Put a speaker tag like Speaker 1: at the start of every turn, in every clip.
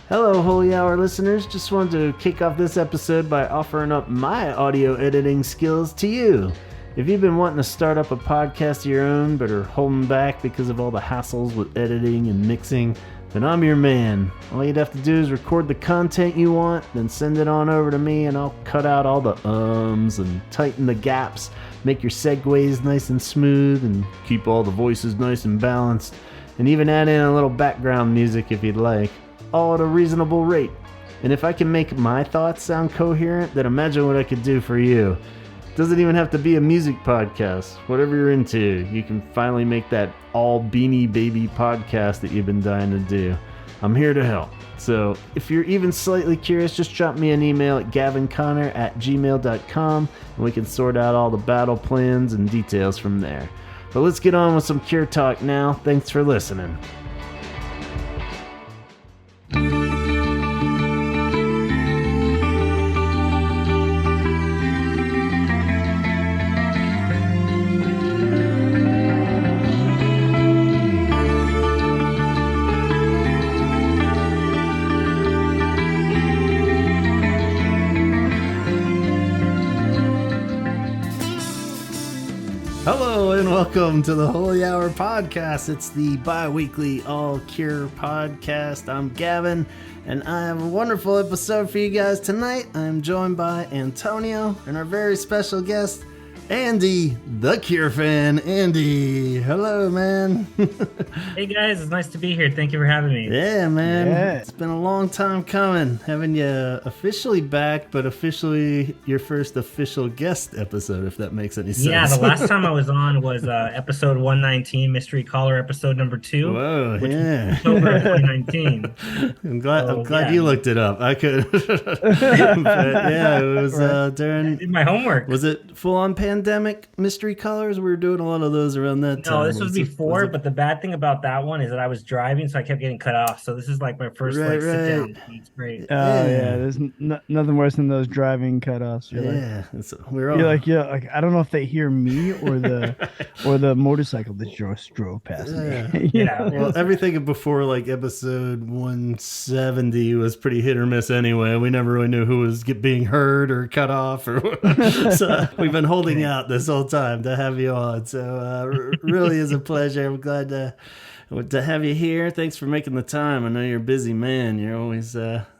Speaker 1: Hello, Holy Hour listeners. Just wanted to kick off this episode by offering up my audio editing skills to you. If you've been wanting to start up a podcast of your own but are holding back because of all the hassles with editing and mixing, then I'm your man. All you'd have to do is record the content you want, then send it on over to me and I'll cut out all the ums and tighten the gaps, make your segues nice and smooth and keep all the voices nice and balanced, and even add in a little background music if you'd like, all at a reasonable rate. And if I can make my thoughts sound coherent, then imagine what I could do for you. Doesn't even have to be a music podcast. Whatever you're into, you can finally make that all Beanie Baby podcast that you've been dying to do. I'm here to help. So if you're even slightly curious, just drop me an email at gavinconnor@gmail.com and we can sort out all the battle plans and details from there. But let's get on with some Cure Talk now. Thanks for listening. Hello and welcome to the Holy Hour Podcast. It's the bi-weekly All Cure podcast. I'm Gavin, and I have a wonderful episode for you guys tonight. I'm joined by Antonio and our very special guest, Andy, the Cure fan. Andy, hello, man.
Speaker 2: Hey guys, it's nice to be here. Thank you for having me.
Speaker 1: Yeah, man.
Speaker 3: Yeah.
Speaker 1: It's been a long time coming. Having you officially back, but officially your first official guest episode, if that makes any sense.
Speaker 2: Yeah, the last time I was on was episode 119, Mystery Caller episode number 2.
Speaker 1: Whoa,
Speaker 2: which
Speaker 1: yeah.
Speaker 2: was October of 2019.
Speaker 1: I'm glad
Speaker 2: yeah.
Speaker 1: you looked it up. I could. But yeah, it was
Speaker 2: I
Speaker 1: during.
Speaker 2: did my homework.
Speaker 1: Was it full on pandemic mystery colors? We were doing a lot of those around that time.
Speaker 2: No, this was before, but the bad thing about that one is that I was driving, so I kept getting cut off. So this is like my first sit down. It's great.
Speaker 3: Yeah, there's nothing worse than those driving cutoffs.
Speaker 1: We're all.
Speaker 3: You're like, I don't know if they hear me or the motorcycle that just drove past me.
Speaker 2: Yeah.
Speaker 1: Well, everything before like episode 170 was pretty hit or miss anyway. We never really knew who was being heard or cut off, or so we've been holding out this whole time to have you on. So really is a pleasure. I'm glad to have you here. Thanks for making the time. I know you're a busy man. You're always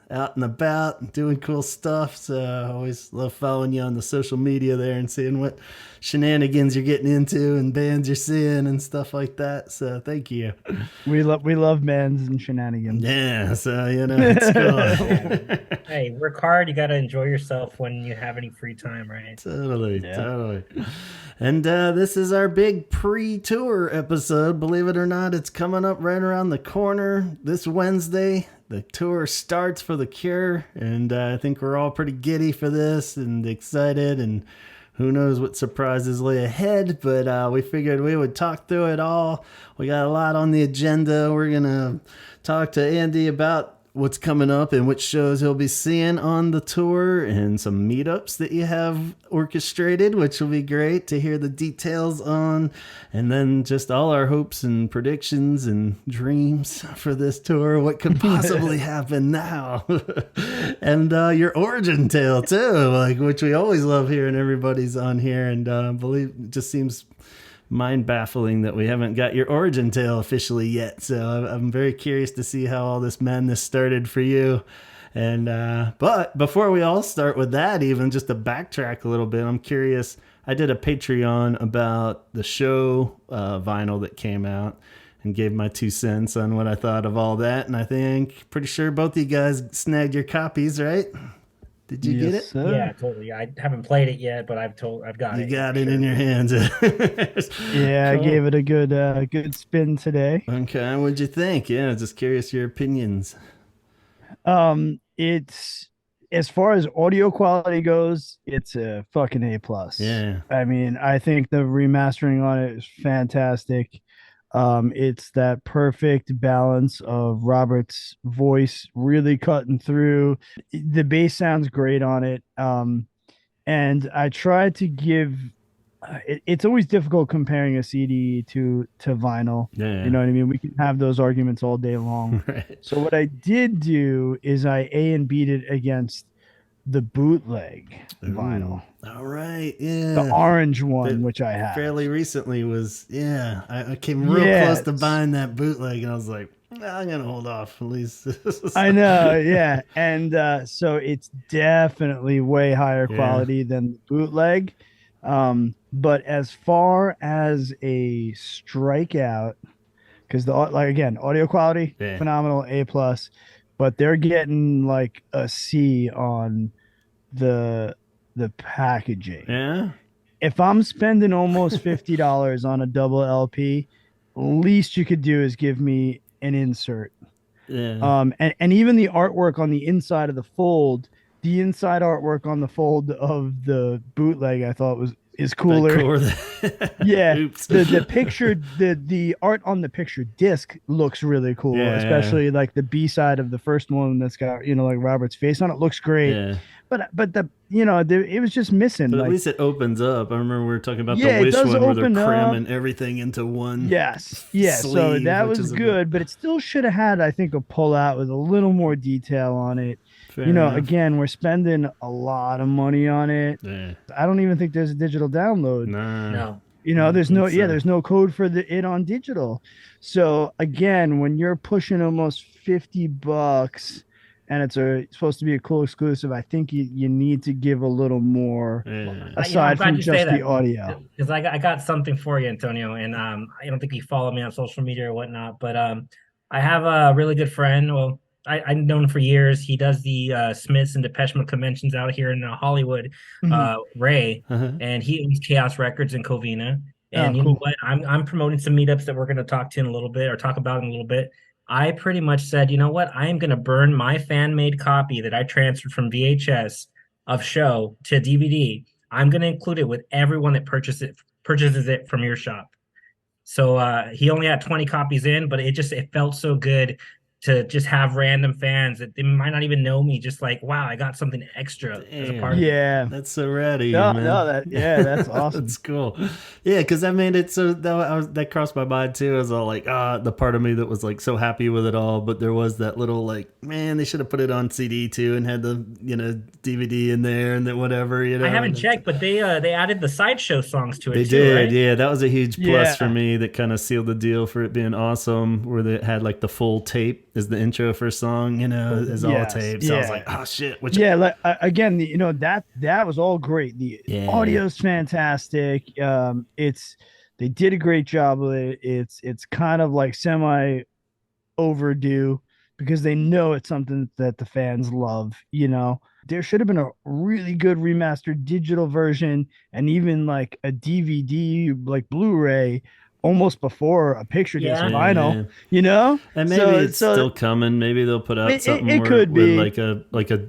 Speaker 1: out and about doing cool stuff. So I always love following you on the social media there and seeing what shenanigans you're getting into and bands you're seeing and stuff like that. So thank you.
Speaker 3: We love bands and shenanigans.
Speaker 1: Yeah, so it's cool.
Speaker 2: Hey, work hard. You got to enjoy yourself when you have any free time, right?
Speaker 1: Totally. And this is our big pre-tour episode. Believe it or not, it's coming up right around the corner this Wednesday. The tour starts for The Cure, and I think we're all pretty giddy for this and excited, and who knows what surprises lay ahead, but we figured we would talk through it all. We got a lot on the agenda. We're going to talk to Andy about what's coming up and which shows he'll be seeing on the tour and some meetups that you have orchestrated, which will be great to hear the details on. And then just all our hopes and predictions and dreams for this tour. What could possibly happen now? And your origin tale too, which we always love hearing everybody's on here. And believe it just seems mind baffling that we haven't got your origin tale officially yet. So I'm very curious to see how all this madness started for you. And but before we all start with that, even just to backtrack a little bit, I'm curious. I did a Patreon about the show vinyl that came out and gave my 2 cents on what I thought of all that. And I think pretty sure both of you guys snagged your copies, right? Did you get it?
Speaker 3: Sir.
Speaker 2: Yeah, totally. I haven't played it yet, but I've got it.
Speaker 1: You got it in your hands.
Speaker 3: Yeah,
Speaker 1: Cool.
Speaker 3: I gave it a good spin today.
Speaker 1: Okay, what'd you think? Yeah, just curious your opinions.
Speaker 3: It's, as far as audio quality goes, it's a fucking A+.
Speaker 1: Yeah.
Speaker 3: I mean, I think the remastering on it is fantastic. It's that perfect balance of Robert's voice really cutting through. The bass sounds great on it. And I tried to give it's always difficult comparing a CD to vinyl. You
Speaker 1: Yeah.
Speaker 3: know what I mean? We can have those arguments all day long.
Speaker 1: Right.
Speaker 3: So what I did do is I A and B'd it against the bootleg
Speaker 1: Ooh.
Speaker 3: vinyl,
Speaker 1: All right.
Speaker 3: the
Speaker 1: Yeah.
Speaker 3: orange one,
Speaker 1: But
Speaker 3: which I have.
Speaker 1: fairly recently was, yeah, I came real close
Speaker 3: Yeah,
Speaker 1: to buying that bootleg, and I was like, "Nah, I'm gonna hold off at least."
Speaker 3: I know. Yeah, and so it's definitely way higher
Speaker 1: Yeah.
Speaker 3: quality than the bootleg. But as far as a strikeout, because like again, audio quality
Speaker 1: Yeah.
Speaker 3: phenomenal, A plus, but they're getting like a C on the the packaging.
Speaker 1: Yeah.
Speaker 3: If I'm spending almost $50 on a double LP, least you could do is give me an insert.
Speaker 1: Yeah.
Speaker 3: And even the artwork on the inside of the fold, the inside artwork on the fold of the bootleg, I thought was is
Speaker 1: That
Speaker 3: cooler.
Speaker 1: core.
Speaker 3: Yeah,
Speaker 1: Oops.
Speaker 3: the picture, the art on the picture disc looks really cool,
Speaker 1: Yeah.
Speaker 3: especially like the B side of the first one that's got like Robert's face on it looks great.
Speaker 1: Yeah.
Speaker 3: But the it was just missing.
Speaker 1: But at
Speaker 3: Like,
Speaker 1: least it opens up. I remember we were talking about the
Speaker 3: yeah, it
Speaker 1: Wish
Speaker 3: does
Speaker 1: one where they're
Speaker 3: open up.
Speaker 1: cramming everything into one
Speaker 3: Yes, yeah. So
Speaker 1: sleeve,
Speaker 3: that
Speaker 1: which
Speaker 3: was
Speaker 1: is a bit
Speaker 3: good, but it still should have had, I think, a pullout with a little more detail on it.
Speaker 1: fair enough.
Speaker 3: Again, we're spending a lot of money on it.
Speaker 1: Yeah.
Speaker 3: I don't even think there's a digital download.
Speaker 1: Nah.
Speaker 2: No.
Speaker 1: I don't
Speaker 3: There's
Speaker 1: think
Speaker 3: no,
Speaker 1: so.
Speaker 3: there's no code for it on digital. So again, when you're pushing almost $50 and it's supposed to be a cool exclusive, I think you need to give a little more
Speaker 1: Yeah.
Speaker 2: I'm
Speaker 3: aside
Speaker 2: glad
Speaker 3: from
Speaker 2: you say
Speaker 3: just the
Speaker 2: that
Speaker 3: audio.
Speaker 2: because I got something for you, Antonio, and I don't think you follow me on social media or whatnot, but I have a really good friend. Well, I've known him for years. He does the Smiths and Depeche Mode conventions out here in Hollywood,
Speaker 3: Mhm.
Speaker 2: Ray,
Speaker 1: Uh-huh.
Speaker 2: and he owns Chaos Records in Covina.
Speaker 3: Oh,
Speaker 2: And you know
Speaker 3: cool.
Speaker 2: what? I'm promoting some meetups that we're going to talk to in a little bit or talk about in a little bit. I pretty much said, you know what? I am going to burn my fan made copy that I transferred from VHS of show to DVD. I'm going to include it with everyone that purchases it from your shop. So he only had 20 copies in, but it felt so good to just have random fans that they might not even know me, just like, wow, I got something extra as a part of
Speaker 1: Damn.
Speaker 2: it.
Speaker 3: Yeah.
Speaker 1: That's so rad of you,
Speaker 3: No,
Speaker 1: man.
Speaker 3: no, that's
Speaker 1: That's
Speaker 3: awesome.
Speaker 1: cool. Yeah, because I made it so that crossed my mind too. I was all like, the part of me that was like so happy with it all, but there was that little like, man, they should have put it on CD too and had the DVD in there and then whatever
Speaker 2: I haven't
Speaker 1: and it's,
Speaker 2: checked, but they added the sideshow songs to
Speaker 1: they
Speaker 2: it too,
Speaker 1: did,
Speaker 2: right?
Speaker 1: yeah. That was a huge plus for
Speaker 3: Yeah.
Speaker 1: me. That kind of sealed the deal for it being awesome. Where they had like the full tape as the intro for a song,
Speaker 2: Cool.
Speaker 1: is all
Speaker 3: Yes.
Speaker 1: tape. So I was like,
Speaker 3: Yeah.
Speaker 1: oh shit, which
Speaker 3: Yeah, like again, that was all great. The
Speaker 1: yeah,
Speaker 3: audio's fantastic. They did a great job with it. It's kind of like semi overdue because they know it's something that the fans love. There should have been a really good remastered digital version and even like a DVD, like Blu-ray, almost before a picture disc
Speaker 2: Yeah.
Speaker 3: vinyl.
Speaker 1: yeah.
Speaker 3: You know,
Speaker 1: And maybe
Speaker 3: so
Speaker 1: it's
Speaker 3: so
Speaker 1: still coming. Maybe they'll put out something
Speaker 3: it
Speaker 1: where
Speaker 3: could be.
Speaker 1: like a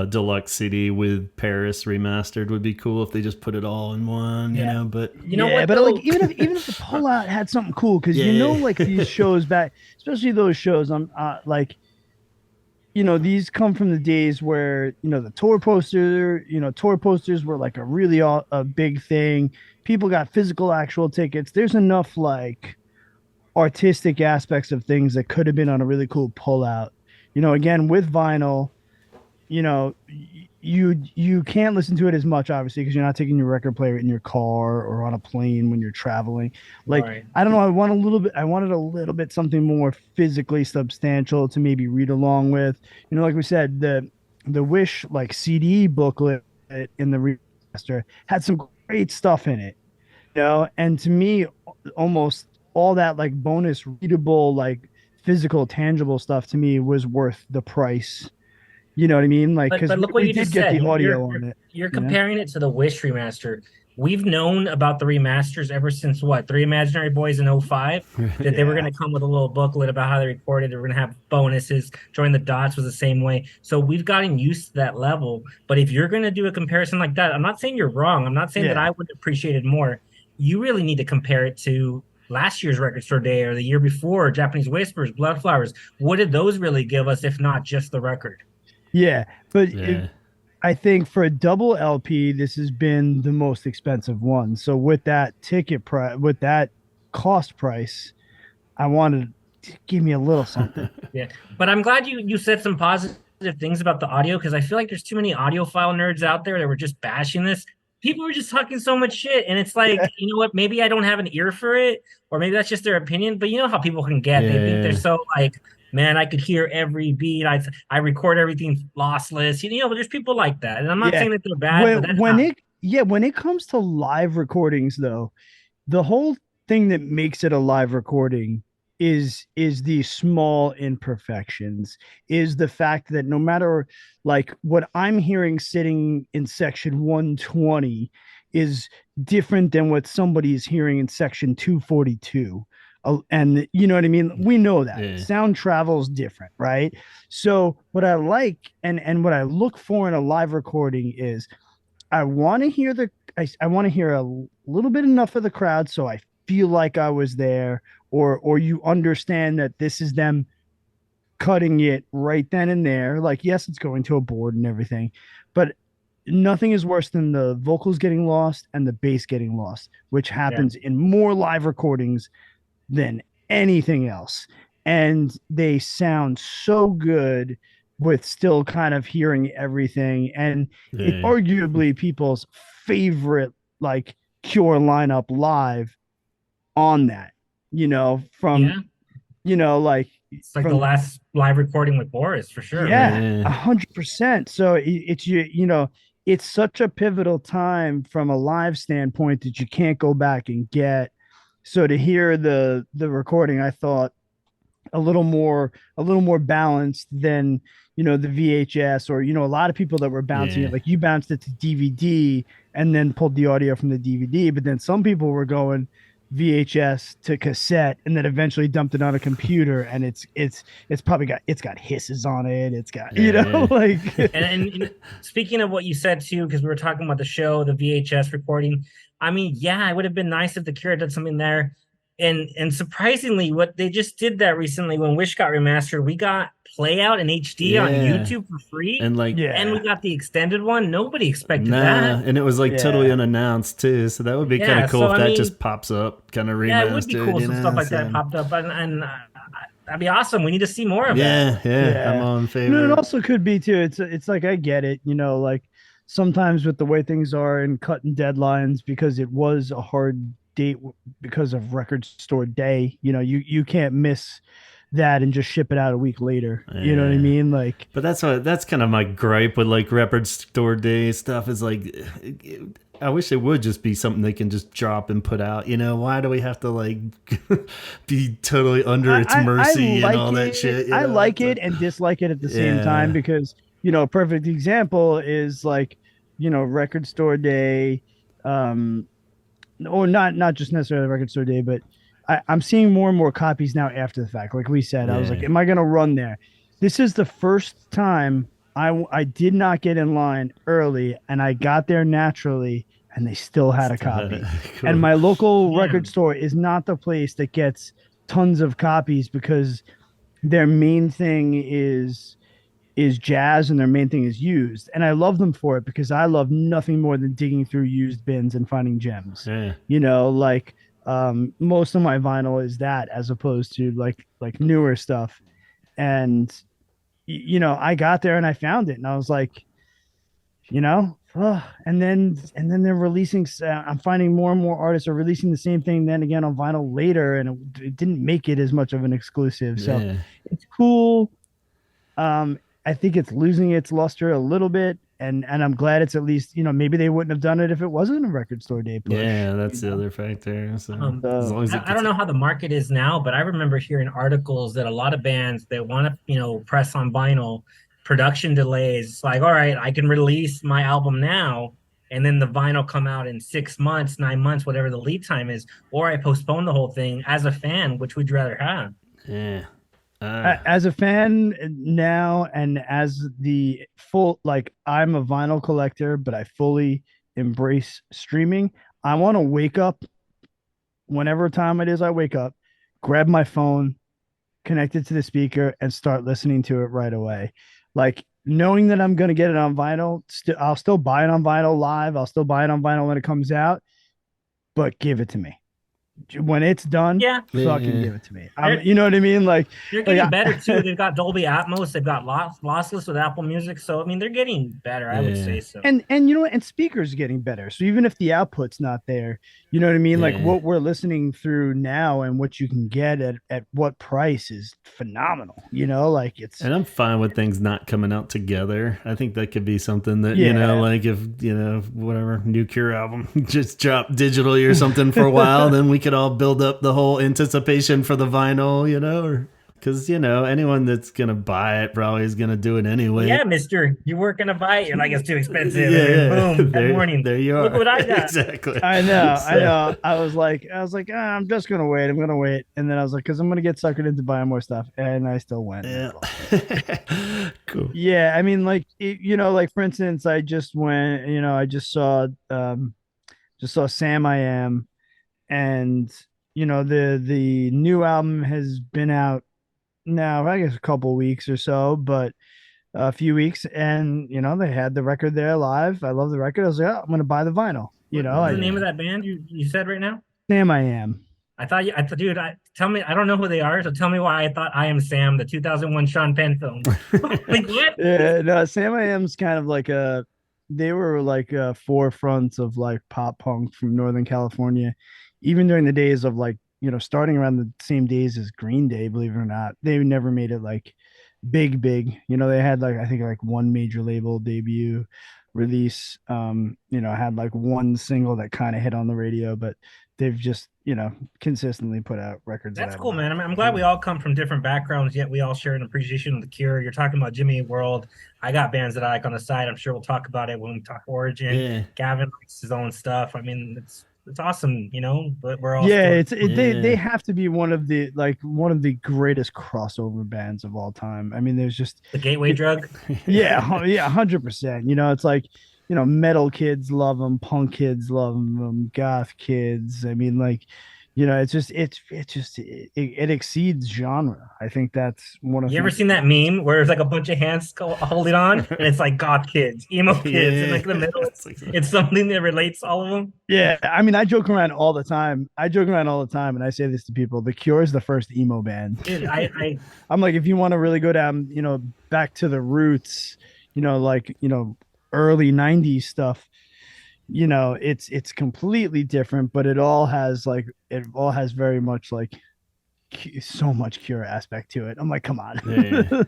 Speaker 1: deluxe CD with Paris remastered would be cool if they just put it all in one,
Speaker 2: Yeah.
Speaker 1: But
Speaker 2: You know
Speaker 3: Yeah,
Speaker 2: what
Speaker 3: but like
Speaker 2: though?
Speaker 3: even if the pullout had something cool, because
Speaker 1: yeah,
Speaker 3: like these shows back, especially those shows, I'm like these come from the days where the tour posters were like a really a big thing. People got physical actual tickets. There's enough like artistic aspects of things that could have been on a really cool pullout. Again with vinyl, you can't listen to it as much obviously because you're not taking your record player in your car or on a plane when you're traveling. Like,
Speaker 2: Right.
Speaker 3: I don't know, I wanted a little bit something more physically substantial to maybe read along with. Like we said, the Wish like CD booklet in the remaster had some great stuff in it. And to me, almost all that like bonus readable, like physical tangible stuff to me was worth the price. You know what I mean? Like,
Speaker 2: But
Speaker 3: because
Speaker 2: look what
Speaker 3: we
Speaker 2: you
Speaker 3: did
Speaker 2: just
Speaker 3: get
Speaker 2: said.
Speaker 3: the audio on it,
Speaker 2: You're
Speaker 3: you know?
Speaker 2: comparing it to the Wish remaster. We've known about the remasters ever since what? Three Imaginary Boys in '05 that they were going
Speaker 3: Yeah.
Speaker 2: to come with a little booklet about how they recorded. They were going to have bonuses. Join the Dots was the same way. So we've gotten used to that level. But if you're going to do a comparison like that, I'm not saying you're wrong. I'm not saying that
Speaker 3: Yeah.
Speaker 2: I would appreciate it more. You really need to compare it to last year's Record Store Day or the year before, Japanese Whispers, Blood Flowers. What did those really give us if not just the record?
Speaker 3: Yeah. But
Speaker 1: yeah,
Speaker 3: I think for a double LP, this has been the most expensive one. So with that ticket price, with that cost price, I wanted to give me a little something.
Speaker 2: Yeah, but I'm glad you said some positive things about the audio because I feel like there's too many audiophile nerds out there that were just bashing this. People were just talking so much shit, and it's like,
Speaker 3: Yeah,
Speaker 2: you know what? Maybe I don't have an ear for it, or maybe that's just their opinion. But you know how people can get. They think they're
Speaker 1: Yeah,
Speaker 2: so like, man, I could hear every beat. I record everything lossless. You know, but there's people like that, and I'm not
Speaker 3: yeah.
Speaker 2: saying that they're bad, but that's
Speaker 3: When
Speaker 2: not.
Speaker 3: it yeah, when it comes to live recordings though, the whole thing that makes it a live recording is the small imperfections, is the fact that no matter like what I'm hearing sitting in section 120 is different than what somebody is hearing in section 242. And you know what I mean? We know that
Speaker 1: yeah,
Speaker 3: sound travels different, right? So what I like and what I look for in a live recording is I want to hear I want to hear a little bit enough of the crowd so I feel like I was there, or you understand that this is them cutting it right then and there. Like, yes, it's going to a board and everything, but nothing is worse than the vocals getting lost and the bass getting lost, which
Speaker 2: Yeah,
Speaker 3: happens in more live recordings than anything else. And they sound so good with still kind of hearing everything. And it
Speaker 1: yeah,
Speaker 3: arguably people's favorite like Cure lineup live on that, from
Speaker 2: yeah.
Speaker 3: like
Speaker 2: It's like the
Speaker 3: from
Speaker 2: last live recording with Boris for sure, right?
Speaker 3: yeah,
Speaker 1: yeah,
Speaker 3: 100%. So it's it's such a pivotal time from a live standpoint that you can't go back and get. So to hear the recording, I thought a little more balanced than the VHS, or a lot of people that were bouncing
Speaker 1: yeah,
Speaker 3: it, like you bounced it to DVD and then pulled the audio from the DVD, but then some people were going VHS to cassette and then eventually dumped it on a computer, and it's probably got hisses on it, it's got
Speaker 1: yeah,
Speaker 3: like
Speaker 2: And speaking of what you said too, because we were talking about the show, the VHS recording. I mean, yeah, it would have been nice if the Cure did something there. And surprisingly, what they just did that recently when Wish got remastered, we got Play Out in HD on
Speaker 1: yeah.
Speaker 2: YouTube for free,
Speaker 1: And like,
Speaker 2: and we
Speaker 3: yeah,
Speaker 2: got the extended one. Nobody expected
Speaker 1: nah,
Speaker 2: that.
Speaker 1: and it was like totally
Speaker 3: yeah.
Speaker 1: unannounced too. So that would be kind
Speaker 2: Yeah,
Speaker 1: of cool
Speaker 2: so
Speaker 1: if
Speaker 2: I
Speaker 1: that
Speaker 2: mean,
Speaker 1: just pops up, kind of
Speaker 2: yeah, it would be
Speaker 1: remastered,
Speaker 2: cool. Some stuff like that
Speaker 1: So
Speaker 2: popped up, and that'd be awesome. We need to see more of that.
Speaker 1: yeah, yeah, I'm
Speaker 3: Yeah.
Speaker 1: on
Speaker 3: No, it
Speaker 1: favor.
Speaker 3: also could be too. It's like I get it, like sometimes with the way things are and cutting deadlines, because it was a hard date because of record store day, you can't miss that and just ship it out a week later. You know what I
Speaker 1: Yeah.
Speaker 3: mean? Like,
Speaker 1: But that's kind of my gripe with like record store day stuff is like I wish it would just be something they can just drop and put out. Why do we have to like be totally under its
Speaker 3: I
Speaker 1: mercy and
Speaker 3: like
Speaker 1: all that
Speaker 3: it.
Speaker 1: shit?
Speaker 3: I like
Speaker 1: It's
Speaker 3: it
Speaker 1: like,
Speaker 3: and dislike it at the same time,
Speaker 1: yeah,
Speaker 3: because, a perfect example is like, record store day, um, or not just necessarily record store day, but I'm seeing more and more copies now after the fact. Like we said, I was like,
Speaker 1: yeah,
Speaker 3: am I going to run there? This is the first time I did not get in line early, and I got there naturally, and they still had a
Speaker 1: still had it.
Speaker 3: copy. And
Speaker 1: Cool.
Speaker 3: my local
Speaker 2: Yeah.
Speaker 3: record store is not the place that gets tons of copies, because their main thing is jazz and their main thing is used, and I love them for it because I love nothing more than digging through used bins and finding gems.
Speaker 1: Yeah,
Speaker 3: Like, most of my vinyl is that, as opposed to like newer stuff. And I got there and I found it, and I was like, and then they're releasing, I'm finding more and more artists are releasing the same thing then again on vinyl later, and it didn't make it as much of an exclusive. So
Speaker 1: yeah,
Speaker 3: it's cool. I think it's losing its luster a little bit, and I'm glad it's at least, maybe they wouldn't have done it if it wasn't a record store day push.
Speaker 1: yeah. That's the other factor. So as
Speaker 3: So
Speaker 1: long as it
Speaker 2: I don't
Speaker 1: gets,
Speaker 2: know how the market is now, but I remember hearing articles that a lot of bands that want to, press on vinyl, production delays. It's like, all right, I can release my album now, and then the vinyl come out in 6 months, 9 months, whatever the lead time is, or I postpone the whole thing. As a fan, which would you rather have?
Speaker 1: yeah,
Speaker 3: as a fan now, and as the full, like, I'm a vinyl collector, but I fully embrace streaming. I want to wake up whenever time it is I wake up, grab my phone, connect it to the speaker, and start listening to it right away. Like, knowing that I'm going to get it on vinyl, I'll still buy it on vinyl live. I'll still buy it on vinyl when it comes out, but give it to me when it's done.
Speaker 2: Yeah,
Speaker 3: Fucking
Speaker 1: Yeah.
Speaker 3: give it to me.
Speaker 2: they're,
Speaker 3: You know what I mean?
Speaker 2: they're
Speaker 3: Like
Speaker 2: getting better too. They've got Dolby Atmos. They've got lossless with Apple Music. So I mean, they're getting better. I would
Speaker 1: Yeah.
Speaker 2: say so.
Speaker 3: and you know what? And speakers getting better. So even if the output's not there, you know what I mean? Like
Speaker 1: Yeah.
Speaker 3: what we're listening through now and what you can get at what price is phenomenal. You know, like it's
Speaker 1: And I'm fine with things not coming out together. I think that could be something that,
Speaker 3: Yeah.
Speaker 1: like if, whatever new Cure album just dropped digitally or something for a while, then we could all build up the whole anticipation for the vinyl, or because, anyone that's going to buy it probably is going to do it anyway.
Speaker 2: Yeah, Mister, you weren't gonna buy it. You're like, it's too expensive.
Speaker 1: Yeah,
Speaker 2: And then
Speaker 1: yeah.
Speaker 2: boom, that morning.
Speaker 1: There you are.
Speaker 2: Look what I got.
Speaker 1: Exactly.
Speaker 3: I know,
Speaker 1: So-
Speaker 3: I know. I was like, I'm just gonna wait. I'm gonna wait, and then I was like, because I'm gonna get suckered into buying more stuff, and I still went.
Speaker 1: Yeah. Cool.
Speaker 3: Yeah, I mean, like like for instance, I just went. I just saw Sam I Am, and the new album has been out now, I guess a couple weeks or so, but a few weeks, and they had the record there live. I love the record. I was like, oh, I'm gonna buy the vinyl.
Speaker 2: What's the
Speaker 3: I
Speaker 2: name of that band you said right now?
Speaker 3: Sam I Am.
Speaker 2: Dude, tell me, I don't know who they are, so tell me why I thought I Am Sam, the 2001 Sean Penn film. Like, what?
Speaker 3: Yeah, no, Sam I Am's kind of like they were like forefronts of like pop punk from Northern California, even during the days of like, starting around the same days as Green Day, believe it or not. They never made it like big. They had like, I think like one major label debut release, had like one single that kind of hit on the radio, but they've just, consistently put out records.
Speaker 2: That's cool, man. I'm glad we all come from different backgrounds, yet we all share an appreciation of the Cure. You're talking about Jimmy World. I got bands that I like on the side. I'm sure we'll talk about it when we talk Origin.
Speaker 1: Yeah.
Speaker 2: Gavin likes his own stuff. I mean, it's awesome, but we're all
Speaker 3: they have to be one of the greatest crossover bands of all time. I mean, there's just
Speaker 2: the gateway drug.
Speaker 3: Yeah, 100%. It's like, metal kids love them, punk kids love them, goth kids. I mean, like, it exceeds genre. I think that's one of.
Speaker 2: You ever seen that meme where there's like a bunch of hands holding on, and it's like goth kids, emo kids, and like in the middle, it's something that relates to all of them.
Speaker 3: Yeah, I mean, I joke around all the time. And I say this to people: The Cure is the first emo band.
Speaker 2: Dude,
Speaker 3: I'm like, if you want to really go down, back to the roots, early '90s stuff. It's completely different, but it all has very much like so much Cure aspect to it. I'm like, come on.
Speaker 1: Yeah.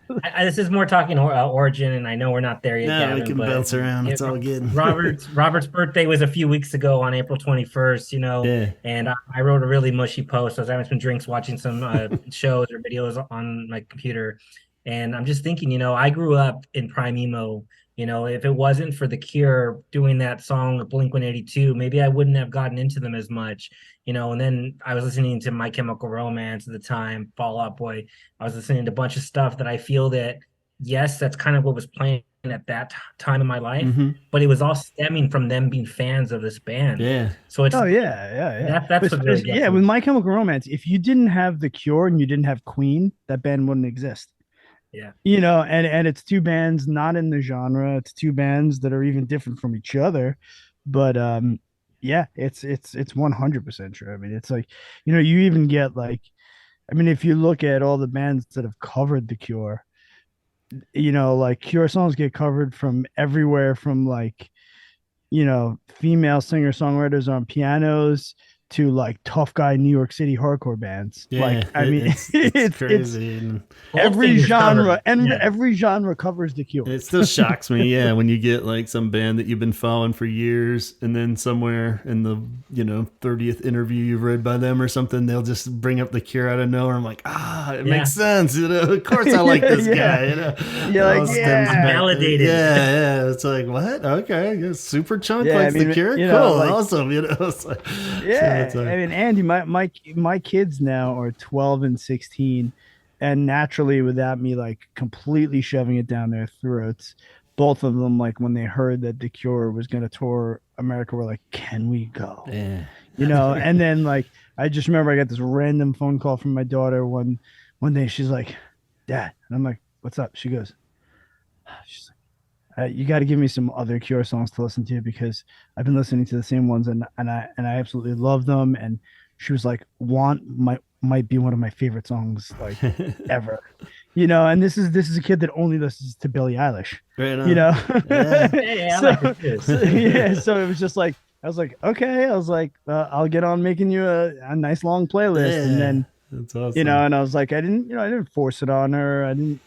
Speaker 2: This is more talking Origin, and I know we're not there yet.
Speaker 1: No,
Speaker 2: Gavin,
Speaker 1: we can bounce around. It's all good.
Speaker 2: Robert's birthday was a few weeks ago on April 21st.
Speaker 1: Yeah.
Speaker 2: And I wrote a really mushy post. I was having some drinks, watching some shows or videos on my computer, and I'm just thinking, I grew up in prime emo. If it wasn't for The Cure doing that song with Blink-182, maybe I wouldn't have gotten into them as much, and then I was listening to My Chemical Romance at the time, Fall Out Boy. I was listening to a bunch of stuff that I feel that, yes, that's kind of what was playing at that time in my life, but it was all stemming from them being fans of this band.
Speaker 1: Yeah.
Speaker 2: So it's,
Speaker 3: yeah.
Speaker 2: That's what really gets me.
Speaker 3: With My Chemical Romance, if you didn't have The Cure and you didn't have Queen, that band wouldn't exist.
Speaker 2: Yeah.
Speaker 3: And it's two bands not in the genre. It's two bands that are even different from each other. But yeah, it's 100% true. I mean, it's like, you even get like, I mean, if you look at all the bands that have covered The Cure, like Cure songs get covered from everywhere, from like, female singer-songwriters on pianos to like tough guy New York City hardcore bands.
Speaker 1: Yeah,
Speaker 3: like, I mean,
Speaker 1: it's crazy.
Speaker 3: every genre every genre covers The Cure.
Speaker 1: It still shocks me, when you get like some band that you've been following for years, and then somewhere in the 30th interview you've read by them or something, they'll just bring up The Cure out of nowhere. I'm like, it makes sense. Of course I like this guy.
Speaker 3: You're like,
Speaker 2: validated.
Speaker 1: Yeah. It's like, what? Okay, Super Chunk likes The Cure. Cool,
Speaker 3: like,
Speaker 1: awesome. It's like,
Speaker 3: I mean, Andy, my kids now are 12 and 16, and naturally, without me like completely shoving it down their throats, both of them, like when they heard that The Cure was going to tour America, were like, "Can we go?"
Speaker 1: Yeah.
Speaker 3: And then like I just remember I got this random phone call from my daughter one day. She's like, "Dad," and I'm like, "What's up?" She goes, She's like, you got to give me some other Cure songs to listen to because I've been listening to the same ones and I absolutely love them. And she was like, "Want might be one of my favorite songs like ever," And this is a kid that only listens to Billie Eilish,
Speaker 1: Right
Speaker 3: you
Speaker 1: on.
Speaker 3: know.
Speaker 1: Yeah.
Speaker 2: Hey, I
Speaker 3: so,
Speaker 2: like it too.
Speaker 3: so yeah, so it was just like I was like, okay, I was like, I'll get on making you a nice long playlist, and
Speaker 1: Yeah.
Speaker 3: then
Speaker 1: That's awesome.
Speaker 3: and I was like, I didn't force it on her. I didn't,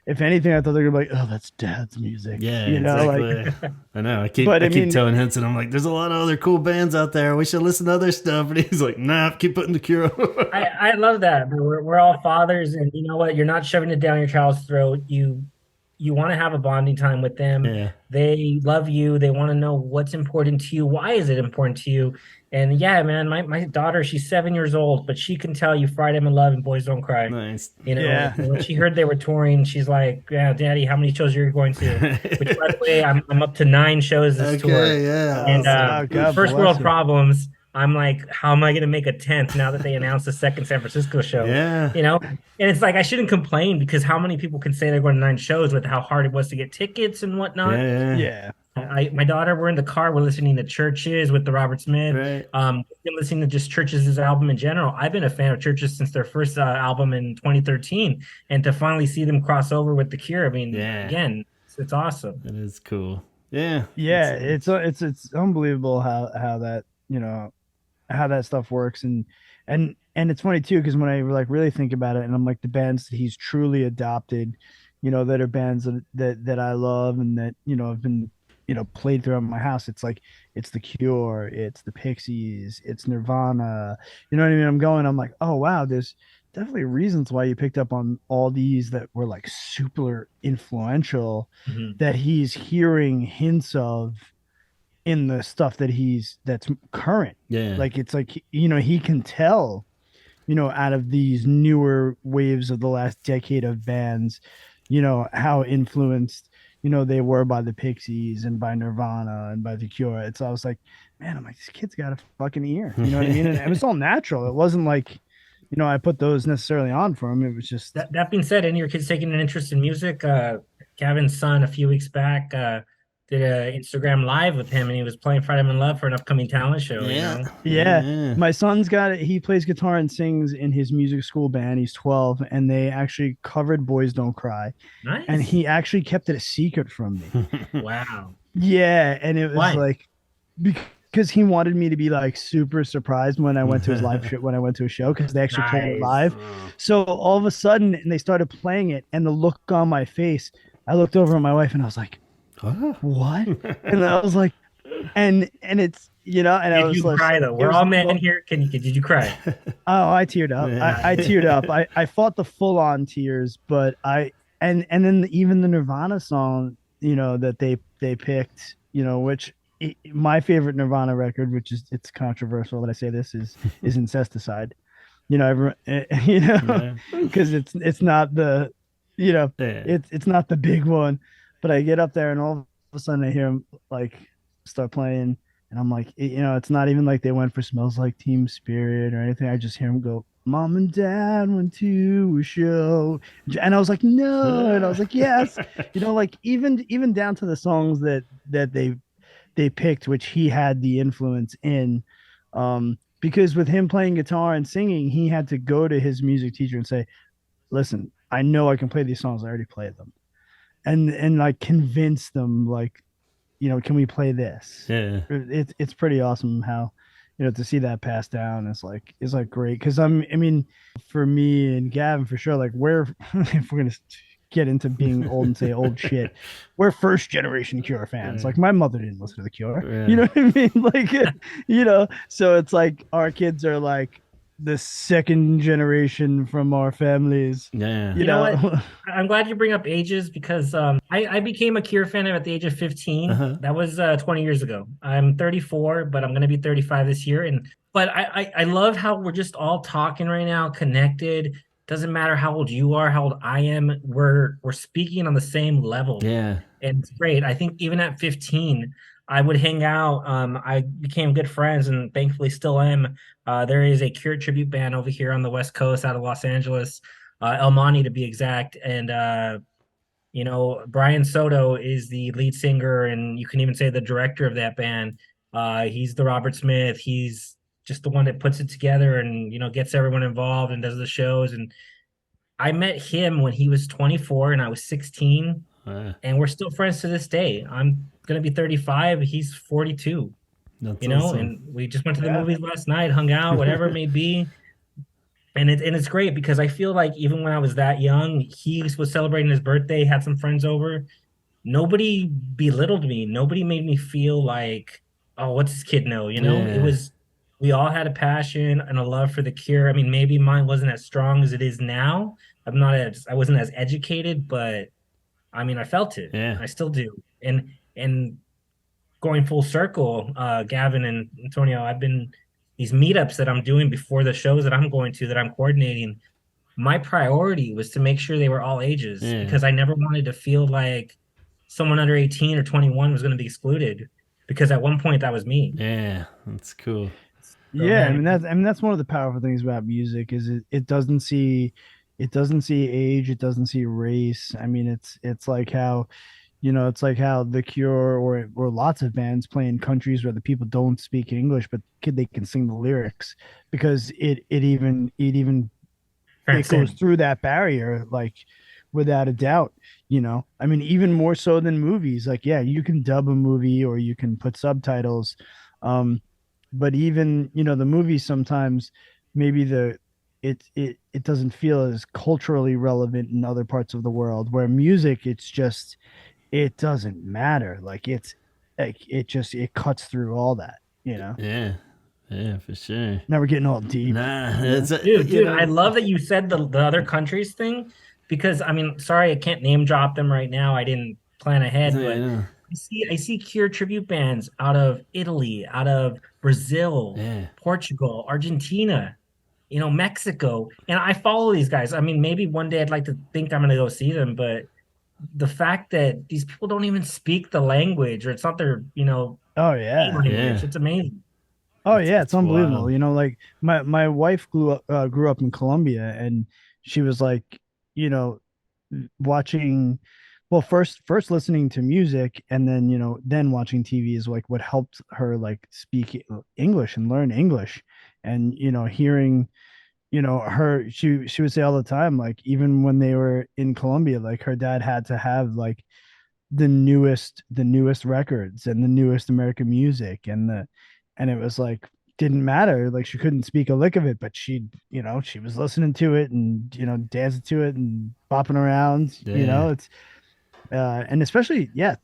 Speaker 3: if anything, I thought they were like, oh, that's dad's music,
Speaker 1: Yeah,
Speaker 3: like,
Speaker 1: exactly. I know. I keep
Speaker 3: but
Speaker 1: I
Speaker 3: I
Speaker 1: keep
Speaker 3: mean,
Speaker 1: telling Henson, I'm like, there's a lot of other cool bands out there. We should listen to other stuff. And he's like, nah, keep putting the Cure.
Speaker 2: I love that. But we're all fathers, and you know what? You're not shoving it down your child's throat. You want to have a bonding time with them.
Speaker 1: Yeah.
Speaker 2: They love you. They want to know what's important to you. Why is it important to you? And yeah, man, my daughter, she's 7 years old, but she can tell you Friday I'm in Love and Boys Don't Cry.
Speaker 1: Nice.
Speaker 3: yeah,
Speaker 2: And when she heard they were touring, she's like, "Yeah, Daddy, how many shows are you going to?" Which, by the way, I'm up to 9 shows this tour.
Speaker 1: Okay, yeah,
Speaker 2: And
Speaker 1: awesome.
Speaker 3: wow, God
Speaker 2: first
Speaker 3: bless
Speaker 2: world
Speaker 3: you.
Speaker 2: problems. I'm like, how am I going to make a 10th now that they announced the second San Francisco show?
Speaker 1: Yeah.
Speaker 2: You know, and it's like I shouldn't complain because how many people can say they're going to 9 shows with how hard it was to get tickets and whatnot.
Speaker 1: Yeah, yeah.
Speaker 3: Yeah,
Speaker 2: My daughter, we're in the car, we're listening to Churches with the Robert Smith.
Speaker 1: Right.
Speaker 2: Been listening to just Churches' album in general. I've been a fan of Churches since their first album in 2013, and to finally see them cross over with The Cure, I mean,
Speaker 1: Yeah.
Speaker 2: again, it's awesome.
Speaker 1: That is cool. Yeah.
Speaker 3: yeah, it's unbelievable how that how that stuff works, and it's funny too because when I like really think about it, and I'm like the bands that he's truly adopted, that are bands that I love and that have been played throughout my house. It's like it's the Cure, it's the Pixies, it's Nirvana. You know what I mean? I'm like, oh wow, there's definitely reasons why you picked up on all these that were like super influential
Speaker 2: Mhm.
Speaker 3: that he's hearing hints of in the stuff that's current.
Speaker 1: Yeah.
Speaker 3: Like it's like he can tell, out of these newer waves of the last decade of bands, how influenced, they were by the Pixies and by Nirvana and by the Cure. It's I was like, man, I'm like, this kid's got a fucking ear. You know what I mean? And it was all natural. It wasn't like, I put those necessarily on for him. It was just
Speaker 2: That being said, any of your kids taking an interest in music? Gavin's son a few weeks back did a Instagram live with him, and he was playing Friday I'm in Love for an upcoming talent show. You
Speaker 1: Yeah.
Speaker 2: know,
Speaker 3: yeah.
Speaker 1: Yeah.
Speaker 3: My son's got it. He plays guitar and sings in his music school band. He's 12, and they actually covered Boys Don't Cry. And
Speaker 2: nice.
Speaker 3: he actually kept it a secret from me.
Speaker 2: Wow.
Speaker 3: Yeah, and it was
Speaker 2: Why?
Speaker 3: like because he wanted me to be like super surprised when I went to his live show when I went to a show because they actually played it
Speaker 2: Nice.
Speaker 3: live.
Speaker 1: Oh.
Speaker 3: So all of a sudden, and they started playing it, and the look on my face, I looked over at my wife and I was like,
Speaker 1: Huh?
Speaker 3: "What?" And I was like, and it's and I
Speaker 2: Did
Speaker 3: was
Speaker 2: you
Speaker 3: like,
Speaker 2: cry though?
Speaker 3: it
Speaker 2: We're
Speaker 3: was
Speaker 2: all men in here. Did you cry?
Speaker 3: oh, I teared up.
Speaker 1: Yeah.
Speaker 3: I teared up. I fought the full on tears, but and then even the Nirvana song, that they picked, which my favorite Nirvana record, which is it's controversial that I say this is Incesticide. Everyone,
Speaker 1: Yeah.
Speaker 3: because it's not the,
Speaker 1: Yeah.
Speaker 3: it's not the big one, but I get up there and all of a sudden I hear him like start playing, and I'm like, it's not even like they went for Smells Like Teen Spirit or anything. I just hear him go, Mom and Dad went to a show, and I was like, no, and I was like, yes, like even down to the songs that they picked, which he had the influence in, because with him playing guitar and singing, he had to go to his music teacher and say, listen, I know I can play these songs. I already played them, and like convince them like, can we play this?
Speaker 1: Yeah.
Speaker 3: It's pretty awesome how, to see that passed down is like great. Cause I mean, for me and Gavin, for sure, like we're, if we're going to get into being old and say old shit, we're first generation Cure fans.
Speaker 1: Yeah.
Speaker 3: Like my mother didn't listen to the Cure,
Speaker 1: Yeah.
Speaker 3: you know what I mean? Like, so it's like our kids are like the second generation from our families,
Speaker 1: Yeah.
Speaker 3: you
Speaker 2: You know
Speaker 3: know?
Speaker 2: what? I'm glad you bring up ages because I became a Cure fan at the age of 15.
Speaker 1: Uh-huh.
Speaker 2: That was 20 years ago. I'm 34, but I'm going to be 35 this year. But I love how we're just all talking right now, connected. Doesn't matter how old you are, how old I am. We're speaking on the same level,
Speaker 1: Yeah.
Speaker 2: and it's great. I think even at 15, I would hang out. I became good friends, and thankfully still am. There is a Cure tribute band over here on the West Coast, out of Los Angeles, El Monte to be exact, and Brian Soto is the lead singer, and you can even say the director of that band. He's the Robert Smith. He's just the one that puts it together and gets everyone involved and does the shows. And I met him when he was 24 and I was 16,
Speaker 1: Uh,
Speaker 2: and we're still friends to this day. I'm gonna be 35. He's 42.
Speaker 1: that's awesome.
Speaker 2: And we just went to the
Speaker 3: Yeah.
Speaker 2: movies last night, hung out, whatever it may be. And it's great because I feel like even when I was that young, he was celebrating his birthday, had some friends over. Nobody belittled me. Nobody made me feel like, oh, what's this kid know? It
Speaker 1: Yeah,
Speaker 2: was we all had a passion and a love for the Cure. I mean, maybe mine wasn't as strong as it is now. I wasn't as educated, but I mean, I felt it.
Speaker 1: yeah,
Speaker 2: I still do. And going full circle, Gavin and Antonio, I've been these meetups that I'm doing before the shows that I'm going to that I'm coordinating. My priority was to make sure they were all ages
Speaker 1: yeah,
Speaker 2: because I never wanted to feel like someone under 18 or 21 was going to be excluded because at one point that was me.
Speaker 1: yeah. That's cool.
Speaker 2: So
Speaker 3: Yeah,
Speaker 2: man,
Speaker 3: I mean that's one of the powerful things about music is it doesn't see age, it doesn't see race. I mean it's like how it's like how The Cure or lots of bands play in countries where the people don't speak English, but they can sing the lyrics because it goes
Speaker 2: transcend.
Speaker 3: through that barrier, like without a doubt. I mean, even more so than movies. Like, yeah, you can dub a movie or you can put subtitles. But even, the movie sometimes maybe it doesn't feel as culturally relevant in other parts of the world where music, it doesn't matter. Like it cuts through all that.
Speaker 1: Yeah, yeah, for sure.
Speaker 3: Now we're getting all deep.
Speaker 1: Nah,
Speaker 3: Yeah.
Speaker 1: it's
Speaker 2: Dude, I love that you said the other countries thing because I mean, sorry, I can't name drop them right now. I didn't plan ahead, but
Speaker 1: yeah,
Speaker 2: I see Cure tribute bands out of Italy, out of Brazil,
Speaker 1: yeah,
Speaker 2: Portugal, Argentina, Mexico. And I follow these guys. I mean, maybe one day I'd like to think I'm gonna go see them, but the fact that these people don't even speak the language or it's not their,
Speaker 3: Oh
Speaker 2: main
Speaker 3: yeah.
Speaker 2: language.
Speaker 1: yeah.
Speaker 2: It's amazing.
Speaker 3: Oh yeah, it's
Speaker 1: It's
Speaker 3: unbelievable.
Speaker 1: wild.
Speaker 3: Like my wife grew up in Colombia, and she was like, you know, watching, well, first listening to music, and then then watching TV is like what helped her like speak English and learn English, and hearing her, she would say all the time, like even when they were in Colombia, like her dad had to have like the newest records and the newest American music, and it was like didn't matter, like she couldn't speak a lick of it, but she was listening to it and dancing to it and bopping around.
Speaker 1: Yeah,
Speaker 3: It's and especially, yeah,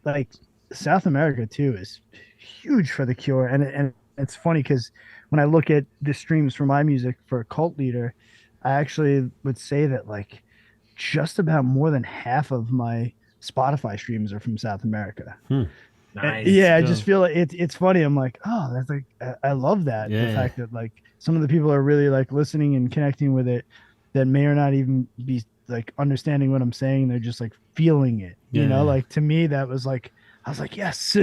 Speaker 3: like South America too is huge for the Cure, and it's funny because when I look at the streams for my music for Cult Leader, I actually would say that like just about more than half of my Spotify streams are from South America.
Speaker 1: hmm.
Speaker 2: Nice.
Speaker 1: Let's
Speaker 3: Yeah, I just
Speaker 1: go.
Speaker 3: feel like it's funny. I'm like, oh, that's like I love that, the
Speaker 1: Yeah,
Speaker 3: fact that like some of the people are really like listening and connecting with it that may or not even be like understanding what I'm saying. They're just like feeling it.
Speaker 1: yeah.
Speaker 3: Like to me that was like I was like, yes.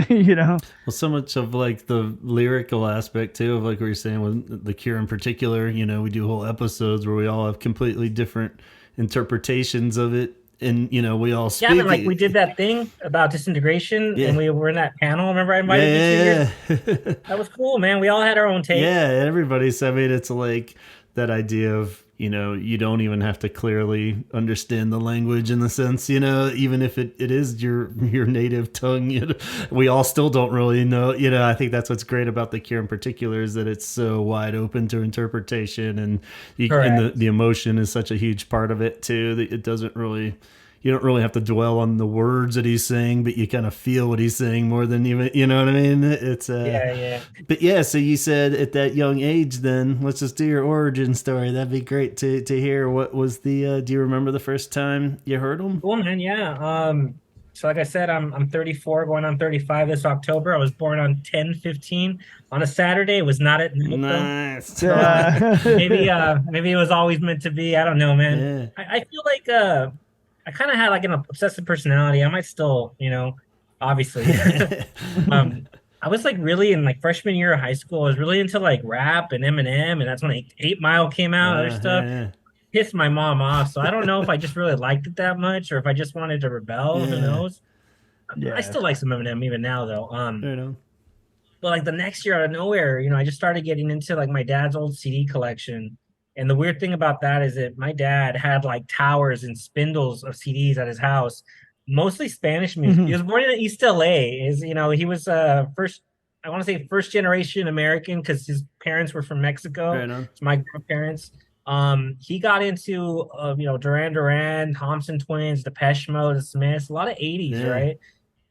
Speaker 1: Well, so much of like the lyrical aspect too, of like what you're saying with the Cure in particular. We do whole episodes where we all have completely different interpretations of it, and we all
Speaker 2: Yeah, I mean,
Speaker 1: speak
Speaker 2: like we did
Speaker 1: it.
Speaker 2: that thing about disintegration and
Speaker 1: Yeah,
Speaker 2: we were in that panel. Remember I
Speaker 1: yeah,
Speaker 2: invited you to yours?
Speaker 1: yeah, yeah.
Speaker 2: That was cool, man. We all had our own take.
Speaker 1: Yeah, everybody's. I mean, it's like that idea of you don't even have to clearly understand the language in the sense, even if it is your native tongue. We all still don't really know. I think that's what's great about the Cure in particular is that it's so wide open to interpretation, and the
Speaker 2: Correct.
Speaker 1: emotion is such a huge part of it too. That it doesn't really. You don't really have to dwell on the words that he's saying, but you kind of feel what he's saying more than even, you know what I mean? It's
Speaker 2: Yeah, yeah.
Speaker 1: but yeah, so you said at that young age, then let's just do your origin story. That'd be great to hear. What was do you remember the first time you heard him?
Speaker 2: Cool, man. Yeah. So like I said, I'm 34 going on 35 this October. I was born on 10/15 on a Saturday. It was not at night though.
Speaker 1: Nice.
Speaker 2: So maybe
Speaker 3: Yeah.
Speaker 2: maybe it was always meant to be. I don't know, man.
Speaker 1: Yeah.
Speaker 2: I feel like I kind of had like an obsessive personality. I might still, obviously. um I was like really in like freshman year of high school. I was really into like rap and Eminem, and that's when Eight Mile came out, other stuff.
Speaker 1: Yeah.
Speaker 2: pissed my mom off. So I don't know if I just really liked it that much or if I just wanted to rebel. Who
Speaker 1: Yeah.
Speaker 2: knows? I
Speaker 3: Yeah.
Speaker 2: still like some Eminem even now though.
Speaker 1: You know.
Speaker 2: But like the next year out of nowhere, I just started getting into like my dad's old CD collection. And the weird thing about that is that my dad had like towers and spindles of CDs at his house, mostly Spanish music. He was born in East LA. He was first, I want to say first generation American because his parents were from Mexico.
Speaker 1: Right on.
Speaker 2: It's my grandparents. He got into Duran Duran, Thompson Twins, Depeche Mode, The Smiths, a lot of 80s,
Speaker 1: Yeah.
Speaker 2: right?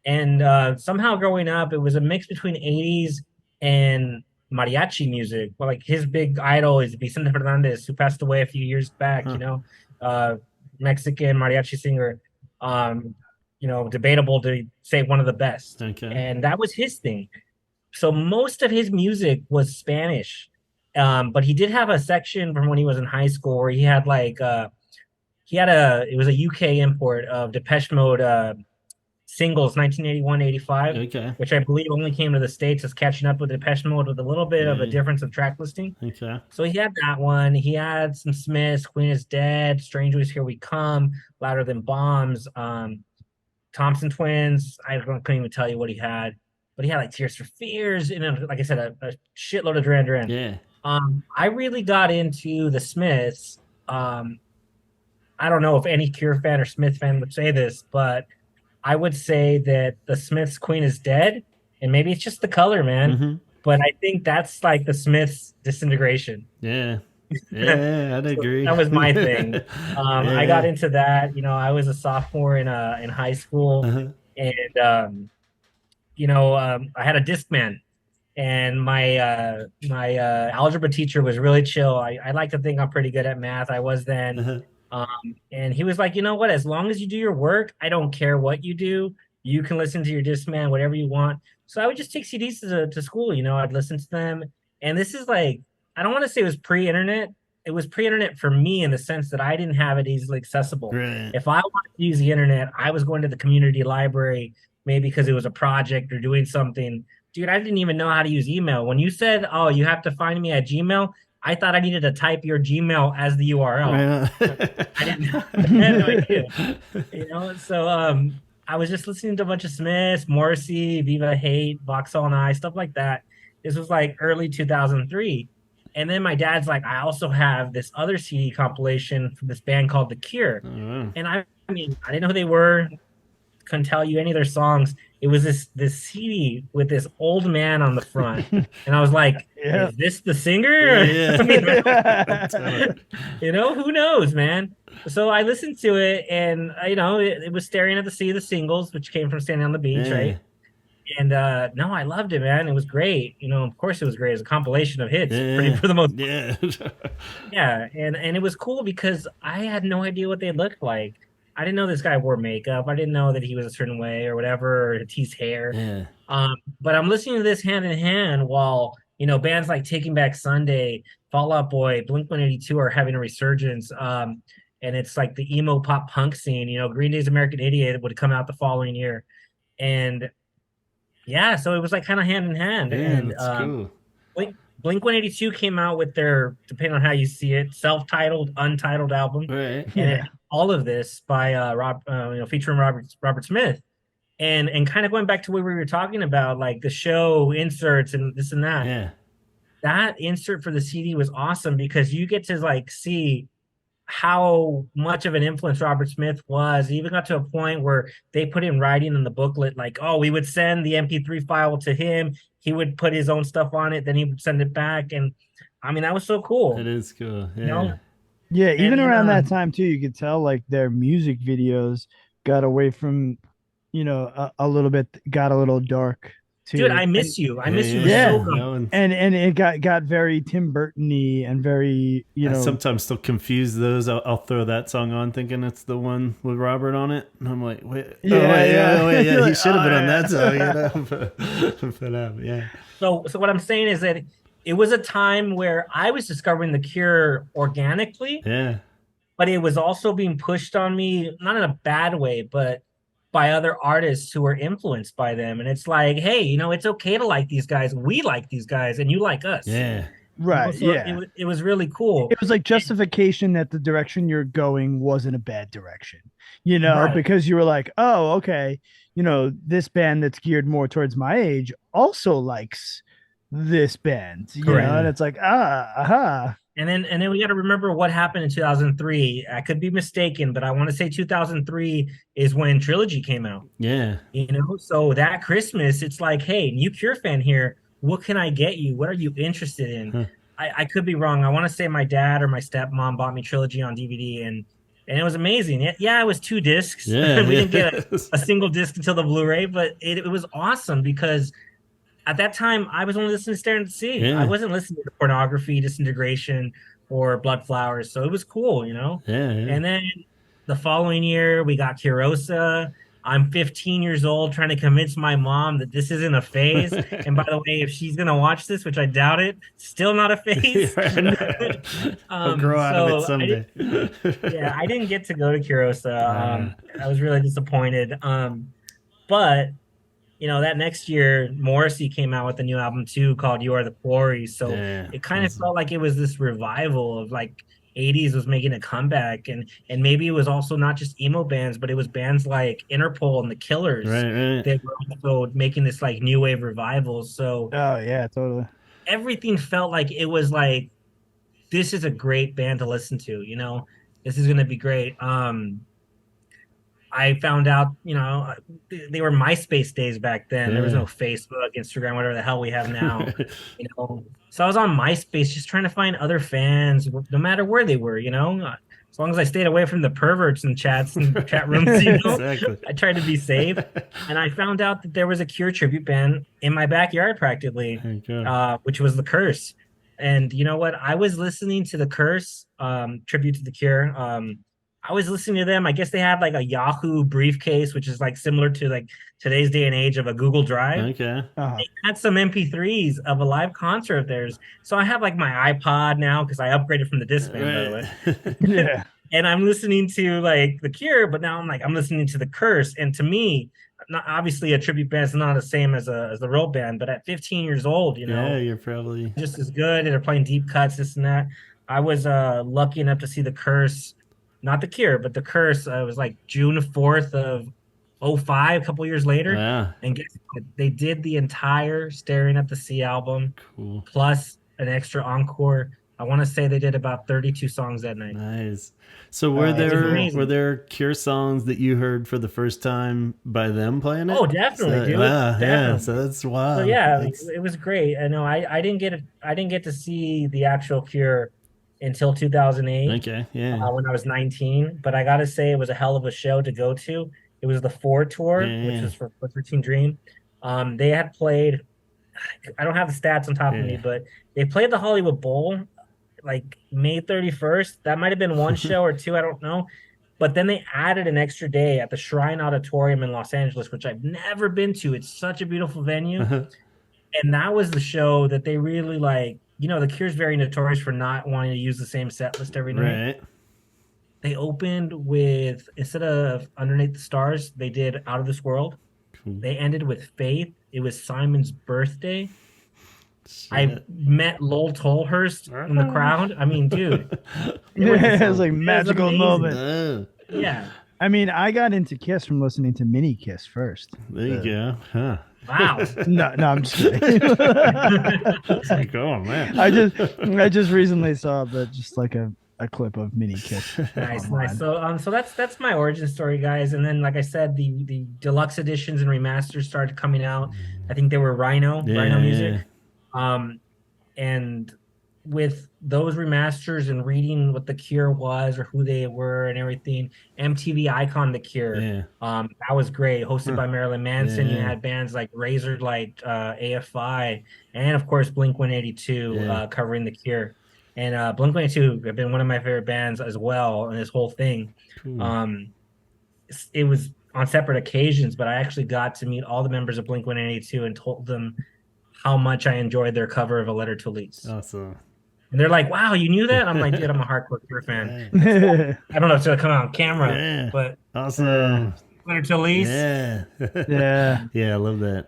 Speaker 2: And somehow growing up, it was a mix between 80s and mariachi music. Well, like his big idol is Vicente Fernandez, who passed away a few years back, uh, Mexican mariachi singer. Debatable to say one of the best.
Speaker 1: Okay.
Speaker 2: And that was his thing. So most of his music was Spanish. But he did have a section from when he was in high school where he had it was a UK import of Depeche Mode singles 1981-85,
Speaker 1: Okay.
Speaker 2: which I believe only came to the States as catching up with Depeche Mode with a little bit of a difference of track listing.
Speaker 1: Okay.
Speaker 2: So he had that one. He had some Smiths, Queen is Dead, Strangers Here We Come, Louder Than Bombs, Thompson Twins. I couldn't even tell you what he had, but he had like Tears for Fears, and then, like I said, a shitload of Duran Duran.
Speaker 1: Yeah.
Speaker 2: I really got into the Smiths. I don't know if any Cure fan or Smith fan would say this, but I would say that the Smiths' Queen is Dead, and maybe it's just the color, man.
Speaker 1: Mm-hmm.
Speaker 2: But I think that's like the Smiths' Disintegration.
Speaker 1: Yeah. Yeah, I'd agree.
Speaker 2: That was my thing. I got into that. I was a sophomore in high school, and I had a Discman, and my algebra teacher was really chill. I like to think I'm pretty good at math. I was then. And he was like, you know what? As long as you do your work, I don't care what you do. You can listen to your Discman, whatever you want. So I would just take CDs to school. I'd listen to them. And this is like, I don't want to say it was pre-internet. It was pre-internet for me in the sense that I didn't have it easily accessible.
Speaker 1: Right.
Speaker 2: If I wanted to use the internet, I was going to the community library, maybe because it was a project or doing something. Dude, I didn't even know how to use email. When you said, oh, you have to find me at Gmail, I thought I needed to type your Gmail as the URL. I had no idea. So I was just listening to a bunch of Smiths, Morrissey, Viva Hate, Vauxhall and I, stuff like that. This was like early 2003. And then my dad's like, I also have this other CD compilation from this band called The Cure. And I mean, I didn't know who they were, couldn't tell you any of their songs. It was this CD with this old man on the front, and I was like, "Is this the singer?"
Speaker 1: Yeah.
Speaker 2: Who knows, man. So I listened to it, and it was Staring at the Sea, the singles, which came from Standing on the Beach, right? And no, I loved it, man. It was great. Of course, it was great. It was a compilation of hits, pretty for the most part.
Speaker 1: Yeah.
Speaker 2: Yeah, and it was cool because I had no idea what they looked like. I didn't know this guy wore makeup. I didn't know that he was a certain way or whatever, or teased hair.
Speaker 1: Yeah.
Speaker 2: But I'm listening to this hand in hand while, bands like Taking Back Sunday, Fall Out Boy, Blink-182 are having a resurgence. And it's like the emo pop punk scene. Green Day's American Idiot would come out the following year. And yeah, so it was like kind of hand in hand.
Speaker 1: Yeah,
Speaker 2: and
Speaker 1: that's cool.
Speaker 2: Blink-182 came out with their, depending on how you see it, self-titled, untitled album.
Speaker 1: Right.
Speaker 2: And all of this by featuring Robert Smith, and kind of going back to what we were talking about, like the show inserts and this and that.
Speaker 1: Yeah.
Speaker 2: That insert for the CD was awesome because you get to like see how much of an influence Robert Smith was. It even got to a point where they put in writing in the booklet, like, oh, we would send the MP3 file to him. He would put his own stuff on it. Then he would send it back. And I mean, that was so cool.
Speaker 1: It is cool. Yeah.
Speaker 3: Yeah. Even around that time too, you could tell like their music videos got away from, a little bit, got a little dark.
Speaker 2: Dude, I miss you. I miss you.
Speaker 3: Yeah,
Speaker 2: so
Speaker 3: and it got very Tim Burton-y and very,
Speaker 1: I sometimes still confuse those. I'll throw that song on thinking it's the one with Robert on it, and I'm like, wait, yeah. He should have been on that song, yeah.
Speaker 2: So what I'm saying is that it was a time where I was discovering The Cure organically, but it was also being pushed on me, not in a bad way, but by other artists who were influenced by them. And it's like, hey, it's okay to like these guys. We like these guys, and you like us.
Speaker 1: Yeah.
Speaker 3: Right.
Speaker 2: So
Speaker 3: Yeah.
Speaker 2: it was really cool.
Speaker 3: It was like justification that the direction you're going wasn't a bad direction,
Speaker 2: Right.
Speaker 3: because you were like, oh, okay, this band that's geared more towards my age also likes this band,
Speaker 2: Correct.
Speaker 3: and it's like, aha.
Speaker 2: And then we got to remember what happened in 2003. I could be mistaken, but I want to say 2003 is when Trilogy came out.
Speaker 1: Yeah.
Speaker 2: So that Christmas, it's like, hey, new Cure fan here. What can I get you? What are you interested in?
Speaker 1: Huh.
Speaker 2: I could be wrong. I want to say my dad or my stepmom bought me Trilogy on DVD, and it was amazing. Yeah, it was 2 discs.
Speaker 1: Yeah.
Speaker 2: We didn't get a single disc until the Blu-ray, but it was awesome because at that time I was only listening to Staring at the Sea.
Speaker 1: Yeah.
Speaker 2: I wasn't listening to Pornography, Disintegration, or Blood Flowers, so it was cool.
Speaker 1: Yeah.
Speaker 2: And then the following year we got Kurosa. I'm 15 years old trying to convince my mom that this isn't a phase. And by the way, if she's gonna watch this, which I doubt it, still not a phase.
Speaker 1: I'll grow out of it someday.
Speaker 2: Yeah, I didn't get to go to Kurosa. I was really disappointed. But that next year, Morrissey came out with a new album too called You Are the Quarry. So it kind of felt like it was this revival of like 80s was making a comeback. And maybe it was also not just emo bands, but it was bands like Interpol and The Killers that were also making this like new wave revival. So
Speaker 3: oh yeah, totally.
Speaker 2: everything felt like it was like, this is a great band to listen to, this is going to be great. I found out, they were MySpace days back then. There was no Facebook, Instagram, whatever the hell we have now. So I was on MySpace just trying to find other fans, no matter where they were. As long as I stayed away from the perverts and chats and chat rooms.
Speaker 1: Exactly.
Speaker 2: I tried to be safe, and I found out that there was a Cure tribute band in my backyard, practically, which was The Curse. And you know what? I was listening to The Curse, tribute to The Cure. I was listening to them. I guess they had like a Yahoo briefcase, which is like similar to like today's day and age of a Google Drive.
Speaker 1: Okay.
Speaker 2: They had some MP3s of a live concert of theirs. So I have like my iPod now because I upgraded from the Discman, by the way.
Speaker 3: Yeah.
Speaker 2: And I'm listening to like The Cure, but now I'm listening to The Curse. And to me, not obviously a tribute band is not the same as the real band, but at 15 years old,
Speaker 1: yeah, you're probably
Speaker 2: just as good. They're playing deep cuts, this and that. I was lucky enough to see The Curse. Not The Cure, but The Curse. It was like June 4th of 2005, a couple years later.
Speaker 1: Yeah.
Speaker 2: And guess what? They did the entire Staring at the Sea album, plus an extra encore. I want to say they did about 32 songs that night.
Speaker 1: Nice. So were there Cure songs that you heard for the first time by them playing it?
Speaker 2: Oh, definitely, dude.
Speaker 1: Yeah. So that's wild.
Speaker 2: So yeah, it was great. I know I didn't get to see the actual Cure until 2008.
Speaker 1: Okay, yeah.
Speaker 2: When I was 19, but I gotta say it was a hell of a show to go to. It was the 4 tour, which was for 13 Dream. They had played. I don't have the stats on top of me, but they played the Hollywood Bowl like May 31st. That might have been one show or two, I don't know. But then they added an extra day at the Shrine Auditorium in Los Angeles, which I've never been to. It's such a beautiful venue. And that was the show that they really like. The Cure's very notorious for not wanting to use the same set list every night.
Speaker 1: Right.
Speaker 2: They opened with, instead of Underneath the Stars, they did Out of This World. Cool. They ended with Faith. It was Simon's birthday. Shit. I met Lowell Tolhurst in the crowd. I mean, dude.
Speaker 3: It was like magical moment.
Speaker 2: Yeah.
Speaker 3: I mean, I got into Kiss from listening to Mini Kiss first.
Speaker 1: There you go. Huh.
Speaker 2: Wow.
Speaker 3: No, I'm just kidding.
Speaker 1: Like, oh man.
Speaker 3: I just recently saw just like a clip of Mini Kiss.
Speaker 2: Nice. So that's my origin story, guys. And then, like I said, the deluxe editions and remasters started coming out. I think they were Rhino Music. And with those remasters and reading what The Cure was or who they were and everything, MTV Icon The Cure, that was great. Hosted by Marilyn Manson. You had bands like Razorlight, AFI, and of course Blink-182 covering The Cure. And Blink-182 have been one of my favorite bands as well in this whole thing. It was on separate occasions, but I actually got to meet all the members of Blink-182 and told them how much I enjoyed their cover of A Letter to Elise.
Speaker 1: Awesome.
Speaker 2: And they're like, wow, you knew that? I'm like, dude, I'm a hardcore Cure fan. I don't know if it's going to come out on camera, but
Speaker 1: awesome.
Speaker 2: Letter to Elise.
Speaker 3: Yeah.
Speaker 1: Yeah, I love that.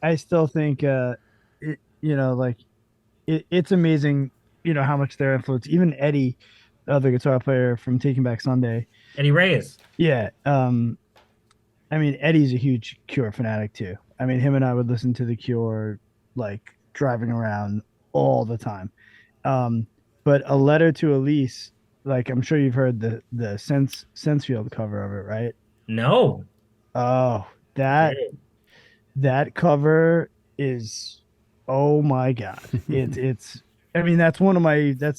Speaker 3: I still think, like it's amazing, how much their influence. Even Eddie, the other guitar player from Taking Back Sunday.
Speaker 2: Eddie Reyes.
Speaker 3: Yeah. I mean, Eddie's a huge Cure fanatic too. I mean, him and I would listen to the Cure like driving around all the time. Um, but A Letter to Elise, like I'm sure you've heard the Sensefield cover of it, right?
Speaker 2: No.
Speaker 3: Oh, that
Speaker 2: Dude.
Speaker 3: that cover is, oh my God. It's I mean, that's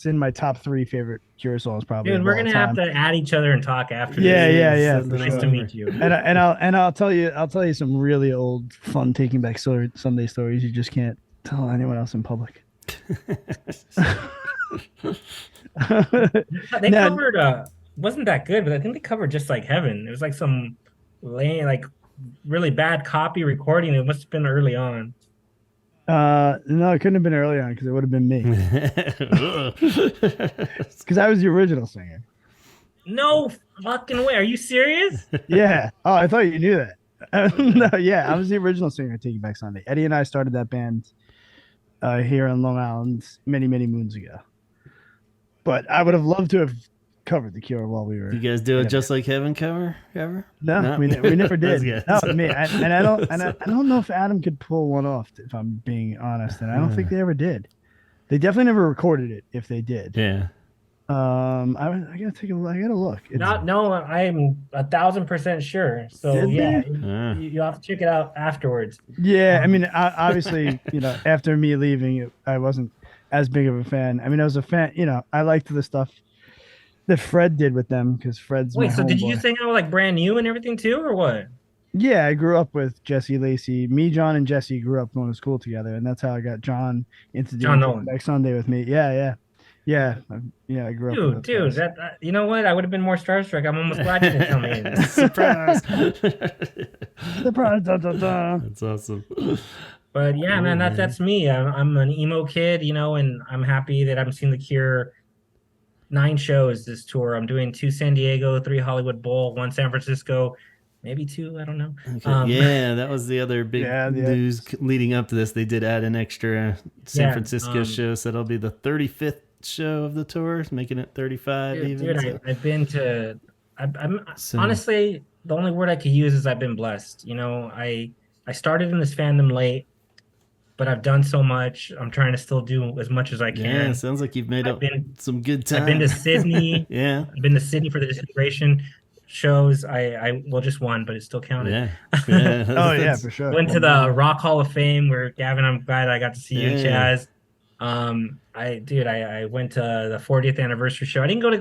Speaker 3: in my top three favorite Cure songs probably
Speaker 2: Dude,
Speaker 3: of
Speaker 2: we're
Speaker 3: all
Speaker 2: gonna have
Speaker 3: time.
Speaker 2: to add each other and talk after this.
Speaker 3: Yeah.
Speaker 1: Send
Speaker 3: For
Speaker 1: it
Speaker 2: Nice to
Speaker 3: sure.
Speaker 2: meet
Speaker 1: over.
Speaker 2: you.
Speaker 3: And I'll tell you some really old fun Sunday stories you just can't tell anyone else in public.
Speaker 2: They
Speaker 3: Now,
Speaker 2: covered wasn't that good, but I think they covered Just Like Heaven. It was like some lame, like really bad copy recording. It must have been early on.
Speaker 3: no, it couldn't have been early on because it would have been me because I was the original singer.
Speaker 2: No fucking way. Are you serious?
Speaker 3: Yeah. Oh, I thought you knew that. No, yeah, I was the original singer of Taking Back Sunday. Eddie and I started that band here in Long Island many moons ago. But I would have loved to have covered The Cure while we were.
Speaker 1: You guys do it
Speaker 3: in a
Speaker 1: just
Speaker 3: band.
Speaker 1: like Heaven cover ever?
Speaker 3: No, we never
Speaker 1: That's
Speaker 3: did.
Speaker 1: good.
Speaker 3: No, me and I don't know if Adam could pull one off. If I'm being honest, and I don't think they ever did. They definitely never recorded it. If they did,
Speaker 1: Yeah.
Speaker 3: I gotta take a look. I gotta look.
Speaker 2: Not no, I'm 1,000% sure. So
Speaker 3: Did
Speaker 2: yeah,
Speaker 3: they?
Speaker 2: you have to check it out afterwards.
Speaker 3: Yeah, I
Speaker 2: Um,
Speaker 3: mean, obviously, after me leaving, I wasn't as big of a fan. I mean, I was a fan. I liked the stuff that Fred did with them because Fred's my
Speaker 2: Wait, so did you
Speaker 3: homeboy.
Speaker 2: just hang out with like Brand New and everything too, or what?
Speaker 3: Yeah, I grew up with Jesse Lacey. Me, John, and Jesse grew up going to school together, and that's how I got John into
Speaker 2: John
Speaker 3: doing Take
Speaker 2: Nolan.
Speaker 3: Back Sunday with me. Yeah. I grew up with
Speaker 2: Dude,
Speaker 3: those guys.
Speaker 2: that you know what? I would have been more starstruck. I'm almost glad you didn't tell me.
Speaker 1: Surprise.
Speaker 3: Surprise! Dun, dun, dun.
Speaker 1: That's awesome.
Speaker 2: But yeah,
Speaker 1: Cool,
Speaker 2: man,
Speaker 1: man.
Speaker 2: that's me. I'm an emo kid, and I'm happy that I'm seeing The Cure 9 shows this tour. I'm doing 2 San Diego, 3 Hollywood Bowl, 1 San Francisco, maybe 2. I don't know.
Speaker 1: Okay. Yeah, that was the other big
Speaker 3: Yeah,
Speaker 1: news leading up to this. They did add an extra San
Speaker 2: Yeah,
Speaker 1: Francisco show, so that'll be the 35th show of the tour, making it 35 even.
Speaker 2: dude,
Speaker 1: So,
Speaker 2: I've been to. I'm
Speaker 1: so,
Speaker 2: honestly the only word I could use is I've been blessed. I started in this fandom late, but I've done so much. I'm trying to still do as much as I
Speaker 1: yeah,
Speaker 2: can.
Speaker 1: sounds like you've made
Speaker 2: I've
Speaker 1: up
Speaker 2: been
Speaker 1: some good time.
Speaker 2: I've been to Sydney.
Speaker 1: Yeah,
Speaker 2: I've been to Sydney for the disintegration shows. I well just one, but it still counted.
Speaker 1: yeah, yeah.
Speaker 3: Oh yeah,
Speaker 1: That's-
Speaker 3: for sure.
Speaker 2: Went to the Rock Hall of Fame where Gavin, I'm glad I got to see you,
Speaker 1: Yeah.
Speaker 2: Chaz. I went to the 40th anniversary show. I didn't go to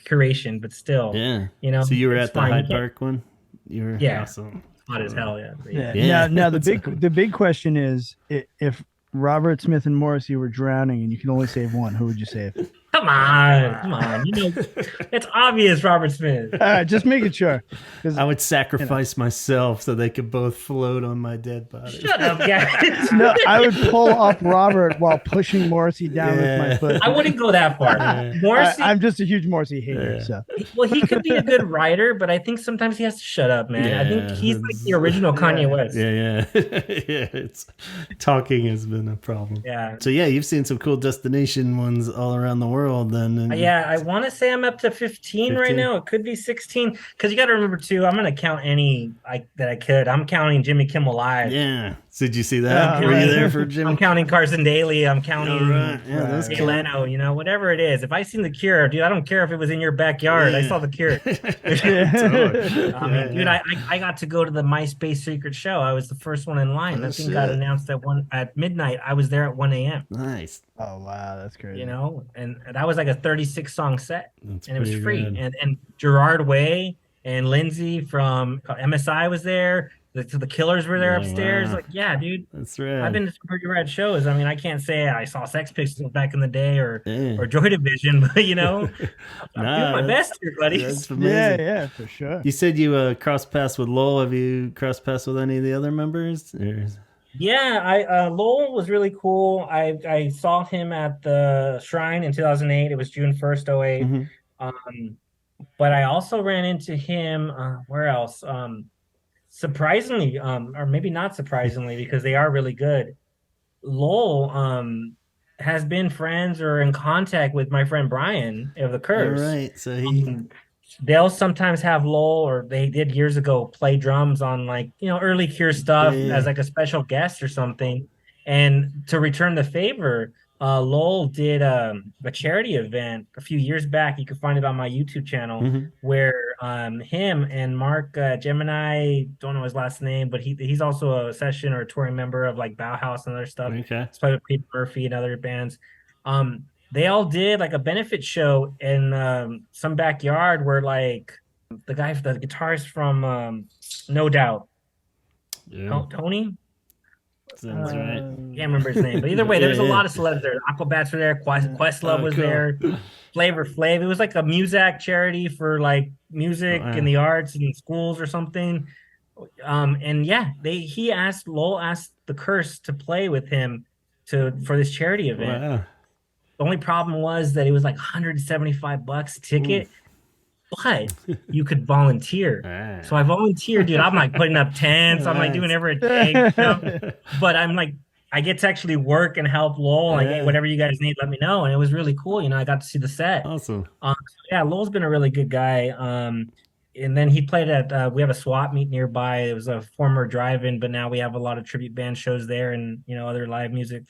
Speaker 2: curation, but still,
Speaker 1: Yeah.
Speaker 2: So
Speaker 1: you were
Speaker 2: it's
Speaker 1: at the
Speaker 2: fine.
Speaker 1: Hyde Park one? You were
Speaker 2: Yeah.
Speaker 1: awesome.
Speaker 2: Hot as hell, yeah.
Speaker 3: Yeah.
Speaker 1: Yeah.
Speaker 3: Now the big question is if Robert Smith and Morrissey were drowning and you can only save one, who would you save?
Speaker 2: Come on. It's obvious, Robert Smith.
Speaker 3: Just making sure. 'Cause,
Speaker 1: I would sacrifice myself so they could both float on my dead body.
Speaker 2: Shut up, guys.
Speaker 3: no, I would pull up Robert while pushing Morrissey down with my
Speaker 1: Yeah.
Speaker 3: foot.
Speaker 2: I wouldn't go that far.
Speaker 1: Yeah.
Speaker 2: Morrissey,
Speaker 3: I'm just a huge Morrissey hater.
Speaker 1: Yeah.
Speaker 3: So
Speaker 2: well, he could be a good writer, but I think sometimes he has to shut up, man. I think he's like the original Kanye West.
Speaker 1: Yeah. Yeah. It's talking has been a problem.
Speaker 2: Yeah.
Speaker 1: So yeah, you've seen some cool destination ones all around the world then. And
Speaker 2: Yeah, I want to say I'm up to 15 right
Speaker 1: 15?
Speaker 2: now. It could be 16 because you got to remember too. I'm gonna count any that I could. I'm counting Jimmy Kimmel Live.
Speaker 1: Yeah. So did you see that?
Speaker 3: Yeah,
Speaker 1: Were you
Speaker 3: right.
Speaker 1: there for Jim?
Speaker 2: I'm counting Carson Daly. I'm counting
Speaker 1: All right. Yeah, those
Speaker 2: Jay
Speaker 1: count.
Speaker 2: Leno. Whatever it is. If I seen The Cure, dude, I don't care if it was in your backyard. I
Speaker 1: Yeah.
Speaker 2: saw The Cure.
Speaker 1: Totally.
Speaker 2: I mean, dude, I got to go to the MySpace secret show. I was the first one in line.
Speaker 1: Oh,
Speaker 2: That thing got
Speaker 1: shit.
Speaker 2: announced at midnight. I was there at 1 a.m.
Speaker 1: Nice.
Speaker 3: oh wow, that's crazy.
Speaker 2: And that was like a 36 song set.
Speaker 1: That's
Speaker 2: And it was
Speaker 1: pretty
Speaker 2: free.
Speaker 1: good.
Speaker 2: And Gerard Way and Lindsay from MSI was there. The Killers were there
Speaker 1: Oh,
Speaker 2: upstairs.
Speaker 1: wow.
Speaker 2: Like, yeah, dude.
Speaker 1: That's right.
Speaker 2: I've been to some pretty rad shows. I mean, I can't say I saw Sex Pistols back in the day or
Speaker 1: Yeah.
Speaker 2: Joy Division, but I'm doing my
Speaker 1: that's-
Speaker 2: best here, buddy.
Speaker 1: That's amazing.
Speaker 3: Yeah, for sure.
Speaker 1: You said you crossed paths with Lowell. Have you crossed paths with any of the other members? Or...
Speaker 2: Yeah, Lowell was really cool. I saw him at the Shrine in 2008. It was June 1st, 08.
Speaker 1: Mhm.
Speaker 2: But I also ran into him where else? Surprisingly, or maybe not surprisingly, because they are really good. Lowell has been friends or in contact with my friend Brian of the
Speaker 1: All
Speaker 2: Curse.
Speaker 1: right. So he.
Speaker 2: They'll sometimes have Lowell, or they did years ago, play drums on like, early Cure
Speaker 1: Yeah.
Speaker 2: stuff as
Speaker 1: Yeah.
Speaker 2: like a special guest or something. And to return the favor, Lowell did a charity event a few years back. You can find it on my YouTube channel
Speaker 1: Mm-hmm.
Speaker 2: where him and Mark Gemini, don't know his last name, but he's also a session or a touring member of like Bauhaus and other stuff.
Speaker 1: Okay.
Speaker 2: He's played with Peter Murphy and other bands. They all did like a benefit show in some backyard where like the guitarist from No Doubt,
Speaker 1: Yeah.
Speaker 2: Tony,
Speaker 1: Sounds right.
Speaker 2: can't remember his name, but either way, there
Speaker 1: Yeah.
Speaker 2: was a
Speaker 1: Yeah.
Speaker 2: lot of celebs there. Aquabats were there, Questlove
Speaker 1: Oh,
Speaker 2: was
Speaker 1: cool.
Speaker 2: there, Flavor Flav. It was like a Muzak charity for like music
Speaker 1: Wow.
Speaker 2: and the arts and schools or something. And yeah, Lowell asked the Curse to play with him for this charity event.
Speaker 1: Wow.
Speaker 2: The only problem was that it was like $175 a ticket,
Speaker 1: Oof.
Speaker 2: but you could volunteer.
Speaker 1: Ah.
Speaker 2: So I volunteered, dude. I'm like putting up tents. I'm like doing
Speaker 1: Nice.
Speaker 2: whatever it takes, But I'm like, I get to actually work and help Lowell. Like, hey,
Speaker 1: Yeah.
Speaker 2: whatever you guys need, let me know. And it was really cool. I got to see the set.
Speaker 1: Awesome.
Speaker 2: So yeah, Lowell's been a really good guy. And then he played at we have a swap meet nearby. It was a former drive-in, but now we have a lot of tribute band shows there and other live music.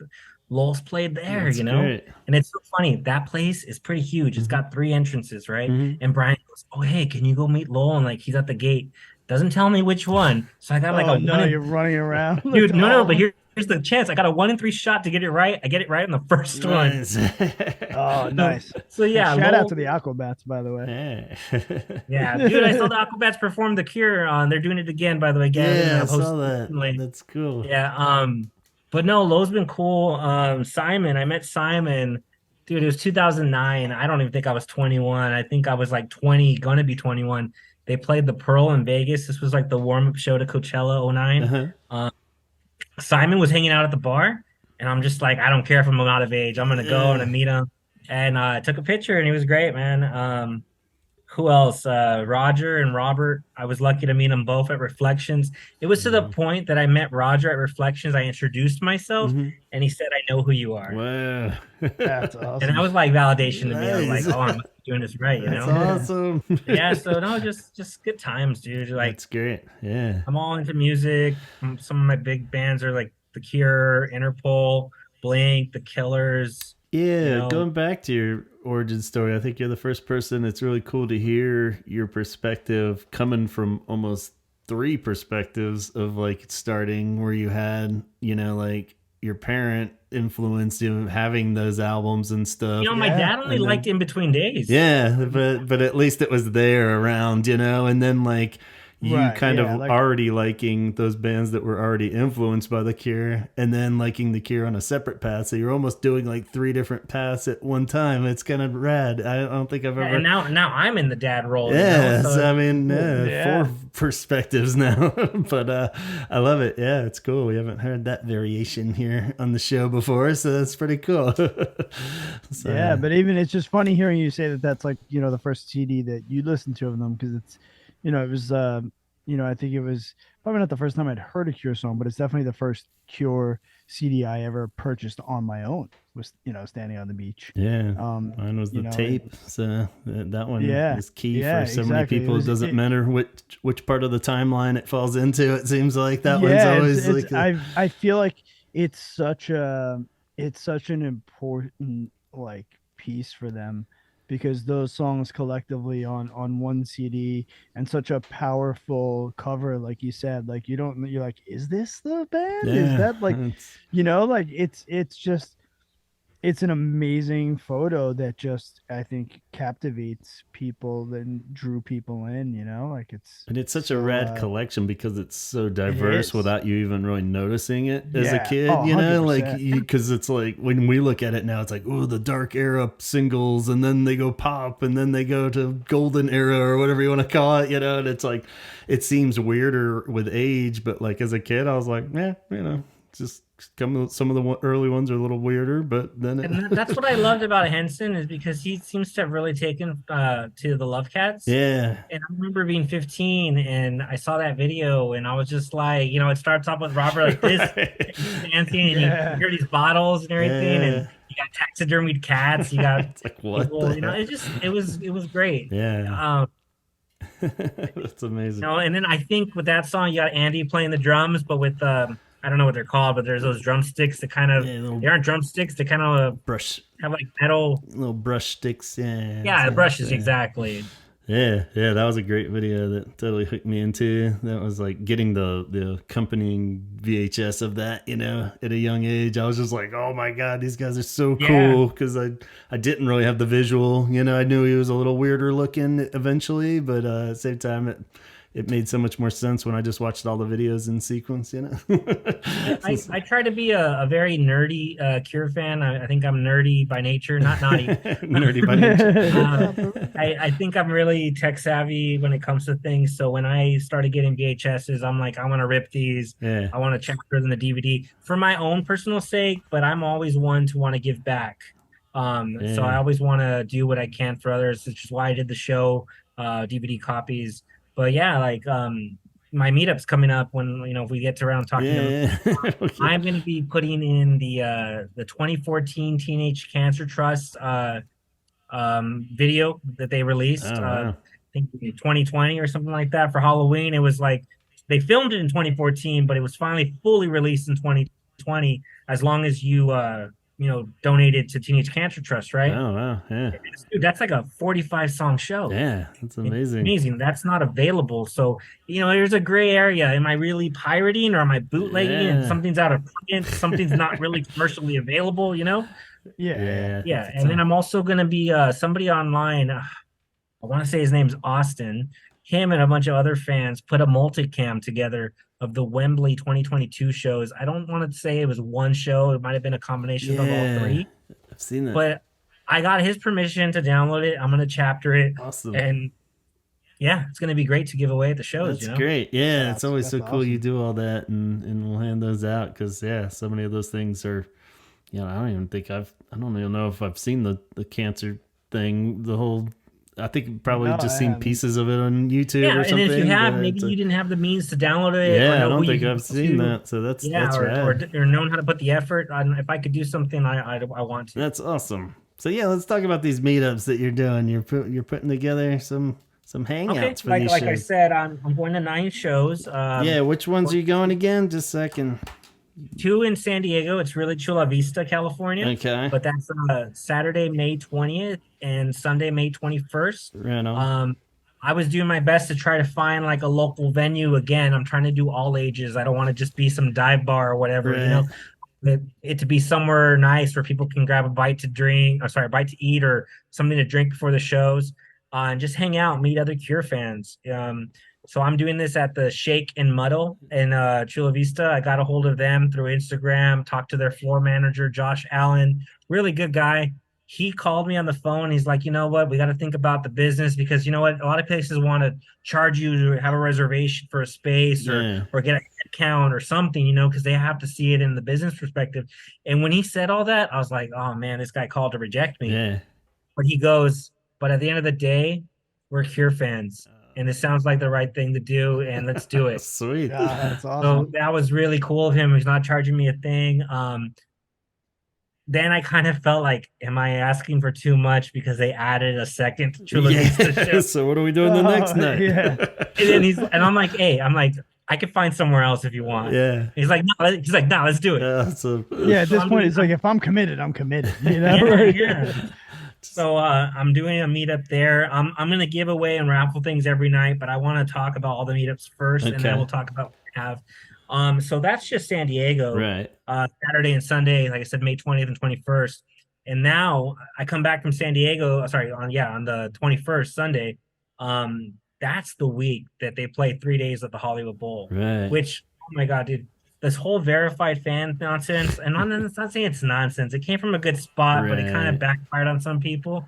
Speaker 2: Lowell's played there,
Speaker 1: That's great.
Speaker 2: and it's so funny. That place is pretty huge. It's got 3 entrances, right?
Speaker 1: Mhm.
Speaker 2: And Brian goes, "Oh, hey, can you go meet Lowell?" And like he's at the gate, doesn't tell me which one. So I got like
Speaker 3: Oh
Speaker 2: a
Speaker 3: no,
Speaker 2: one.
Speaker 3: you're running around.
Speaker 2: Dude,
Speaker 3: That's
Speaker 2: no,
Speaker 3: awful.
Speaker 2: but here's the chance. I got a 1 in 3 shot to get it right. I get it right on the first one.
Speaker 1: Nice.
Speaker 3: Oh, nice.
Speaker 2: So yeah,
Speaker 3: Shout
Speaker 2: Lowell-
Speaker 3: out to the Aquabats, by the way.
Speaker 1: Yeah.
Speaker 2: Yeah, dude, I saw the Aquabats perform The Cure. They're doing it again, by the way. Gavin,
Speaker 1: Yeah, I saw
Speaker 2: hosted
Speaker 1: that.
Speaker 2: recently.
Speaker 1: That's cool.
Speaker 2: Yeah, but no, Lowe's been cool. Simon, I met Simon, dude. It was 2009. I don't even think I was 21. I think I was like 20, gonna be 21. They played the Pearl in Vegas. This was like the warm-up show to Coachella '09.
Speaker 1: Uh-huh.
Speaker 2: Simon was hanging out at the bar, and I'm just like, I don't care if I'm out of age. I'm gonna go and meet him. And I took a picture, and he was great, man. Who else? Roger and Robert. I was lucky to meet them both at Reflections. It was to the point that I met Roger at Reflections. I introduced myself,
Speaker 1: Mhm.
Speaker 2: and he said, "I know who you are."
Speaker 1: Wow.
Speaker 3: That's
Speaker 2: And
Speaker 3: awesome.
Speaker 2: that was like validation to me. I was
Speaker 1: Nice.
Speaker 2: like, "Oh, I'm doing this right,"
Speaker 1: That's awesome.
Speaker 2: Yeah. So no, just good times, dude. Like
Speaker 1: That's great. Yeah.
Speaker 2: I'm all into music. Some of my big bands are like The Cure, Interpol, Blink, The Killers.
Speaker 1: Yeah, going back to your origin story, I think you're the first person. It's really cool to hear your perspective coming from almost 3 perspectives of like starting where you had, like your parent influence you having those albums and stuff.
Speaker 2: My dad only liked In Between Days.
Speaker 1: Yeah, but at least it was there around, and then like you kind of already liking those bands that were already influenced by The Cure, and then liking The Cure on a separate path. So you're almost doing like 3 different paths at one time. It's kind of rad. I don't think I've ever.
Speaker 2: And now I'm in the dad role.
Speaker 1: Yeah,
Speaker 2: So
Speaker 1: I mean, 4 perspectives now, but I love it. Yeah, it's cool. We haven't heard that variation here on the show before, so that's pretty cool. So,
Speaker 3: yeah, but even it's just funny hearing you say that that's like the first CD that you listened to of them, because it's it was I think it was probably not the first time I'd heard a Cure song, but it's definitely the first Cure CD I ever purchased on my own, was standing on the beach.
Speaker 1: Yeah, mine was the tape, so that one is key for so many people. It doesn't matter which part of the timeline it falls into. It seems like that one's always like.
Speaker 3: I feel like it's such an important like piece for them, because those songs collectively on one CD, and such a powerful cover, like you said, like you're like, is this the band? Is that like, like it's an amazing photo that just, I think, captivates people and drew people in, like
Speaker 1: and it's such a rad collection because it's so diverse without you even really noticing it as a kid,
Speaker 3: 100%.
Speaker 1: like because it's like when we look at it now, it's like, oh, the dark era singles, and then they go pop, and then they go to golden era or whatever you want to call it, and it's like, it seems weirder with age, but like as a kid, I was like, just Some of the early ones are a little weirder, but then
Speaker 2: And that's what I loved about Henson is because he seems to have really taken to the Love Cats.
Speaker 1: yeah,
Speaker 2: And I remember being 15 and I saw that video and I was just like, it starts off with Robert like this
Speaker 1: right.
Speaker 2: dancing and you
Speaker 3: Yeah.
Speaker 2: hear these bottles and everything and
Speaker 1: Yeah,
Speaker 2: you got taxidermied cats, you got
Speaker 1: it's like what
Speaker 2: people,
Speaker 1: the heck?
Speaker 2: it was great.
Speaker 1: Yeah,
Speaker 2: Um,
Speaker 1: that's amazing.
Speaker 2: and then I think with that song you got Andy playing the drums, but with I don't know what they're called, but there's those drumsticks that kind of
Speaker 1: Yeah,
Speaker 2: they aren't drumsticks, they kind of
Speaker 1: brush,
Speaker 2: have like metal.
Speaker 1: little brush sticks. Yeah,
Speaker 2: Yeah, the brushes
Speaker 1: yeah.
Speaker 2: exactly.
Speaker 1: Yeah, that was a great video that totally hooked me into. That was like getting the accompanying VHS of that, at a young age. I was just like, oh my god, these guys are so
Speaker 2: Yeah.
Speaker 1: cool, because I didn't really have the visual. I knew he was a little weirder looking eventually, but at the same time, it made so much more sense when I just watched all the videos in sequence.
Speaker 2: I try to be a very nerdy Cure fan. I think I'm nerdy by nature, not naughty.
Speaker 1: Nerdy by nature.
Speaker 2: I think I'm really tech savvy when it comes to things. So when I started getting VHSs, I'm like, I want to rip these.
Speaker 1: Yeah.
Speaker 2: I want to chapter in the DVD for my own personal sake, but I'm always one to want to give back. So I always want to do what I can for others, which is why I did the show, DVD copies. But yeah, like my meetup's coming up when if we get to around talking
Speaker 1: Yeah. Okay.
Speaker 2: I'm going to be putting in the 2014 Teenage Cancer Trust video that they released.
Speaker 1: Oh, wow.
Speaker 2: I think in 2020 or something like that for Halloween. It was like they filmed it in 2014, but it was finally fully released in 2020. As long as you donated to Teenage Cancer Trust, right?
Speaker 1: Oh, wow. Yeah.
Speaker 2: Dude, that's like a 45 song show.
Speaker 1: Yeah, that's amazing.
Speaker 2: Amazing. That's not available. So, there's a gray area. Am I really pirating or am I bootlegging and
Speaker 1: Yeah.
Speaker 2: something's out of print? Something's not really commercially available,
Speaker 3: Yeah.
Speaker 2: Yeah. And then I'm also going to be somebody online. I want to say his name's Austin. Him and a bunch of other fans put a multicam together of the Wembley 2022 shows. I don't want to say it was one show. It might have been a combination of all three.
Speaker 1: I've seen that.
Speaker 2: But I got his permission to download it. I'm going to chapter it.
Speaker 1: Awesome.
Speaker 2: And yeah, it's going to be great to give away at the shows.
Speaker 1: That's great. Yeah, it's always so
Speaker 3: that's
Speaker 1: cool you
Speaker 3: awesome.
Speaker 1: do all that, and we'll hand those out, because so many of those things are, I don't even know if I've seen the cancer thing, the whole. I think probably
Speaker 3: No,
Speaker 1: just
Speaker 3: I
Speaker 1: seen
Speaker 3: haven't.
Speaker 1: pieces of it on YouTube or
Speaker 2: and
Speaker 1: something.
Speaker 2: if you have,
Speaker 1: but
Speaker 2: maybe
Speaker 1: it's
Speaker 2: you didn't have the means to download it.
Speaker 1: Yeah,
Speaker 2: or
Speaker 1: I
Speaker 2: know
Speaker 1: don't
Speaker 2: who
Speaker 1: think
Speaker 2: you
Speaker 1: I've
Speaker 2: go
Speaker 1: seen
Speaker 2: to.
Speaker 1: that. So that's
Speaker 2: or
Speaker 1: rad.
Speaker 2: known how to put the effort on. If I could do something, I want to.
Speaker 1: That's awesome. So yeah, let's talk about these meetups that you're doing. You're putting together some hangouts
Speaker 2: Okay,
Speaker 1: for
Speaker 2: like
Speaker 1: these
Speaker 2: I
Speaker 1: shows.
Speaker 2: said, I'm going to 9 shows.
Speaker 1: Yeah, which ones are you going again? Just so I can.
Speaker 2: 2 in San Diego. It's really Chula Vista, California.
Speaker 1: Okay.
Speaker 2: But that's Saturday, May 20th and Sunday, May 21st.
Speaker 1: Right on.
Speaker 2: I was doing my best to try to find like a local venue. Again, I'm trying to do all ages. I don't want to just be some dive bar or whatever,
Speaker 1: Right.
Speaker 2: it to be somewhere nice where people can grab a bite a bite to eat or something to drink before the shows, and just hang out, meet other Cure fans. So I'm doing this at the Shake and Muddle in Chula Vista. I got a hold of them through Instagram, talked to their floor manager, Josh Allen, really good guy. He called me on the phone. He's like, you know what? We got to think about the business, because you know what? A lot of places want to charge you to have a reservation for a space or get a head count or something, because they have to see it in the business perspective. And when he said all that, I was like, oh man, this guy called to reject me.
Speaker 1: Yeah.
Speaker 2: But he goes, but at the end of the day, we're Cure fans. And it sounds like the right thing to do, and let's do it.
Speaker 1: Sweet.
Speaker 3: Yeah, that's
Speaker 2: So
Speaker 3: awesome.
Speaker 2: that was really cool of him. He's not charging me a thing. Then I kind of felt like, am I asking for too much because they added a second Chula Vista show?
Speaker 1: So what are we doing the next night?
Speaker 3: Yeah.
Speaker 2: And I'm like, hey, I could find somewhere else if you want.
Speaker 1: Yeah.
Speaker 2: He's like, no, let's do it.
Speaker 3: Yeah, at this
Speaker 2: I'm
Speaker 3: point,
Speaker 2: doing-
Speaker 3: it's like, if I'm committed, I'm committed.
Speaker 2: Yeah. So I'm doing a meetup there. I'm gonna give away and raffle things every night, but I want to talk about all the meetups first, and
Speaker 1: Okay.
Speaker 2: then we'll talk about what we have. So that's just San Diego.
Speaker 1: Right.
Speaker 2: Saturday and Sunday, like I said, May 20th and 21st. And now I come back from San Diego. Sorry, on the 21st Sunday. That's the week that they play 3 days at the Hollywood Bowl.
Speaker 1: Right.
Speaker 2: Which, oh my god, dude, this whole verified fan nonsense, and it's not saying it's nonsense. It came from a good spot, but it kind
Speaker 1: Right.
Speaker 2: of backfired on some people.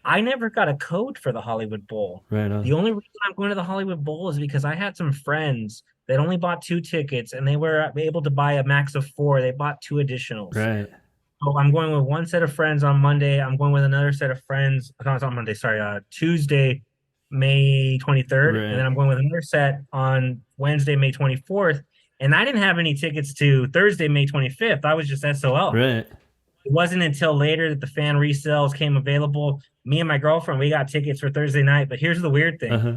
Speaker 2: I never got a code for the Hollywood Bowl.
Speaker 1: Right on.
Speaker 2: The only reason I'm going to the Hollywood Bowl is because I had some friends that only bought 2 tickets, and they were able to buy a max of 4. They bought 2 additionals.
Speaker 1: Right.
Speaker 2: So I'm going with one set of friends on Monday. I'm going with another set of friends. No, it's on Monday. Sorry, Tuesday, May 23rd, and then
Speaker 1: Right.
Speaker 2: I'm going with another set on Wednesday, May 24th. And I didn't have any tickets to Thursday, May 25th. I was just SOL.
Speaker 1: Right.
Speaker 2: It wasn't until later that the fan resales came available. Me and my girlfriend, we got tickets for Thursday night. But here's the weird thing:
Speaker 1: Uh-huh.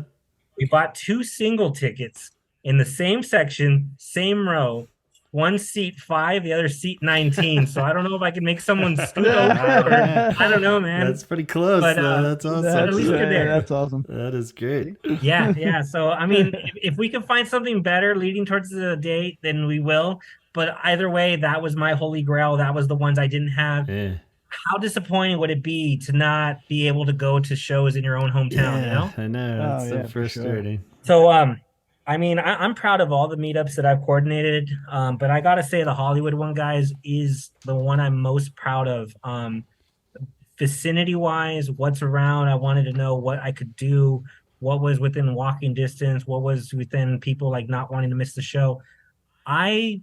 Speaker 2: we bought 2 single tickets in the same section, same row. One seat 5, the other seat 19. So I don't know if I can make someone scoot over.
Speaker 1: Man.
Speaker 2: I don't know, man.
Speaker 1: That's pretty close,
Speaker 2: But
Speaker 1: though. That's awesome.
Speaker 2: at least you're there.
Speaker 3: That's awesome.
Speaker 1: That is great.
Speaker 2: Yeah. So I mean, if we can find something better leading towards the date, then we will. But either way, that was my holy grail. That was the ones I didn't have.
Speaker 1: Yeah.
Speaker 2: How disappointing would it be to not be able to go to shows in your own hometown, you know?
Speaker 1: I know.
Speaker 3: Oh,
Speaker 1: It's so
Speaker 3: yeah, for sure.
Speaker 1: frustrating.
Speaker 2: So, I mean, I'm proud of all the meetups that I've coordinated, but I gotta say the Hollywood one, guys, is the one I'm most proud of. Vicinity wise, what's around, I wanted to know what I could do, what was within walking distance, what was within people like not wanting to miss the show. I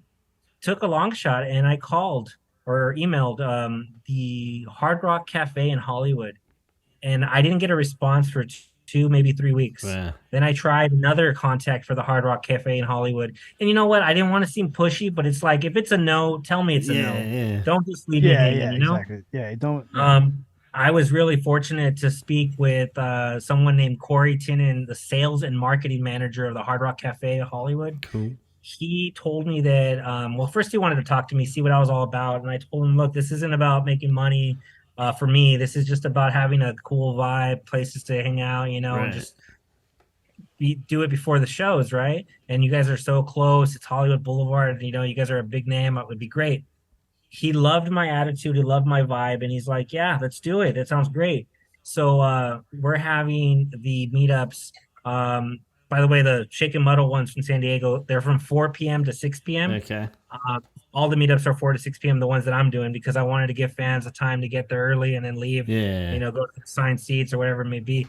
Speaker 2: took a long shot and I called or emailed the Hard Rock Cafe in Hollywood, and I didn't get a response for 2, maybe 3 weeks.
Speaker 1: Wow.
Speaker 2: Then I tried another contact for the Hard Rock Cafe in Hollywood, and you know what? I didn't want to seem pushy, but it's like if it's a no, tell me it's a no.
Speaker 1: Yeah.
Speaker 2: Don't just leave me hanging. You know?
Speaker 3: Exactly. Yeah, don't.
Speaker 2: I was really fortunate to speak with someone named Corey Tinnen, the sales and marketing manager of the Hard Rock Cafe in Hollywood.
Speaker 1: Cool.
Speaker 2: He told me that, well, first he wanted to talk to me, see what I was all about. And I told him, look, this isn't about making money for me. This is just about having a cool vibe, places to hang out, you know, and
Speaker 1: Right.
Speaker 2: just do it before the shows, right? And you guys are so close. It's Hollywood Boulevard. You know, you guys are a big name. It would be great. He loved my attitude. He loved my vibe. And he's like, yeah, let's do it. That sounds great. So we're having the meetups. By the way, the Shake and Muddle ones from San Diego, they're from 4 p.m. to 6 p.m.
Speaker 1: Okay.
Speaker 2: All the meetups are 4 to 6 p.m. The ones that I'm doing, because I wanted to give fans a time to get there early and then leave,
Speaker 1: Yeah.
Speaker 2: you know, go to assigned seats or whatever it may be.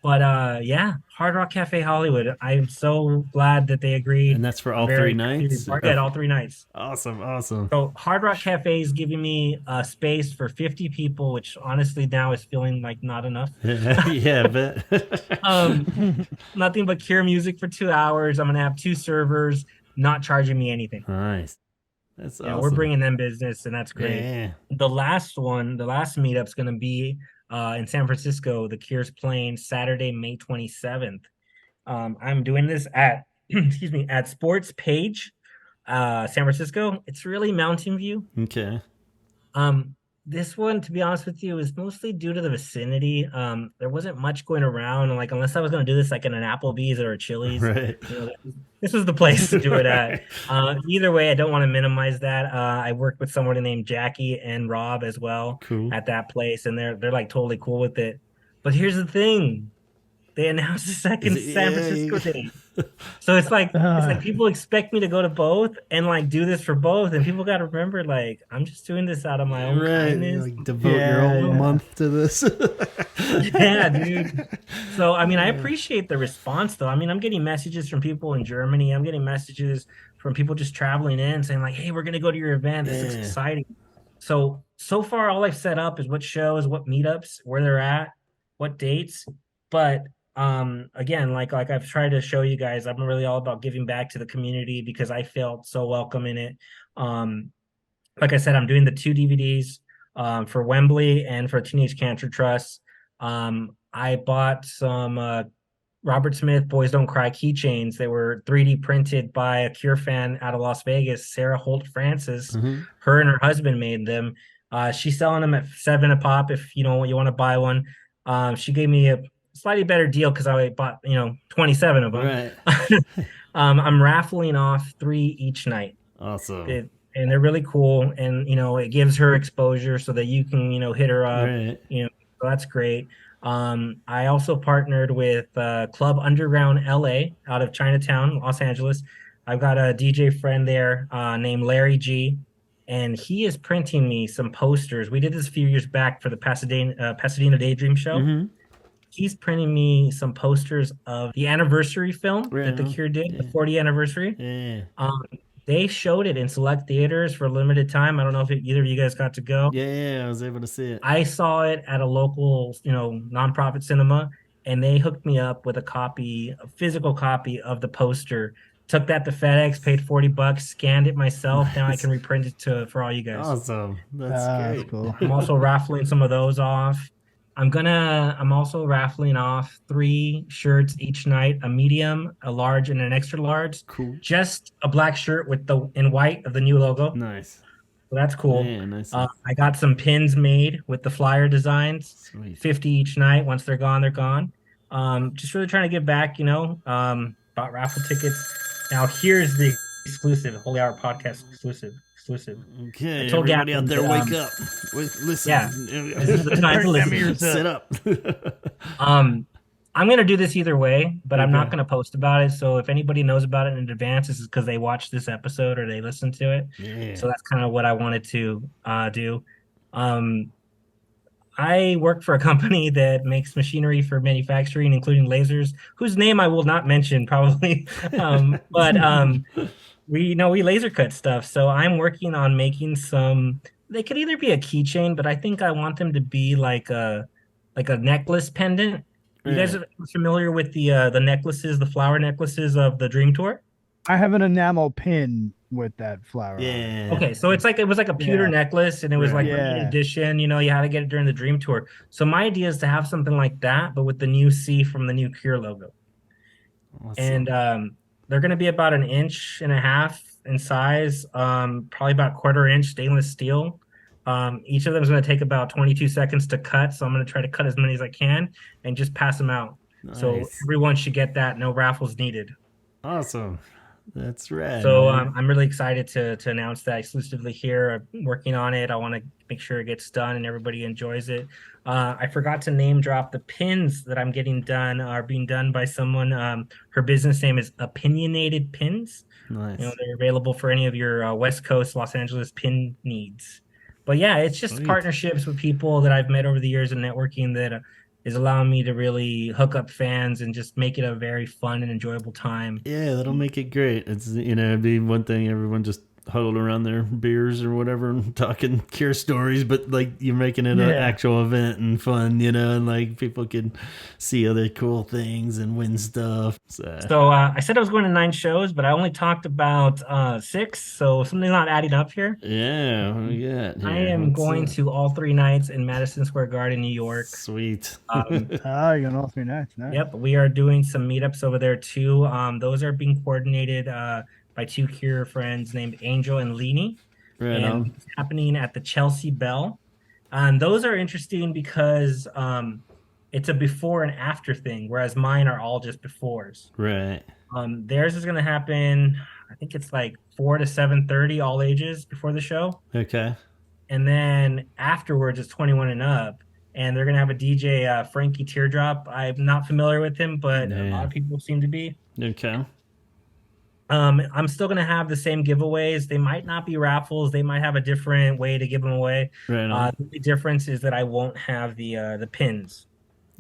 Speaker 2: But yeah, Hard Rock Cafe Hollywood. I'm so glad that they agreed.
Speaker 1: And that's for all
Speaker 2: Very
Speaker 1: 3 nights?
Speaker 2: Yeah, all 3 nights.
Speaker 1: Awesome.
Speaker 2: So Hard Rock Cafe is giving me a space for 50 people, which honestly now is feeling like not enough.
Speaker 1: Yeah, I bet.
Speaker 2: Nothing but Cure music for 2 hours. I'm gonna have 2 servers, not charging me anything.
Speaker 1: Nice. That's awesome.
Speaker 2: We're bringing them business, and that's great.
Speaker 1: Yeah.
Speaker 2: The last meetup's gonna be in San Francisco. The Cure's playing Saturday, May 27th. I'm doing this at excuse me, at Sports Page, San Francisco. It's really Mountain View.
Speaker 1: Okay.
Speaker 2: This one, to be honest with you, is mostly due to the vicinity. There wasn't much going around, and like unless I was going to do this like in an Applebee's or a Chili's,
Speaker 1: Right.
Speaker 2: you know, this was the place to do it at. Either way, I don't want to minimize that. I worked with someone named Jackie and Rob as well
Speaker 1: Cool.
Speaker 2: at that place, and they're like totally cool with it. But here's the thing: they announced the second San Francisco date. So it's like people expect me to go to both and like do this for both, and people got to remember, like, I'm just doing this out of my own kindness.
Speaker 1: Like devote your whole month to this.
Speaker 2: Yeah, dude. So I mean, I appreciate the response though. I mean, I'm getting messages from people in Germany. I'm getting messages from people just traveling in saying like, hey, we're gonna go to your event. This is exciting. So far all I've set up is what shows, what meetups, where they're at, what dates. But again, like I've tried to show you guys, I'm really all about giving back to the community because I felt so welcome in it. Like I said, I'm doing the 2 DVDs for Wembley and for Teenage Cancer Trust. I bought some Robert Smith Boys Don't Cry keychains. They were 3D printed by a Cure fan out of Las Vegas, Sarah Holt Francis.
Speaker 1: Mhm.
Speaker 2: Her and her husband made them. She's selling them at $7 a pop if you want to buy one. She gave me a slightly better deal because I bought 27 of them.
Speaker 1: Right.
Speaker 2: I'm raffling off 3 each night.
Speaker 1: Awesome.
Speaker 2: And they're really cool, and it gives her exposure so that you can hit her up.
Speaker 1: Right.
Speaker 2: So that's great. I also partnered with Club Underground LA out of Chinatown, Los Angeles. I've got a DJ friend there named Larry G, and he is printing me some posters. We did this a few years back for the Pasadena Daydream show.
Speaker 1: Mhm.
Speaker 2: he's printing me some posters of the anniversary film
Speaker 1: Right
Speaker 2: that The
Speaker 1: on.
Speaker 2: Cure did, the
Speaker 1: Yeah.
Speaker 2: 40th anniversary.
Speaker 1: Yeah.
Speaker 2: Um, they showed it in select theaters for a limited time. I don't know if either of you guys got to go.
Speaker 1: Yeah, I was able to see it.
Speaker 2: I saw it at a local, nonprofit cinema, and they hooked me up with a physical copy of the poster. Took that to FedEx, paid $40, scanned it myself. Now I
Speaker 1: Nice.
Speaker 2: can reprint it for all you guys.
Speaker 1: Awesome. That's
Speaker 3: That's
Speaker 1: great.
Speaker 3: cool.
Speaker 2: I'm also raffling some of those off. I'm also raffling off 3 shirts each night, a medium, a large, and an extra large.
Speaker 1: Cool.
Speaker 2: Just a black shirt with the in white of the new logo.
Speaker 1: Nice.
Speaker 2: So that's cool.
Speaker 1: Yeah, nice.
Speaker 2: I got some pins made with the flyer designs,
Speaker 1: Sweet.
Speaker 2: 50 each night. Once they're gone, they're gone. Just really trying to give back, bought raffle tickets. Now here's the exclusive, Holy Hour podcast exclusive. I
Speaker 1: Okay,
Speaker 2: told
Speaker 1: everybody
Speaker 2: Gavin
Speaker 1: out there,
Speaker 2: that,
Speaker 1: wake up. Listen.
Speaker 2: yeah, this is the time to listen.
Speaker 1: Sit up.
Speaker 2: I'm gonna do this either way, but I'm not
Speaker 1: Okay.
Speaker 2: gonna post about it. So if anybody knows about it in advance, this is because they watched this episode or they listened to it.
Speaker 1: Yeah.
Speaker 2: So that's kind of what I wanted to do. Um, I work for a company that makes machinery for manufacturing, including lasers, whose name I will not mention probably. But we laser cut stuff. So I'm working on making some. They could either be a keychain, but I think I want them to be like a necklace pendant. You guys
Speaker 1: Right.
Speaker 2: are familiar with the necklaces, the flower necklaces of the Dream Tour?
Speaker 3: I have an enamel pin with that flower on it.
Speaker 1: Yeah.
Speaker 2: Okay, so it was like a pewter
Speaker 3: Yeah.
Speaker 2: necklace, and it was
Speaker 1: Right.
Speaker 2: like limited
Speaker 3: Yeah.
Speaker 2: edition. You had to get it during the Dream Tour. So my idea is to have something like that, but with the new C from the new Cure logo.
Speaker 1: Awesome.
Speaker 2: And they're going to be about 1.5 inches in size, probably about 1/4 inch stainless steel. Each of them is going to take about 22 seconds to cut, so I'm going to try to cut as many as I can and just pass them out. So
Speaker 1: Nice.
Speaker 2: everyone should get that. No raffles needed.
Speaker 1: Awesome. That's rad.
Speaker 2: So
Speaker 1: man.
Speaker 2: I'm really excited to announce that exclusively here. I'm working on it. I want to make sure it gets done and everybody enjoys it. I forgot to name drop the pins that I'm getting done are being done by someone. Her business name is Opinionated Pins.
Speaker 1: Nice.
Speaker 2: They're available for any of your West Coast Los Angeles pin needs. But yeah, it's just
Speaker 1: Sweet.
Speaker 2: partnerships with people that I've met over the years in networking that is allowing me to really hook up fans and just make it a very fun and enjoyable time.
Speaker 1: Yeah, that'll make it great. It's it'd be one thing everyone just huddled around their beers or whatever and talking Cure stories, but like you're making it an
Speaker 3: Yeah.
Speaker 1: actual event and fun, and like people can see other cool things and win stuff.
Speaker 2: So I said I was going to 9 shows, but I only talked about 6, so something's not adding up here.
Speaker 1: Yeah, what do we got
Speaker 2: I
Speaker 1: here?
Speaker 2: am
Speaker 1: What's
Speaker 2: going to all 3 nights in Madison Square Garden, New York.
Speaker 1: Sweet.
Speaker 3: Oh, you're going all 3 nights. Nice.
Speaker 2: Yep, we are doing some meetups over there too. Those are being coordinated by 2 Cure friends named Angel and Leanie.
Speaker 1: Right
Speaker 2: and
Speaker 1: on.
Speaker 2: it's happening at the Chelsea Bell. And those are interesting because it's a before and after thing, whereas mine are all just befores.
Speaker 1: Right.
Speaker 2: Theirs is going to happen, I think it's like 4 to 7:30, all ages before the show.
Speaker 1: Okay.
Speaker 2: And then afterwards, it's 21 and up. And they're going to have a DJ, Frankie Teardrop. I'm not familiar with him, but a lot of people seem to be.
Speaker 1: Okay.
Speaker 2: I'm still going to have the same giveaways. They might not be raffles. They might have a different way to give them away.
Speaker 1: Right on.
Speaker 2: The difference is that I won't have the pins.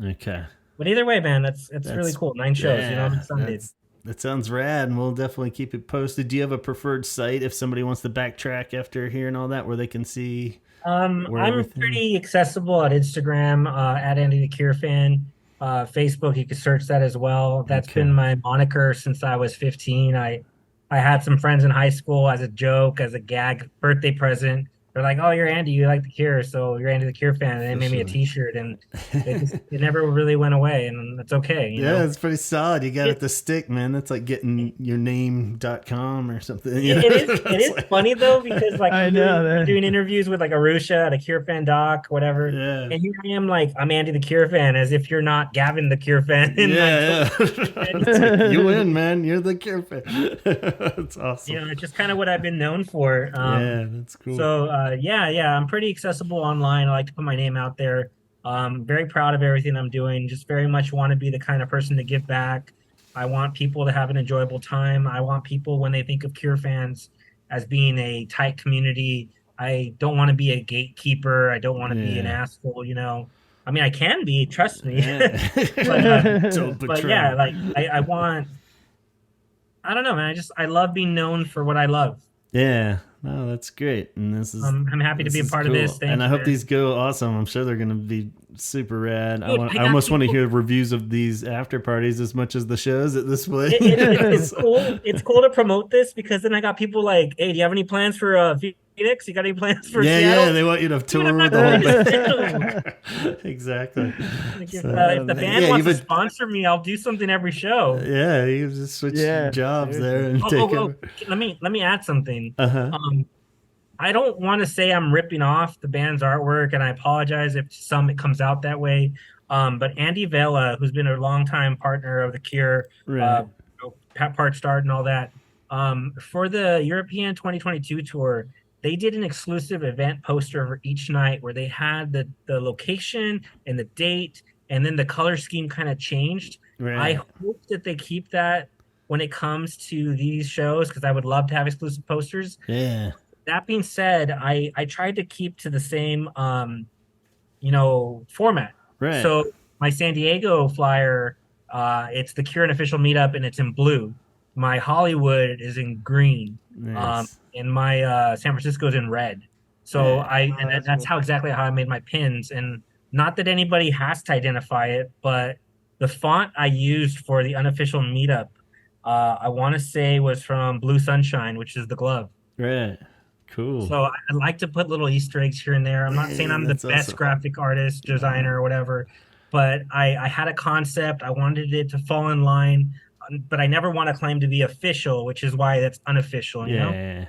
Speaker 1: Okay.
Speaker 2: But either way, man, that's really cool. 9 shows, I'm excited.
Speaker 1: That sounds rad, and we'll definitely keep it posted. Do you have a preferred site if somebody wants to backtrack after hearing all that, where they can see?
Speaker 2: I'm pretty accessible at Instagram, at Andy the Cure fan. Facebook, you can search that as well. That's been my moniker since I was 15. I had some friends in high school as a joke, as a gag birthday present. They're like, "Oh, you're Andy. You like the Cure, so you're Andy the Cure fan." And they made me a T-shirt, and it never really went away, and it's okay. You know?
Speaker 1: It's pretty solid. You got it to stick, man. That's like getting your name.com or something.
Speaker 2: It is funny though, because like
Speaker 3: I know,
Speaker 2: you're doing interviews with like Arusha at a Cure fan doc, whatever.
Speaker 1: Yeah.
Speaker 2: And here I am, like, I'm Andy the Cure fan, as if you're not Gavin the Cure fan.
Speaker 1: Yeah. It's like, you win, man. You're the Cure fan. That's awesome.
Speaker 2: It's just kind of what I've been known for.
Speaker 1: Yeah, that's cool.
Speaker 2: So I'm pretty accessible online. I like to put my name out there. Very proud of everything I'm doing. Just very much want to be the kind of person to give back. I want people to have an enjoyable time. I want people, when they think of Cure fans, as being a tight community. I don't want to be a gatekeeper. I don't want to be an asshole, I mean, I can be, trust me.
Speaker 1: Yeah.
Speaker 2: But
Speaker 1: Don't
Speaker 2: but
Speaker 1: betray
Speaker 2: yeah,
Speaker 1: me.
Speaker 2: like I want. I don't know, man. I love being known for what I love.
Speaker 1: Yeah, no, that's great, and
Speaker 2: I'm happy to be
Speaker 1: this
Speaker 2: a
Speaker 1: is
Speaker 2: part of this.
Speaker 1: cool, and
Speaker 2: Thank
Speaker 1: I
Speaker 2: you,
Speaker 1: hope these
Speaker 2: man.
Speaker 1: go awesome. I'm sure they're gonna be super rad.
Speaker 2: Dude, I
Speaker 1: I
Speaker 2: got
Speaker 1: almost want to
Speaker 2: people.
Speaker 1: hear reviews of these after parties as much as the shows at this point.
Speaker 2: It's
Speaker 1: So,
Speaker 2: cool. It's cool to promote this because then I got people like, hey, do you have any plans for Phoenix? You got any plans for
Speaker 1: yeah,
Speaker 2: Seattle?
Speaker 1: they want you to
Speaker 2: Dude, I'm
Speaker 1: tour
Speaker 2: not
Speaker 1: the whole
Speaker 2: going to Seattle.
Speaker 1: band. Exactly.
Speaker 2: Like
Speaker 1: So,
Speaker 2: if the band
Speaker 1: yeah,
Speaker 2: wants to
Speaker 1: even
Speaker 2: sponsor me, I'll do something every show.
Speaker 1: yeah, you just switch
Speaker 3: Yeah,
Speaker 1: jobs there
Speaker 3: seriously.
Speaker 1: and take over.
Speaker 2: Let me add something.
Speaker 1: Uh huh.
Speaker 2: Um, I don't want to say I'm ripping off the band's artwork, and I apologize if some it comes out that way. But Andy Vela, who's been a longtime partner of the Cure,
Speaker 1: Right.
Speaker 2: Pat Part Start and all that, for the European 2022 tour, they did an exclusive event poster for each night where they had the location and the date, and then the color scheme kind of changed. I
Speaker 1: Right.
Speaker 2: hope that they keep that when it comes to these shows because I would love to have exclusive posters.
Speaker 1: Yeah.
Speaker 2: That being said, I tried to keep to the same format.
Speaker 1: Right.
Speaker 2: So my San Diego flyer, it's the Cure official meetup and it's in blue. My Hollywood is in green.
Speaker 1: Nice.
Speaker 2: And my San Francisco is in red. So
Speaker 1: Yeah.
Speaker 3: That's
Speaker 2: that's
Speaker 3: cool.
Speaker 2: how exactly how I made my pins. And not that anybody has to identify it, but the font I used for the unofficial meetup, I want to say was from Blue Sunshine, which is the glove.
Speaker 1: Right. Cool.
Speaker 2: So I like to put little Easter eggs here and there. I'm not saying
Speaker 1: Yeah,
Speaker 2: I'm the
Speaker 1: that's
Speaker 2: best
Speaker 1: awesome.
Speaker 2: graphic artist, designer, or whatever, but I had a concept. I wanted it to fall in line, but I never want to claim to be official, which is why that's unofficial, you know?
Speaker 1: Yeah.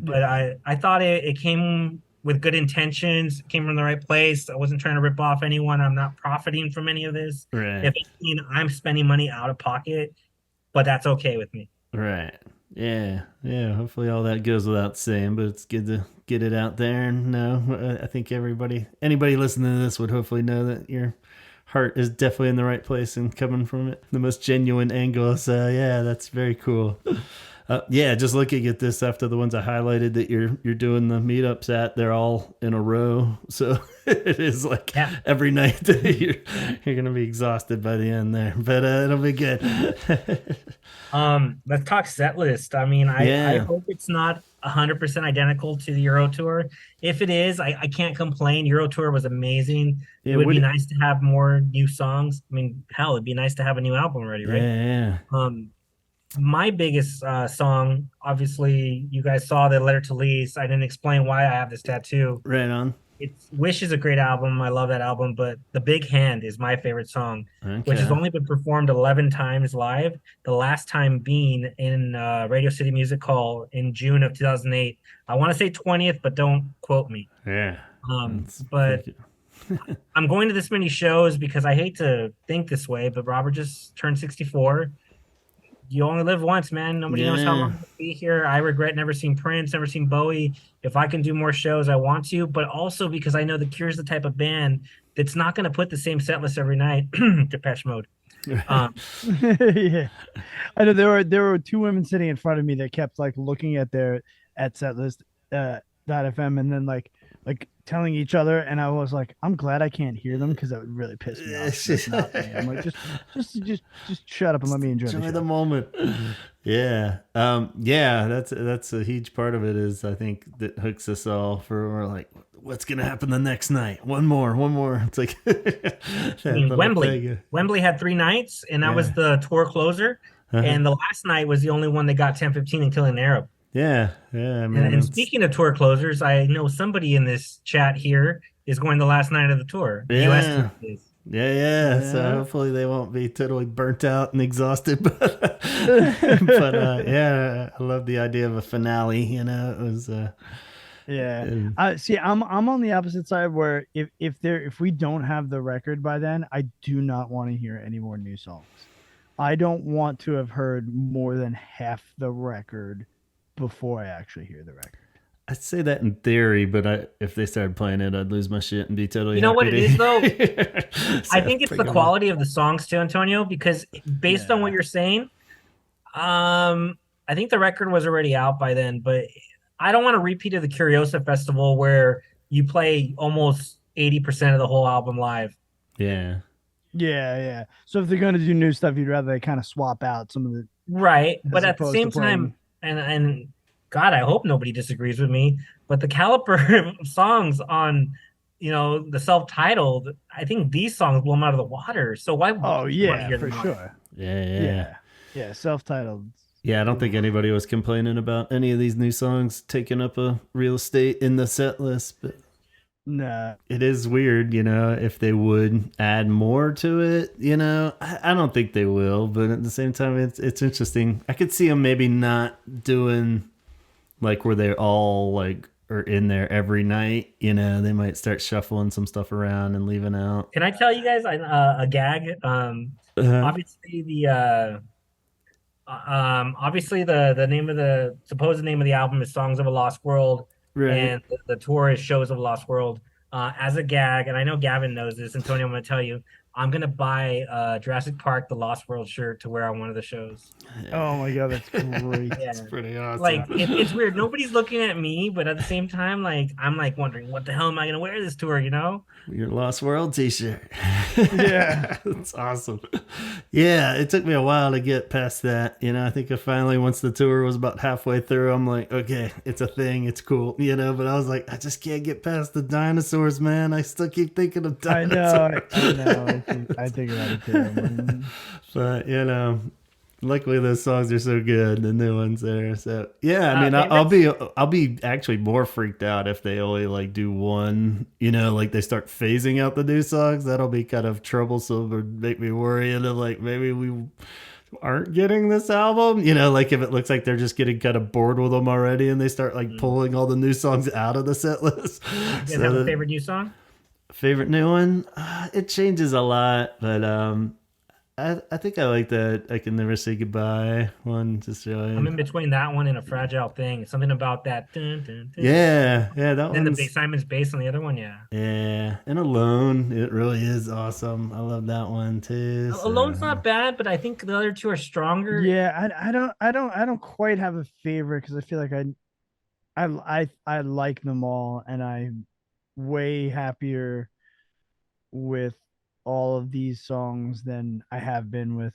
Speaker 2: But
Speaker 3: Yeah.
Speaker 2: I thought it came with good intentions, it came from the right place. I wasn't trying to rip off anyone. I'm not profiting from any of this.
Speaker 1: Right.
Speaker 2: If anything, I'm spending money out of pocket, but that's okay with me.
Speaker 1: Right. Yeah. Yeah. Hopefully all that goes without saying, but it's good to get it out there. And no, I think anybody listening to this would hopefully know that your heart is definitely in the right place and coming from it, the most genuine angle. So yeah, that's very cool. Yeah, just looking at this after the ones I highlighted that you're doing the meetups at, they're all in a row. So it is like
Speaker 2: Yeah.
Speaker 1: every night that you're gonna be exhausted by the end there, but it'll be good.
Speaker 2: Let's talk set list. I mean, I
Speaker 1: Yeah,
Speaker 2: hope it's not 100% identical to the Euro Tour. If it is, I can't complain. Euro Tour was amazing. It
Speaker 1: yeah.
Speaker 2: would be nice to have more new songs. I mean, hell, it'd be nice to have a new album already, right?
Speaker 1: Yeah,
Speaker 2: Um, my biggest song, obviously, you guys saw the Letter to Lise. I didn't explain why I have this tattoo.
Speaker 1: right on.
Speaker 2: It's Wish is a great album. I love that album, but The Big Hand is my favorite song, which has
Speaker 1: Okay.
Speaker 2: only been performed 11 times live. The last time being in Radio City Music Hall in June of 2008. I want to say 20th, but don't quote me.
Speaker 1: Yeah, that's
Speaker 2: But
Speaker 1: pretty
Speaker 2: I'm going to this many shows because I hate to think this way, but Robert just turned 64. You only live once, man.
Speaker 1: good.
Speaker 2: Nobody knows how
Speaker 1: Yeah,
Speaker 2: long you'll be here. I regret never seeing Prince, never seen Bowie. If I can do more shows, I want to, but also because I know the Cure's the type of band that's not going to put the same set list every night. Depeche Mode. Um,
Speaker 3: Yeah, I know there were two women sitting in front of me that kept like looking at their at set list .fm and then like telling each other, and I was like, I'm glad I can't hear them because that would really piss me off. 'Cause that's not me. I'm like, just shut up and let me enjoy the
Speaker 1: enjoy
Speaker 3: show.
Speaker 1: the moment. Yeah, yeah. That's a huge part of it. Is I think that hooks us all for we're like, what's gonna happen the next night? One more, one more. It's like that
Speaker 2: I mean,
Speaker 1: little
Speaker 2: Wembley.
Speaker 1: thing.
Speaker 2: Wembley had 3 nights, and that was
Speaker 1: Yeah.
Speaker 2: the tour closer.
Speaker 1: Uh-huh.
Speaker 2: And the last night was the only one that got 10:15 and Killing an Arab.
Speaker 1: Yeah, yeah,
Speaker 2: And,
Speaker 1: man.
Speaker 2: and
Speaker 1: It's
Speaker 2: speaking of tour closers, I know somebody in this chat here is going the last night of the tour. The US
Speaker 1: yeah.
Speaker 2: tour is.
Speaker 1: Yeah. So
Speaker 3: Yeah.
Speaker 1: hopefully they won't be totally burnt out and exhausted. But, yeah, I love the idea of a finale. You know, it was.
Speaker 3: Yeah.
Speaker 1: And-
Speaker 3: See, I'm on the opposite side where if we don't have the record by then, I do not want to hear any more new songs. I don't want to have heard more than half the record before I actually hear the record.
Speaker 1: I'd say that in theory, but if they started playing it, I'd lose my shit and be totally.
Speaker 2: You know what
Speaker 1: happy
Speaker 2: it is,
Speaker 1: to-
Speaker 2: though?
Speaker 1: So
Speaker 2: I think it's
Speaker 1: bring
Speaker 2: the
Speaker 1: 'em on.
Speaker 2: quality of the songs too, Antonio, because based on
Speaker 3: Yeah.
Speaker 2: what you're saying, I think the record was already out by then, but I don't want to repeat of the Curiosa Festival where you play almost 80% of the whole album live.
Speaker 1: Yeah.
Speaker 3: Yeah. So if they're gonna do new stuff, you'd rather they kind of swap out some of the
Speaker 2: Right. But
Speaker 3: as
Speaker 2: at the
Speaker 3: opposed to
Speaker 2: same time,
Speaker 3: playing.
Speaker 2: and God, I hope nobody disagrees with me, but the caliper of songs on, the self-titled, I think these songs blow them out of the water. So why wouldn't
Speaker 3: Oh
Speaker 2: you want to
Speaker 3: yeah,
Speaker 2: hear
Speaker 3: for
Speaker 2: them on it?
Speaker 3: sure.
Speaker 1: Yeah, yeah.
Speaker 3: Yeah. Self-titled.
Speaker 1: Yeah, I don't think
Speaker 3: Oof.
Speaker 1: anybody was complaining about any of these new songs taking up a real estate in the set list, but
Speaker 3: Nah.
Speaker 1: it is weird, if they would add more to it, I don't think they will, but at the same time, it's interesting. I could see them maybe not doing like where they're all like are in there every night. They might start shuffling some stuff around and leaving out.
Speaker 2: Can I tell you guys a gag?
Speaker 1: Uh,
Speaker 2: Obviously the name of the supposed name of the album is Songs of a Lost World,
Speaker 1: right.
Speaker 2: and the tour is Shows of a Lost World. As a gag, and I know Gavin knows this, Antonio, I'm going to tell you, I'm going to buy Jurassic Park The Lost World shirt to wear on one of the shows.
Speaker 3: Oh my god, that's great.
Speaker 1: It's
Speaker 2: Yeah.
Speaker 1: pretty awesome.
Speaker 2: Like it's weird. Nobody's looking at me, but at the same time, like I'm like wondering what the hell am I gonna wear this tour, you know?
Speaker 1: Your Lost World t-shirt.
Speaker 3: Yeah.
Speaker 1: That's awesome. Yeah, it took me a while to get past that. I think I finally, once the tour was about halfway through, I'm like, okay, it's a thing. It's cool. But I was like, I just can't get past the dinosaurs, man. I still keep thinking of
Speaker 3: I
Speaker 1: dinosaurs.
Speaker 3: know. I know. I think about it too.
Speaker 1: But, luckily those songs are so good, the new ones there. So yeah, I mean,
Speaker 2: Favorites?
Speaker 1: I'll be actually more freaked out if they only like do one. Like they start phasing out the new songs. That'll be kind of troublesome or make me worry. And I'm like, maybe we aren't getting this album. Like if it looks like they're just getting kind of bored with them already, and they start like pulling all the new songs out of the set list.
Speaker 2: You guys
Speaker 1: So
Speaker 2: have a
Speaker 1: the
Speaker 2: favorite new song?
Speaker 1: favorite new one, it changes a lot, but I think I like that I Can Never Say Goodbye one. Just
Speaker 2: I'm
Speaker 1: really.
Speaker 2: in between that one and a fragile thing. Something about that. Dun, dun, dun.
Speaker 1: Yeah, that
Speaker 2: Then the
Speaker 1: one's.
Speaker 2: bass Simon's bass on the other one, yeah.
Speaker 1: Yeah, and Alone, it really is awesome. I love that one too.
Speaker 2: Alone's
Speaker 1: So
Speaker 2: not bad, but I think the other two are stronger.
Speaker 3: Yeah, I don't quite have a favorite because I feel like I like them all, and I'm way happier with all of these songs than I have been with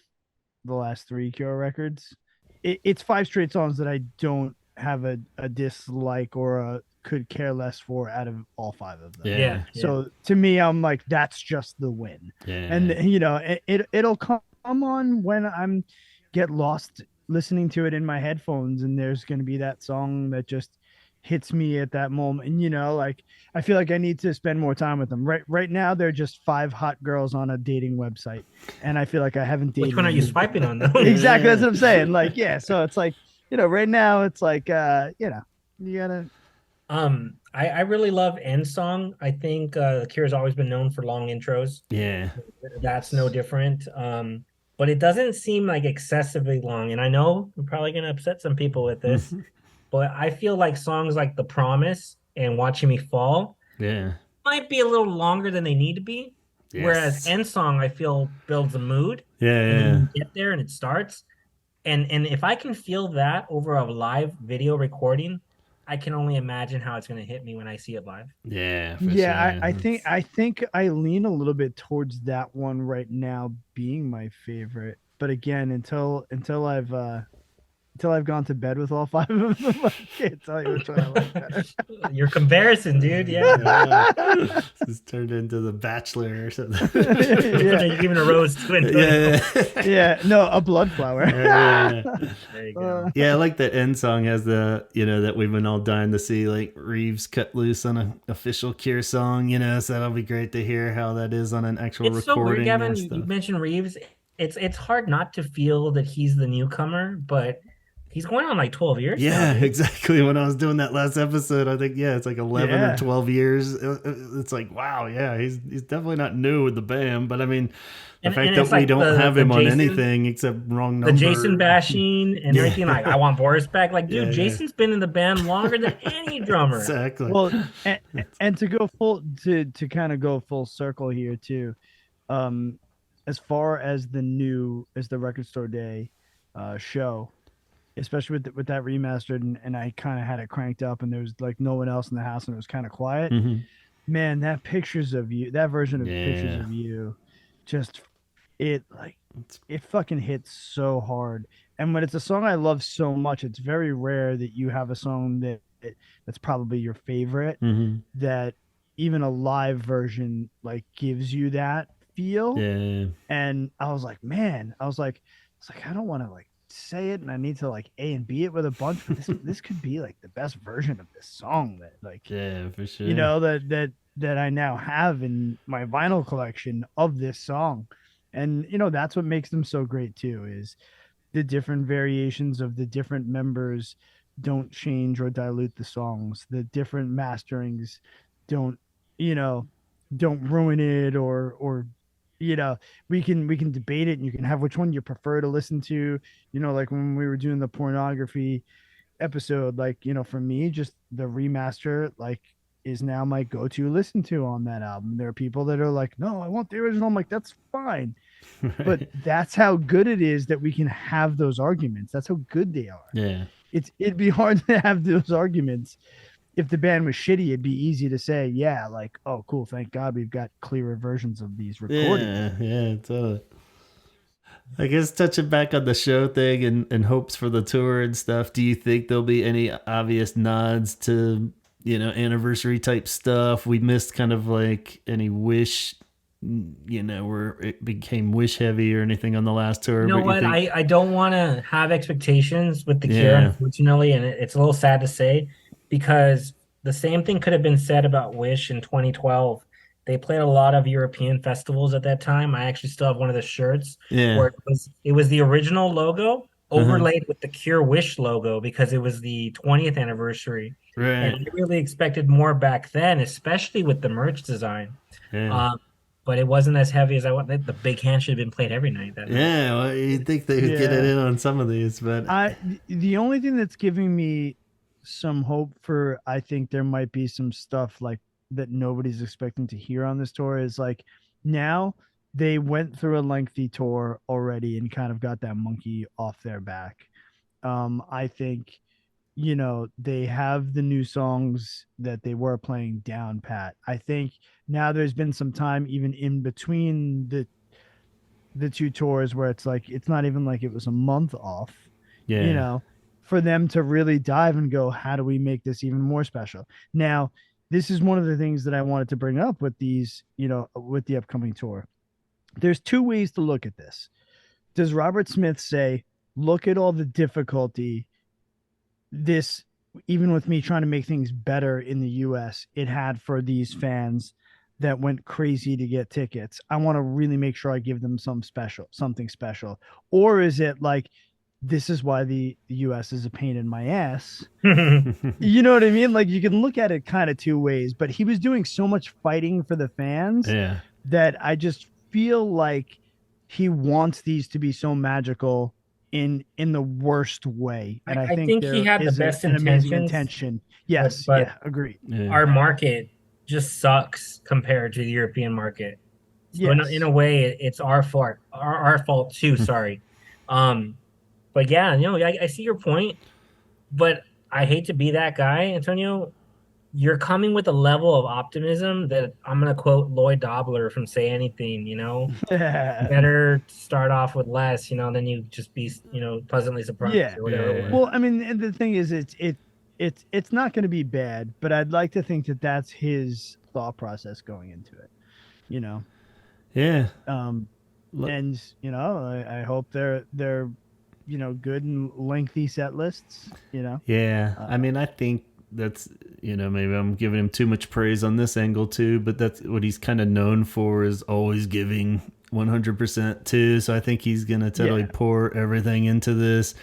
Speaker 3: the last three Cure records. It's five straight songs that I don't have a dislike or a could care less for out of all five of them.
Speaker 2: Yeah,
Speaker 1: yeah,
Speaker 2: yeah.
Speaker 3: So to me, I'm like, that's just the win. And
Speaker 1: yeah,
Speaker 3: it'll come on when I'm get lost listening to it in my headphones, and there's gonna be that song that just hits me at that moment. And like I feel like I need to spend more time with them. Right now, they're just five hot girls on a dating website, and I feel like I haven't
Speaker 2: Which
Speaker 3: dated
Speaker 2: one are you
Speaker 3: any of them.
Speaker 2: swiping on though?
Speaker 3: Exactly, that's
Speaker 1: yeah,
Speaker 3: what I'm saying. Like, yeah, so it's like, right now it's like you gotta.
Speaker 2: I really love End Song. I think The Cure's always been known for long intros.
Speaker 1: yeah.
Speaker 2: That's no different. But it doesn't seem like excessively long. And I know I'm probably gonna upset some people with this, but I feel like songs like The Promise and Watching Me Fall
Speaker 1: Yeah.
Speaker 2: might be a little longer than they need to be. Whereas
Speaker 1: Yes.
Speaker 2: End Song, I feel builds a mood,
Speaker 1: Yeah,
Speaker 2: and then
Speaker 1: yeah.
Speaker 2: you get there and it starts. And if I can feel that over a live video recording, I can only imagine how it's going to hit me when I see it live.
Speaker 1: Yeah, for
Speaker 3: Yeah,
Speaker 1: sure.
Speaker 3: I think I lean a little bit towards that one right now being my favorite. But again, until I've gone to bed with all five of them, I can't tell you which one I like better.
Speaker 2: Your comparison, dude. Yeah.
Speaker 1: Yeah. This turned into The Bachelor or something.
Speaker 3: Yeah,
Speaker 2: You're giving a rose to Antonio.
Speaker 1: Yeah.
Speaker 3: yeah, no, a blood flower.
Speaker 1: Yeah.
Speaker 2: There you go.
Speaker 1: Yeah, I like that end song has that we've been all dying to see like Reeves cut loose on an official Cure song, so that'll be great to hear how that is on an actual
Speaker 2: It's so weird,
Speaker 1: recording
Speaker 2: Gavin.
Speaker 1: and
Speaker 2: You
Speaker 1: stuff.
Speaker 2: mentioned Reeves. It's hard not to feel that he's the newcomer, but he's going on like 12 years now,
Speaker 1: Yeah,
Speaker 2: dude.
Speaker 1: exactly. When I was doing that last episode, I think it's like 11 or
Speaker 3: Yeah.
Speaker 1: 12 years. It's like, wow, yeah, he's definitely not new with the band, but I mean, the fact
Speaker 2: And
Speaker 1: that
Speaker 2: it's
Speaker 1: we
Speaker 2: like
Speaker 1: don't have
Speaker 2: the
Speaker 1: him on
Speaker 2: Jason
Speaker 1: anything except wrong
Speaker 2: the Jason
Speaker 1: number.
Speaker 2: bashing and everything. Like, I
Speaker 1: Yeah.
Speaker 2: want Boris back. Like, dude,
Speaker 1: Yeah, yeah.
Speaker 2: Jason's been in the band longer than any drummer.
Speaker 1: Exactly.
Speaker 3: Well, and to go to kind of go full circle here too, um, as far as the Record Store Day show, especially with that remastered, and I kind of had it cranked up, and there was like no one else in the house, and it was kind of quiet.
Speaker 1: Mhm.
Speaker 3: Man, that pictures of you, that version of pictures
Speaker 1: Yeah.
Speaker 3: of you, just it like
Speaker 1: It's,
Speaker 3: it fucking hits so hard. And when it's a song I love so much, it's very rare that you have a song that's probably your favorite,
Speaker 1: mhm.
Speaker 3: that even a live version like gives you that feel.
Speaker 1: Yeah.
Speaker 3: And I was like, man, I was like, I don't want to like say it, and I need to like A and B it with a bunch, but this could be like the best version of this song that like
Speaker 1: Yeah, for sure.
Speaker 3: that I now have in my vinyl collection of this song. And that's what makes them so great too, is the different variations of the different members don't change or dilute the songs. The different masterings don't, you know, don't ruin it, or you know, we can debate it, and you can have which one you prefer to listen to. Like when we were doing the pornography episode, like, for me, just the remaster, like, is now my go-to listen to on that album. There are people that are like, no, I want the original. I'm like, that's fine. But
Speaker 1: Right.
Speaker 3: that's how good it is that we can have those arguments. That's how good they are.
Speaker 1: Yeah.
Speaker 3: It'd be hard to have those arguments if the band was shitty. It'd be easy to say, yeah, like, oh, cool, thank God we've got clearer versions of these recorded.
Speaker 1: Yeah, yeah, totally. I guess touching back on the show thing and hopes for the tour and stuff, do you think there'll be any obvious nods to, anniversary type stuff? We missed kind of like any Wish, where it became Wish heavy or anything on the last
Speaker 2: You
Speaker 1: tour,
Speaker 2: know
Speaker 1: but you
Speaker 2: what?
Speaker 1: think,
Speaker 2: I don't want to have expectations with The Cure,
Speaker 1: yeah,
Speaker 2: unfortunately, and it's a little sad to say because the same thing could have been said about Wish in 2012. They played a lot of European festivals at that time. I actually still have one of the shirts
Speaker 1: yeah,
Speaker 2: where it was the original logo
Speaker 1: uh-huh,
Speaker 2: overlaid with the Cure Wish logo because it was the 20th anniversary. And
Speaker 1: right,
Speaker 2: I really expected more back then, especially with the merch design.
Speaker 1: yeah.
Speaker 2: Um, but it wasn't as heavy as I wanted. The big hand should have been played every night that night.
Speaker 1: Yeah, well, you'd think they would get it
Speaker 3: Yeah.
Speaker 1: in on some of these, but
Speaker 3: The only thing that's giving me some hope for, I think there might be some stuff like that nobody's expecting to hear on this tour, is like, now they went through a lengthy tour already and kind of got that monkey off their back. I think, they have the new songs that they were playing down pat. I think now there's been some time even in between the two tours where it's like it's not even like it was a month off, you
Speaker 1: yeah,
Speaker 3: know, for them to really dive and go, how do we make this even more special? Now, this is one of the things that I wanted to bring up with these, with the upcoming tour. There's two ways to look at this. Does Robert Smith say, look at all the difficulty this, even with me trying to make things better in the US, it had for these fans that went crazy to get tickets? I want to really make sure I give them something special. Or is it like, this is why the US is a pain in my ass? You know what I mean? Like, you can look at it kind of two ways, but he was doing so much fighting for the fans
Speaker 1: yeah,
Speaker 3: that I just feel like he wants these to be so magical in the worst way. And I
Speaker 2: I
Speaker 3: think
Speaker 2: think he
Speaker 3: there
Speaker 2: had the
Speaker 3: is
Speaker 2: best
Speaker 3: an amazing
Speaker 2: intentions,
Speaker 3: intention.
Speaker 2: but
Speaker 3: Yes,
Speaker 2: but
Speaker 3: yeah, agreed.
Speaker 1: yeah,
Speaker 2: our market just sucks compared to the European market. So in a
Speaker 3: Yes.
Speaker 2: way, it's our fault too. Sorry, um, but yeah, I see your point, but I hate to be that guy, Antonio. You're coming with a level of optimism that I'm gonna quote Lloyd Dobler from Say Anything. Better start off with less, than you just be, pleasantly surprised
Speaker 3: Yeah.
Speaker 2: or whatever it was.
Speaker 1: yeah,
Speaker 3: Well, I mean, and the thing is, it's not going to be bad, but I'd like to think that that's his thought process going into it. You know,
Speaker 1: yeah.
Speaker 3: um,
Speaker 1: Look,
Speaker 3: and I hope they're good and lengthy set lists.
Speaker 1: yeah, I
Speaker 3: Uh,
Speaker 1: mean, I think that's, maybe I'm giving him too much praise on this angle too, but that's what he's kind of known for, is always giving 100% too. So I think he's going to totally
Speaker 3: yeah,
Speaker 1: pour everything into this.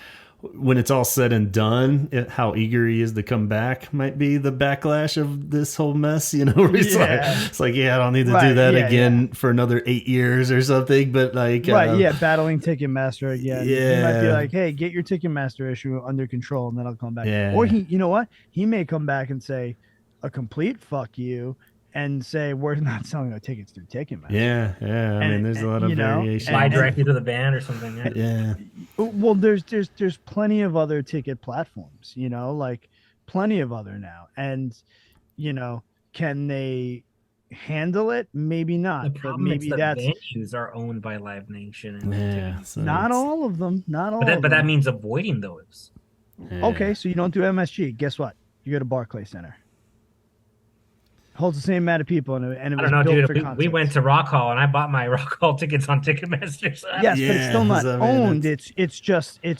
Speaker 1: When it's all said and done, how eager he is to come back might be the backlash of this whole mess, where
Speaker 3: yeah,
Speaker 1: it's like, yeah, I don't need to do
Speaker 3: right,
Speaker 1: that
Speaker 3: yeah.
Speaker 1: again for another 8 years or something. But like,
Speaker 3: Right, yeah, battling Ticketmaster again. He might be
Speaker 1: yeah,
Speaker 3: like, "Hey, get your Ticketmaster issue under control, and then I'll come back." Or
Speaker 1: yeah,
Speaker 3: you know what? He may come back and say a complete "fuck you" and say, "We're not selling our tickets through Ticketmaster."
Speaker 1: yeah. I mean, there's a lot of
Speaker 2: Fly
Speaker 1: variation.
Speaker 2: directly to the band or something. Yeah.
Speaker 1: Yeah,
Speaker 3: well, there's plenty of other ticket platforms, like plenty of other now, and you know, can they handle it, maybe not.
Speaker 2: The
Speaker 3: But
Speaker 2: problem is
Speaker 3: maybe
Speaker 2: that
Speaker 3: that's
Speaker 2: venues are owned by Live Nation and
Speaker 1: Yeah, so
Speaker 3: not
Speaker 1: it's-
Speaker 3: all of them. Not all
Speaker 2: but
Speaker 3: of
Speaker 2: that
Speaker 3: them.
Speaker 2: means avoiding those.
Speaker 1: yeah.
Speaker 3: Okay, so you don't do MSG. Guess what? You go to Barclays Center. Holds the same amount of people, and it
Speaker 2: I
Speaker 3: was
Speaker 2: don't know,
Speaker 3: built
Speaker 2: dude.
Speaker 3: for
Speaker 2: We went
Speaker 3: concerts.
Speaker 2: to Rock Hall and I bought my Rock Hall tickets on Ticketmaster. So
Speaker 3: Yes, but it's still
Speaker 1: Yeah,
Speaker 3: not
Speaker 1: so, I mean,
Speaker 3: owned.
Speaker 1: it's-
Speaker 3: It's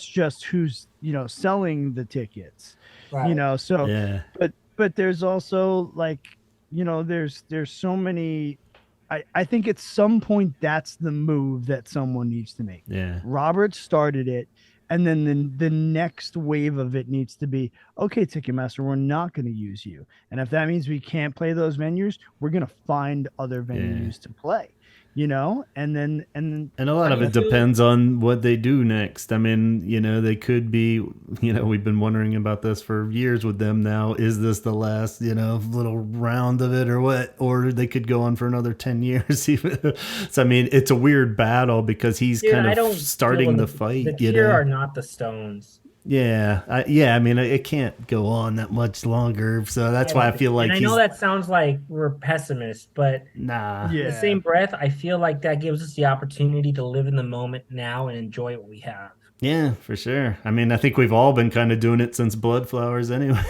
Speaker 3: just who's selling the tickets.
Speaker 2: right.
Speaker 3: So
Speaker 1: yeah,
Speaker 3: but there's also like there's so many. I think at some point that's the move that someone needs to make.
Speaker 1: yeah.
Speaker 3: Robert started it, and then the next wave of it needs to be, okay, Ticketmaster, we're not going to use you, and if that means we can't play those venues, we're going to find other venues to play, and then
Speaker 1: And a lot
Speaker 2: How
Speaker 1: of
Speaker 2: do you
Speaker 1: it
Speaker 2: feel-
Speaker 1: depends on what they do next. I mean, they could be, we've been wondering about this for years with them now. Is this the last, little round of it or what? Or they could go on for another 10 years. Even. So, I mean, it's a weird battle because he's
Speaker 2: Dude,
Speaker 1: kind
Speaker 2: I
Speaker 1: of
Speaker 2: don't
Speaker 1: starting
Speaker 2: feel
Speaker 1: the fight,
Speaker 2: The Cure are not the Stones.
Speaker 1: Yeah. I mean, it can't go on that much longer. So that's why I feel like
Speaker 2: and I
Speaker 1: he's,
Speaker 2: know that sounds like we're pessimists, but
Speaker 1: nah.
Speaker 3: yeah.
Speaker 2: in the same breath, I feel like that gives us the opportunity to live in the moment now and enjoy what we have.
Speaker 1: Yeah, for sure. I mean, I think we've all been kind of doing it since Blood Flowers anyway.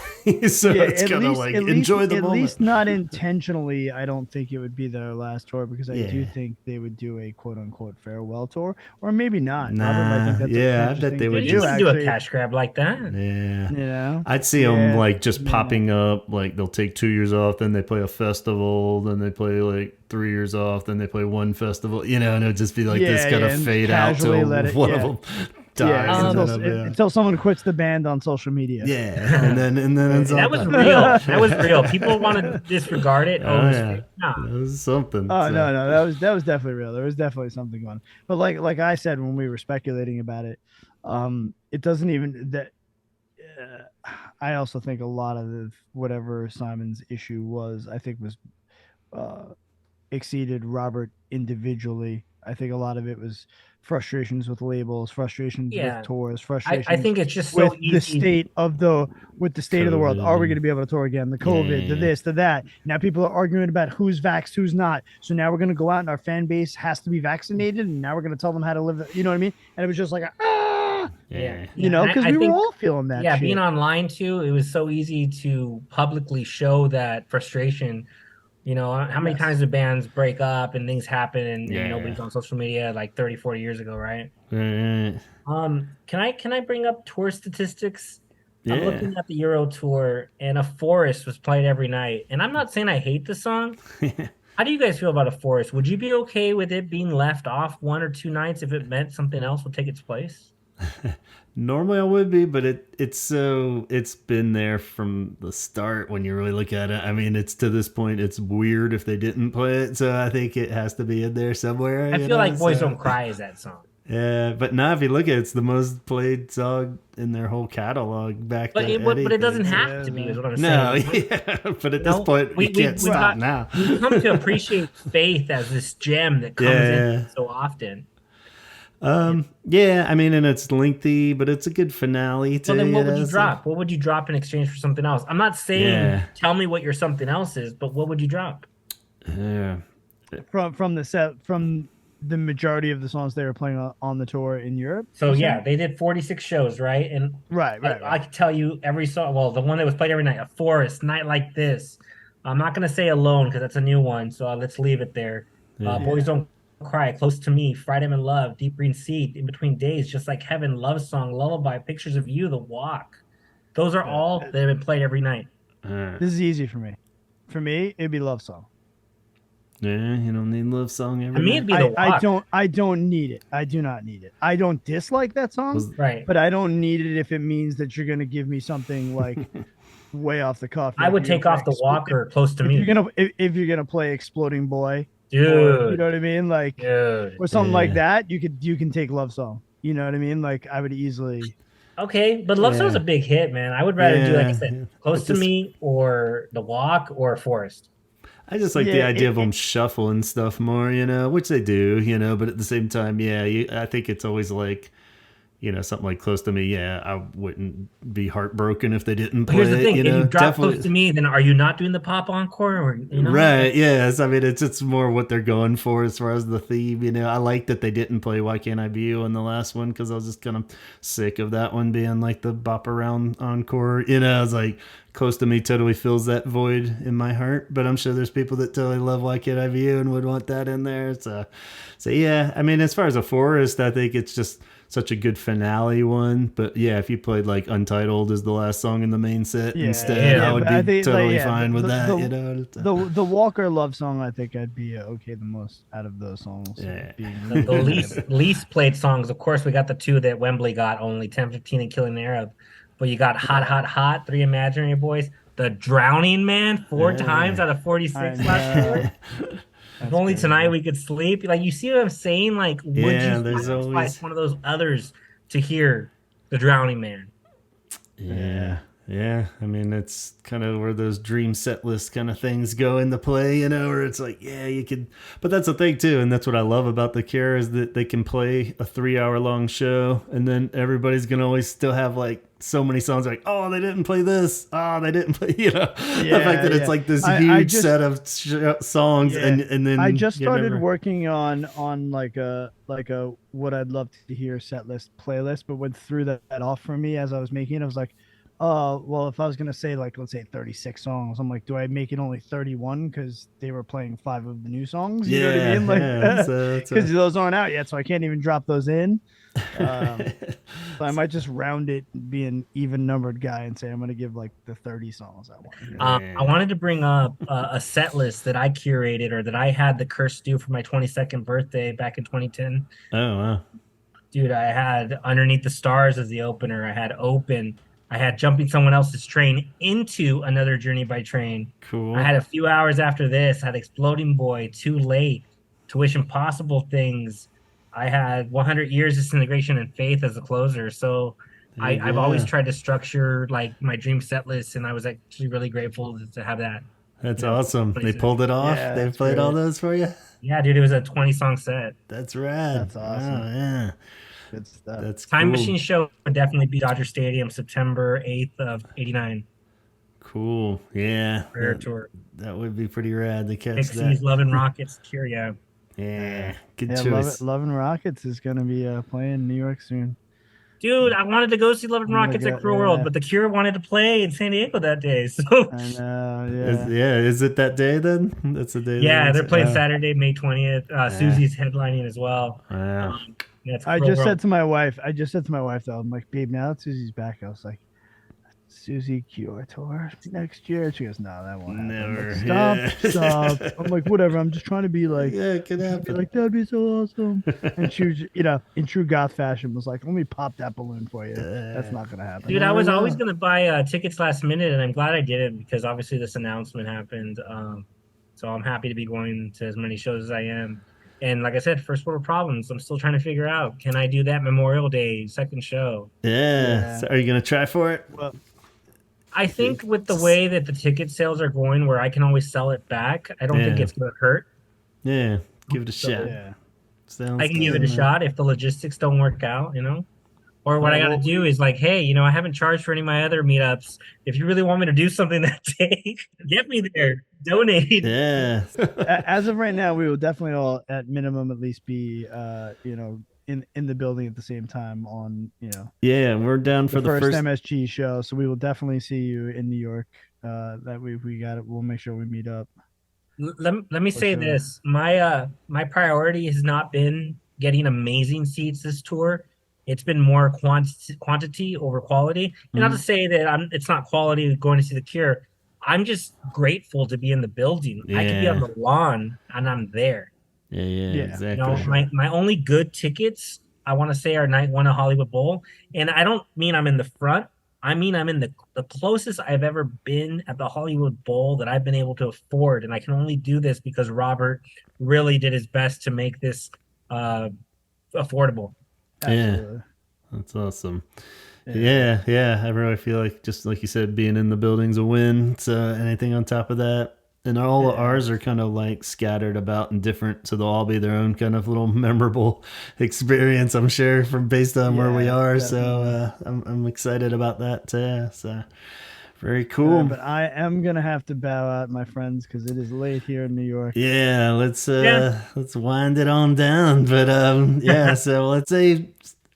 Speaker 1: So it's kind of like enjoy the
Speaker 3: at
Speaker 1: moment.
Speaker 3: least not intentionally. I don't think it would be their last tour, because I do
Speaker 1: Yeah.
Speaker 3: think they would do a quote unquote farewell tour, or maybe not.
Speaker 1: Nah,
Speaker 3: Robert might think that's a
Speaker 1: yeah, I
Speaker 3: pretentious
Speaker 1: bet
Speaker 3: thing
Speaker 1: they
Speaker 3: to
Speaker 1: would
Speaker 2: You
Speaker 1: just-
Speaker 2: can do a
Speaker 3: actually,
Speaker 2: cash grab like that.
Speaker 1: Yeah. I'd see them
Speaker 3: Yeah,
Speaker 1: like just
Speaker 3: yeah.
Speaker 1: popping up. Like they'll take 2 years off, then they play a festival, then they play like 3 years off, then they play one festival. And it'll just be like this
Speaker 3: Yeah,
Speaker 1: kind
Speaker 3: yeah,
Speaker 1: of
Speaker 3: and
Speaker 1: fade out
Speaker 3: casually
Speaker 1: till
Speaker 3: let it-
Speaker 1: one
Speaker 3: yeah.
Speaker 1: of them dies.
Speaker 3: Yeah,
Speaker 1: and
Speaker 3: until,
Speaker 1: then it'll be-
Speaker 3: until someone quits the band on social media.
Speaker 1: yeah, and then it's all
Speaker 2: That was
Speaker 1: done.
Speaker 2: real. That was real. People want to disregard it.
Speaker 1: Oh,
Speaker 2: Oh,
Speaker 1: yeah.
Speaker 2: nah.
Speaker 1: That was something.
Speaker 3: Oh
Speaker 1: so.
Speaker 3: no, that was definitely real. There was definitely something going on. But like I said when we were speculating about it, it doesn't even that. I also think a lot of whatever Simon's issue was, I think was exceeded Robert individually. I think a lot of it was frustrations with labels, frustrations
Speaker 2: Yeah.
Speaker 3: with tours,
Speaker 2: I
Speaker 3: frustrations
Speaker 2: think it's just so
Speaker 3: with
Speaker 2: easy.
Speaker 3: the state of the world. Are we
Speaker 1: COVID.
Speaker 3: going to be able to tour again? The COVID, the
Speaker 1: Yeah.
Speaker 3: this, the that. Now people are arguing about who's vaxxed, who's not. So now we're going to go out and our fan base has to be vaccinated, and now we're going to tell them how to live. You know what I mean? And it was just like,
Speaker 1: Yeah.
Speaker 3: because
Speaker 2: I
Speaker 3: we were
Speaker 2: think-
Speaker 3: all feeling that.
Speaker 2: Yeah,
Speaker 3: shit.
Speaker 2: being online too, it was so easy to publicly show that frustration. How many
Speaker 3: Yes.
Speaker 2: times do bands break up and things happen and
Speaker 1: Yeah.
Speaker 2: nobody's on social media like 30, 40 years ago, right?
Speaker 1: Right.
Speaker 2: Can I bring up tour statistics? I'm
Speaker 1: Yeah.
Speaker 2: looking at the Euro tour and A Forest was played every night. And I'm not saying I hate the song. How do you guys feel about A Forest? Would you be okay with it being left off 1 or 2 nights if it meant something else would take its place?
Speaker 1: Normally I would be, but it's been there from the start when you really look at it. I mean, it's to this point, it's weird if they didn't play it, so I think it has to be in there somewhere.
Speaker 2: I feel like Boys
Speaker 1: so.
Speaker 2: Don't Cry is that song.
Speaker 1: Yeah, but now if you look at it, it's the most played song in their whole catalog back
Speaker 2: But
Speaker 1: to
Speaker 2: but it doesn't
Speaker 1: anything, so-
Speaker 2: have to be, is what I'm
Speaker 1: No,
Speaker 2: saying.
Speaker 1: yeah, but at this
Speaker 2: No,
Speaker 1: point, we can't stop
Speaker 2: got-
Speaker 1: now.
Speaker 2: We've come to appreciate Faith as this gem that comes
Speaker 1: Yeah.
Speaker 2: in so often.
Speaker 1: Yeah, I mean, and it's lengthy, but it's a good finale.
Speaker 2: Well, then what would you
Speaker 1: so-
Speaker 2: drop? What would you drop in exchange for something else? I'm not saying
Speaker 1: Yeah.
Speaker 2: tell me what your something else is, but what would you drop?
Speaker 1: Yeah,
Speaker 3: from the majority of the songs they were playing on the tour in Europe.
Speaker 2: So yeah, they did 46 shows, right? And
Speaker 3: Right.
Speaker 2: I could tell you every song. Well, the one that was played every night, A Forest, Night Like This. I'm not gonna say Alone because that's a new one, so let's leave it there. Boys Don't Cry, Close to Me, Friday I'm in Love, Deep Green Sea, In Between Days, Just Like Heaven, Love Song, Lullaby, Pictures of You, The Walk. Those are all that have been played every night.
Speaker 3: This is easy for me. For me, it'd be Love Song.
Speaker 1: yeah, you don't need love song every
Speaker 2: To me,
Speaker 1: night.
Speaker 2: it'd be The Walk.
Speaker 3: I don't need it. I do not need it. I don't dislike that song,
Speaker 1: Was-
Speaker 2: Right.
Speaker 3: but I don't need it if it means that you're gonna give me something like way off the cuff.
Speaker 2: I would take off The Walk or Close to Me.
Speaker 3: If you're gonna play Exploding Boy,
Speaker 2: Dude.
Speaker 3: or, you know what I mean, like
Speaker 2: Dude.
Speaker 3: or something like
Speaker 1: Yeah.
Speaker 3: that. You can take Love Song. You know what I mean? Like I would easily.
Speaker 2: Okay, but Love Song's
Speaker 1: Yeah.
Speaker 2: a big hit, man. I would rather do, like I said,
Speaker 1: Yeah.
Speaker 2: Close
Speaker 1: But
Speaker 2: to
Speaker 1: this-
Speaker 2: Me or The Walk or Forest.
Speaker 1: I just like the
Speaker 3: Yeah,
Speaker 1: idea of them shuffling stuff more, which they do, but at the same time, I think it's always like, something like Close to Me, yeah, I wouldn't be heartbroken if they didn't
Speaker 2: But
Speaker 1: play
Speaker 2: here's the
Speaker 1: it,
Speaker 2: thing: if you drop
Speaker 1: definitely.
Speaker 2: Close to Me, then are you not doing the pop encore? Or
Speaker 1: Right, yes. I mean, it's more what they're going for as far as the theme. I like that they didn't play Why Can't I Be You in the last one because I was just kind of sick of that one being like the bop around encore. I was like, Close to Me totally fills that void in my heart. But I'm sure there's people that totally love Why Can't I Be You and would want that in there. So yeah. I mean, as far as a forest, I think it's just such a good finale one. But yeah, if you played like Untitled as the last song in the main set instead, I would
Speaker 3: but I
Speaker 1: be
Speaker 3: think
Speaker 1: totally fine with that.
Speaker 3: The Walker love song, I think I'd be okay the most out of those songs.
Speaker 1: Yeah.
Speaker 2: The least played songs, of course, we got the two that Wembley got only 10:15 and Killing the Arab. But you got Hot, Hot, Hot, Three Imaginary Boys, The Drowning Man, 4 times out of 46 last year. If only
Speaker 3: crazy.
Speaker 2: tonight we could sleep. Like, you see what I'm saying? Like, would you
Speaker 1: there's always
Speaker 2: one of those others to hear The Drowning Man?
Speaker 1: Yeah. I mean, it's kind of where those dream set list kind of things go into play, where it's like, yeah, you could. But that's the thing too, and that's what I love about the Cure is that they can play a 3 hour long show, and then everybody's gonna always still have like so many songs like, oh, they didn't play this, oh, they didn't play, the fact that it's like this huge set of songs, and then
Speaker 3: I just started working on like a what I'd love to hear set list playlist, but went through that off for me as I was making it. I was like, well, if I was gonna say like, let's say 36 songs, I'm like, do I make it only 31 because they were playing 5 of the new songs? You know what I mean? Like, because those aren't out yet, so I can't even drop those in. So I might just round it, be an even numbered guy, and say I'm gonna give like the 30 songs I want.
Speaker 2: I wanted to bring up a set list that I curated or that I had the curse do for my 22nd birthday back in 2010.
Speaker 1: Oh wow,
Speaker 2: dude! I had Underneath the Stars as the opener. I had Open. I had Jumping Someone Else's Train into Another Journey by Train.
Speaker 1: Cool.
Speaker 2: I had A Few Hours After This. I had Exploding Boy, Too Late, To Wish Impossible Things. I had 100 Years, Disintegration, and Faith as a closer. So I've always tried to structure like my dream set list, and I was actually really grateful to have that.
Speaker 1: That's awesome. They pulled it off.
Speaker 3: Yeah,
Speaker 1: they played all those for you.
Speaker 2: Yeah, dude, it was a 20-song set.
Speaker 1: That's rad.
Speaker 3: That's awesome.
Speaker 1: Oh, yeah.
Speaker 3: Good stuff.
Speaker 1: That's
Speaker 2: Time
Speaker 1: cool.
Speaker 2: Machine Show would definitely be Dodger Stadium, September 8th of 89.
Speaker 1: Cool. Yeah.
Speaker 2: Tour.
Speaker 1: That would be pretty rad to catch
Speaker 2: Pixies,
Speaker 1: that.
Speaker 2: Love and Rockets, Cure, yeah.
Speaker 1: Yeah. Good choice.
Speaker 3: Love and Rockets is going to be playing in New York soon.
Speaker 2: Dude, I wanted to go see Love and Rockets at Cruel World, but the Cure wanted to play in San Diego that day. So
Speaker 3: I know,
Speaker 1: Is it that day then? That's the day.
Speaker 2: Yeah, they're playing Saturday, May 20th. Susie's headlining as well.
Speaker 1: Wow.
Speaker 3: I just said to my wife though, I'm like, babe, now that Susie's back, I was like, Susie Cure tour next year. She goes, no, that won't happen.
Speaker 1: Never.
Speaker 3: Like, stop. I'm like, whatever. I'm just trying to be like,
Speaker 1: yeah, it could happen.
Speaker 3: Like, that'd be so awesome. And she was, in true goth fashion, was like, let me pop that balloon for you. That's not gonna happen.
Speaker 2: Dude, I was always gonna buy tickets last minute, and I'm glad I didn't because obviously this announcement happened. So I'm happy to be going to as many shows as I am. And like I said, first world problems. I'm still trying to figure out, can I do that Memorial Day second show?
Speaker 1: Yeah. So are you gonna try for it?
Speaker 3: Well,
Speaker 2: I think with the way that the ticket sales are going, where I can always sell it back, I don't think it's going to hurt.
Speaker 1: Yeah, give it a shot.
Speaker 3: Yeah.
Speaker 2: I can give it a shot if the logistics don't work out, Or what I got to do is like, hey, I haven't charged for any of my other meetups. If you really want me to do something that day, get me there. Donate.
Speaker 1: Yeah.
Speaker 3: As of right now, we will definitely all, at minimum, at least be, in the building at the same time on,
Speaker 1: Yeah, we're down for the first
Speaker 3: MSG show. So we will definitely see you in New York. That we got it. We'll make sure we meet up.
Speaker 2: Let me say this. My priority has not been getting amazing seats this tour. It's been more quantity over quality. And not to say that it's not quality going to see the Cure. I'm just grateful to be in the building.
Speaker 1: Yeah.
Speaker 2: I can be on the lawn and I'm there.
Speaker 1: Yeah, exactly.
Speaker 2: My only good tickets, I want to say, are night one of Hollywood Bowl. And I don't mean I'm in the front. I mean I'm in the closest I've ever been at the Hollywood Bowl that I've been able to afford. And I can only do this because Robert really did his best to make this affordable.
Speaker 3: Absolutely.
Speaker 1: Yeah, that's awesome. Yeah. I really feel like, just like you said, being in the building's a win. So anything on top of that, And all of
Speaker 3: Yeah.
Speaker 1: ours are kind of like scattered about and different, so they'll all be their own kind of little memorable experience, I'm sure, from based on where we
Speaker 3: Yeah,
Speaker 1: are.
Speaker 3: definitely.
Speaker 1: So I'm excited about that too. So very
Speaker 3: All right,
Speaker 1: cool.
Speaker 3: but I am gonna have to bow out, my friends, because it is late here in New York.
Speaker 1: Yeah,
Speaker 2: Yeah.
Speaker 1: let's wind it on down. But yeah, so let's say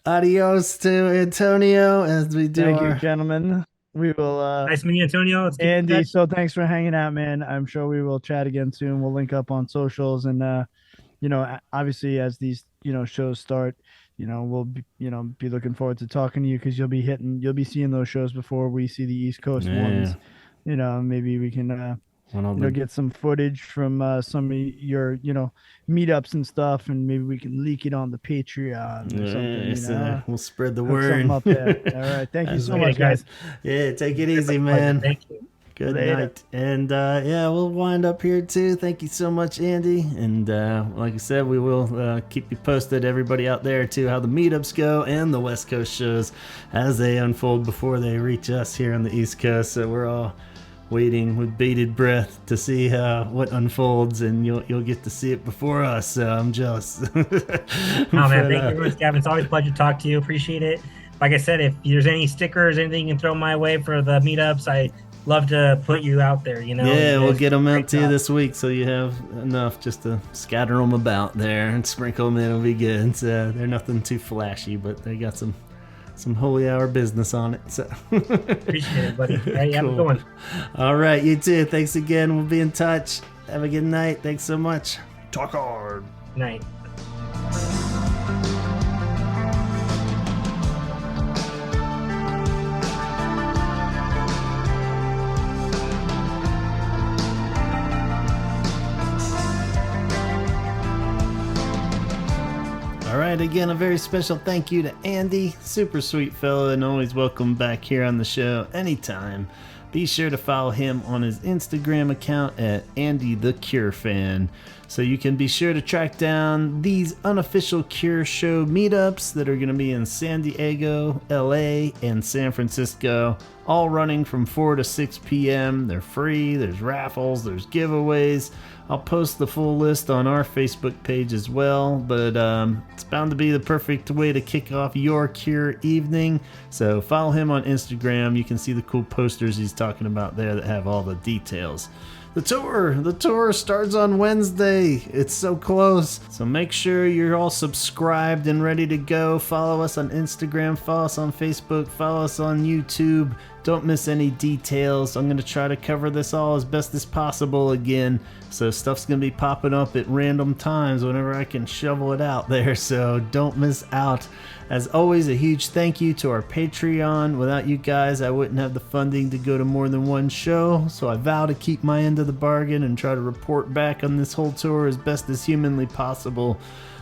Speaker 1: adios to Antonio as we do
Speaker 3: Thank you,
Speaker 1: our
Speaker 3: gentlemen. We will
Speaker 2: Nice meeting you, Antonio. Let's keep in
Speaker 3: Andy,
Speaker 2: touch.
Speaker 3: so thanks for hanging out, man. I'm sure we will chat again soon. We'll link up on socials and obviously as these, shows start, we'll be looking forward to talking to you because you'll be seeing those shows before we see the East Coast
Speaker 1: yeah
Speaker 3: ones. Maybe we can
Speaker 1: one of the
Speaker 3: get some footage from some of your, meetups and stuff, and maybe we can leak it on the Patreon or something,
Speaker 1: we'll spread the
Speaker 3: cook
Speaker 1: word.
Speaker 3: something up there. All right. Thank you
Speaker 1: That's
Speaker 3: so
Speaker 1: right.
Speaker 3: much, guys.
Speaker 1: Yeah, take it
Speaker 2: It's a
Speaker 1: easy,
Speaker 2: pleasure.
Speaker 1: man.
Speaker 2: Thank you.
Speaker 1: Good
Speaker 3: Later.
Speaker 1: night. And yeah, we'll wind up here too. Thank you so much, Andy. And like I said, we will keep you posted, everybody out there, too, how the meetups go and the West Coast shows as they unfold before they reach us here on the East Coast. So we're all waiting with bated breath to see what unfolds, and you'll get to see it before us. So I'm jealous.
Speaker 2: Oh man, thank you very much, Gavin. It's always a pleasure to talk to you. Appreciate it. Like I said, if there's any stickers, anything you can throw my way for the meetups, I love to put you out there.
Speaker 1: Yeah,
Speaker 2: You
Speaker 1: we'll
Speaker 2: guys
Speaker 1: get them
Speaker 2: do a
Speaker 1: out
Speaker 2: great
Speaker 1: to you
Speaker 2: job.
Speaker 1: this week, so you have enough just to scatter them about there and sprinkle them in. It'll be good. So they're nothing too flashy, but they got some holy hour business on it. So
Speaker 2: Appreciate it, buddy. Hey, have a
Speaker 1: Cool.
Speaker 2: good one.
Speaker 1: All right, you too. Thanks again. We'll be in touch. Have a good night. Thanks so much. Talk hard.
Speaker 2: Good night.
Speaker 1: All right, again, a very special thank you to Andy. Super sweet fellow, and always welcome back here on the show anytime. Be sure to follow him on his Instagram account at Andy the Cure Fan, so you can be sure to track down these unofficial Cure show meetups that are going to be in San Diego, LA, and San Francisco, all running from 4 to 6 p.m. They're free, there's raffles, there's giveaways. I'll post the full list on our Facebook page as well, but it's bound to be the perfect way to kick off your Cure evening. So follow him on Instagram. You can see the cool posters he's talking about there that have all the details. The tour starts on Wednesday. It's so close. So make sure you're all subscribed and ready to go. Follow us on Instagram, follow us on Facebook, follow us on YouTube. Don't miss any details. I'm going to try to cover this all as best as possible again. So stuff's going to be popping up at random times whenever I can shovel it out there. So don't miss out. As always, a huge thank you to our Patreon. Without you guys, I wouldn't have the funding to go to more than one show. So I vow to keep my end of the bargain and try to report back on this whole tour as best as humanly possible.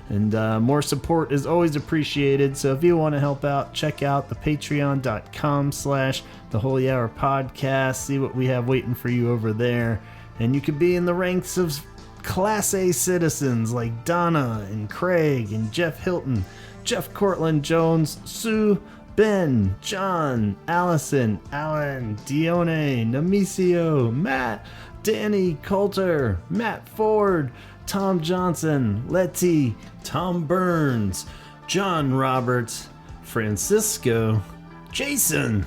Speaker 1: And more support is always appreciated. So if you want to help out, check out the patreon.com/The Holy Hour Podcast. See what we have waiting for you over there. And you could be in the ranks of Class A citizens like Donna and Craig and Jeff Hilton, Jeff Cortland Jones, Sue, Ben, John, Allison, Alan, Dione, Namicio, Matt, Danny, Coulter, Matt Ford, Tom Johnson, Letty, Tom Burns, John Roberts, Francisco, Jason,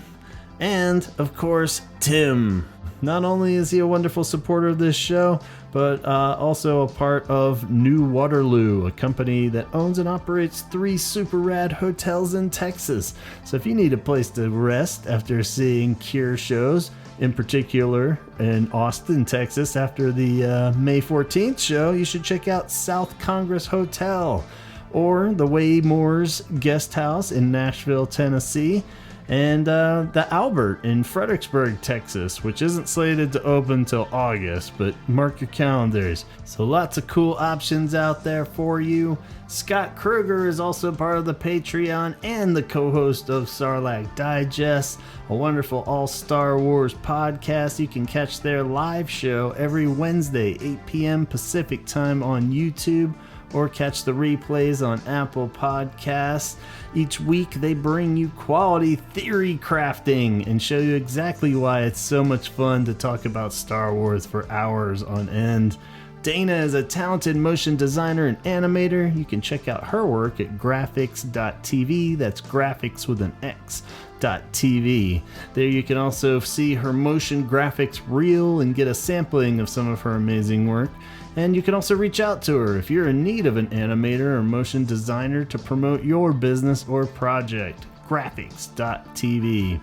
Speaker 1: and, of course, Tim. Not only is he a wonderful supporter of this show, but also a part of New Waterloo, a company that owns and operates 3 super rad hotels in Texas. So if you need a place to rest after seeing Cure shows, in particular in Austin, Texas, after the May 14th show, you should check out South Congress Hotel or the Waymore's Guest House in Nashville, Tennessee, and the Albert in Fredericksburg, Texas, which isn't slated to open till August, but mark your calendars. So lots of cool options out there for you. Scott Kruger is also part of the Patreon and the co-host of Sarlacc Digest, a wonderful all-Star Wars podcast. You can catch their live show every Wednesday, 8 p.m. Pacific time on YouTube, or catch the replays on Apple Podcasts. Each week they bring you quality theory crafting and show you exactly why it's so much fun to talk about Star Wars for hours on end. Dana is a talented motion designer and animator. You can check out her work at graphics.tv. That's graphics with an X. .tv. There you can also see her motion graphics reel and get a sampling of some of her amazing work. And you can also reach out to her if you're in need of an animator or motion designer to promote your business or project. Graphics.tv.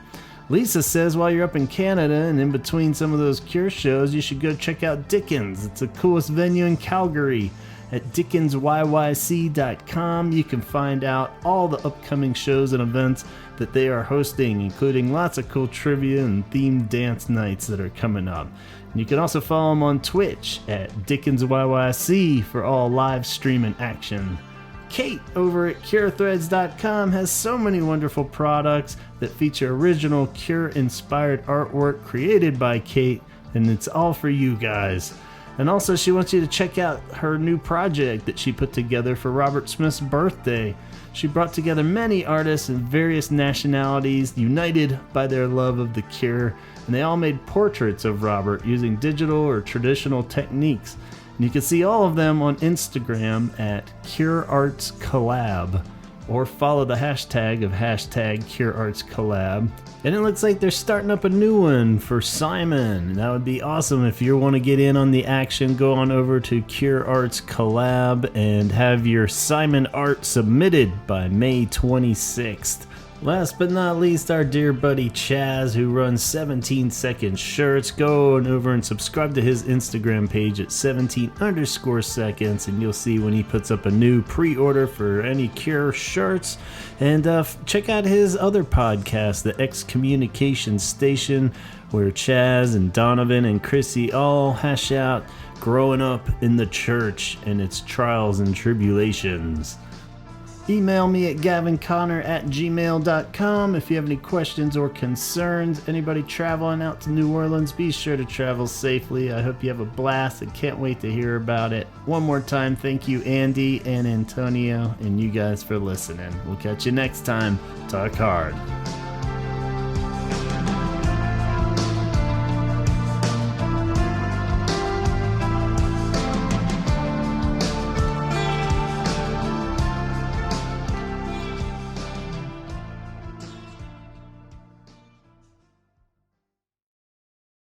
Speaker 1: Lisa says while you're up in Canada and in between some of those Cure shows, you should go check out Dickens. It's the coolest venue in Calgary. At dickensyyc.com, you can find out all the upcoming shows and events that they are hosting, including lots of cool trivia and themed dance nights that are coming up. And you can also follow them on Twitch at dickensyyc for all live streaming action. Kate over at CureThreads.com has so many wonderful products that feature original Cure-inspired artwork created by Kate, and it's all for you guys. And also she wants you to check out her new project that she put together for Robert Smith's birthday. She brought together many artists and various nationalities united by their love of the Cure, and they all made portraits of Robert using digital or traditional techniques. And you can see all of them on Instagram at CureArtsCollab, or follow the hashtag of #CureArtsCollab. And it looks like they're starting up a new one for Simon. That would be awesome. If you want to get in on the action, go on over to Cure Arts Collab and have your Simon art submitted by May 26th. Last but not least, our dear buddy Chaz, who runs 17 Second Shirts. Go on over and subscribe to his Instagram page at 17_seconds, and you'll see when he puts up a new pre-order for any Cure shirts. And check out his other podcast, the Excommunication Station, where Chaz and Donovan and Chrissy all hash out growing up in the church and its trials and tribulations. Email me at gavinconnor@gmail.com if you have any questions or concerns. Anybody traveling out to New Orleans, be sure to travel safely. I hope you have a blast and can't wait to hear about it. One more time, thank you, Andy and Antonio, and you guys for listening. We'll catch you next time. Talk hard.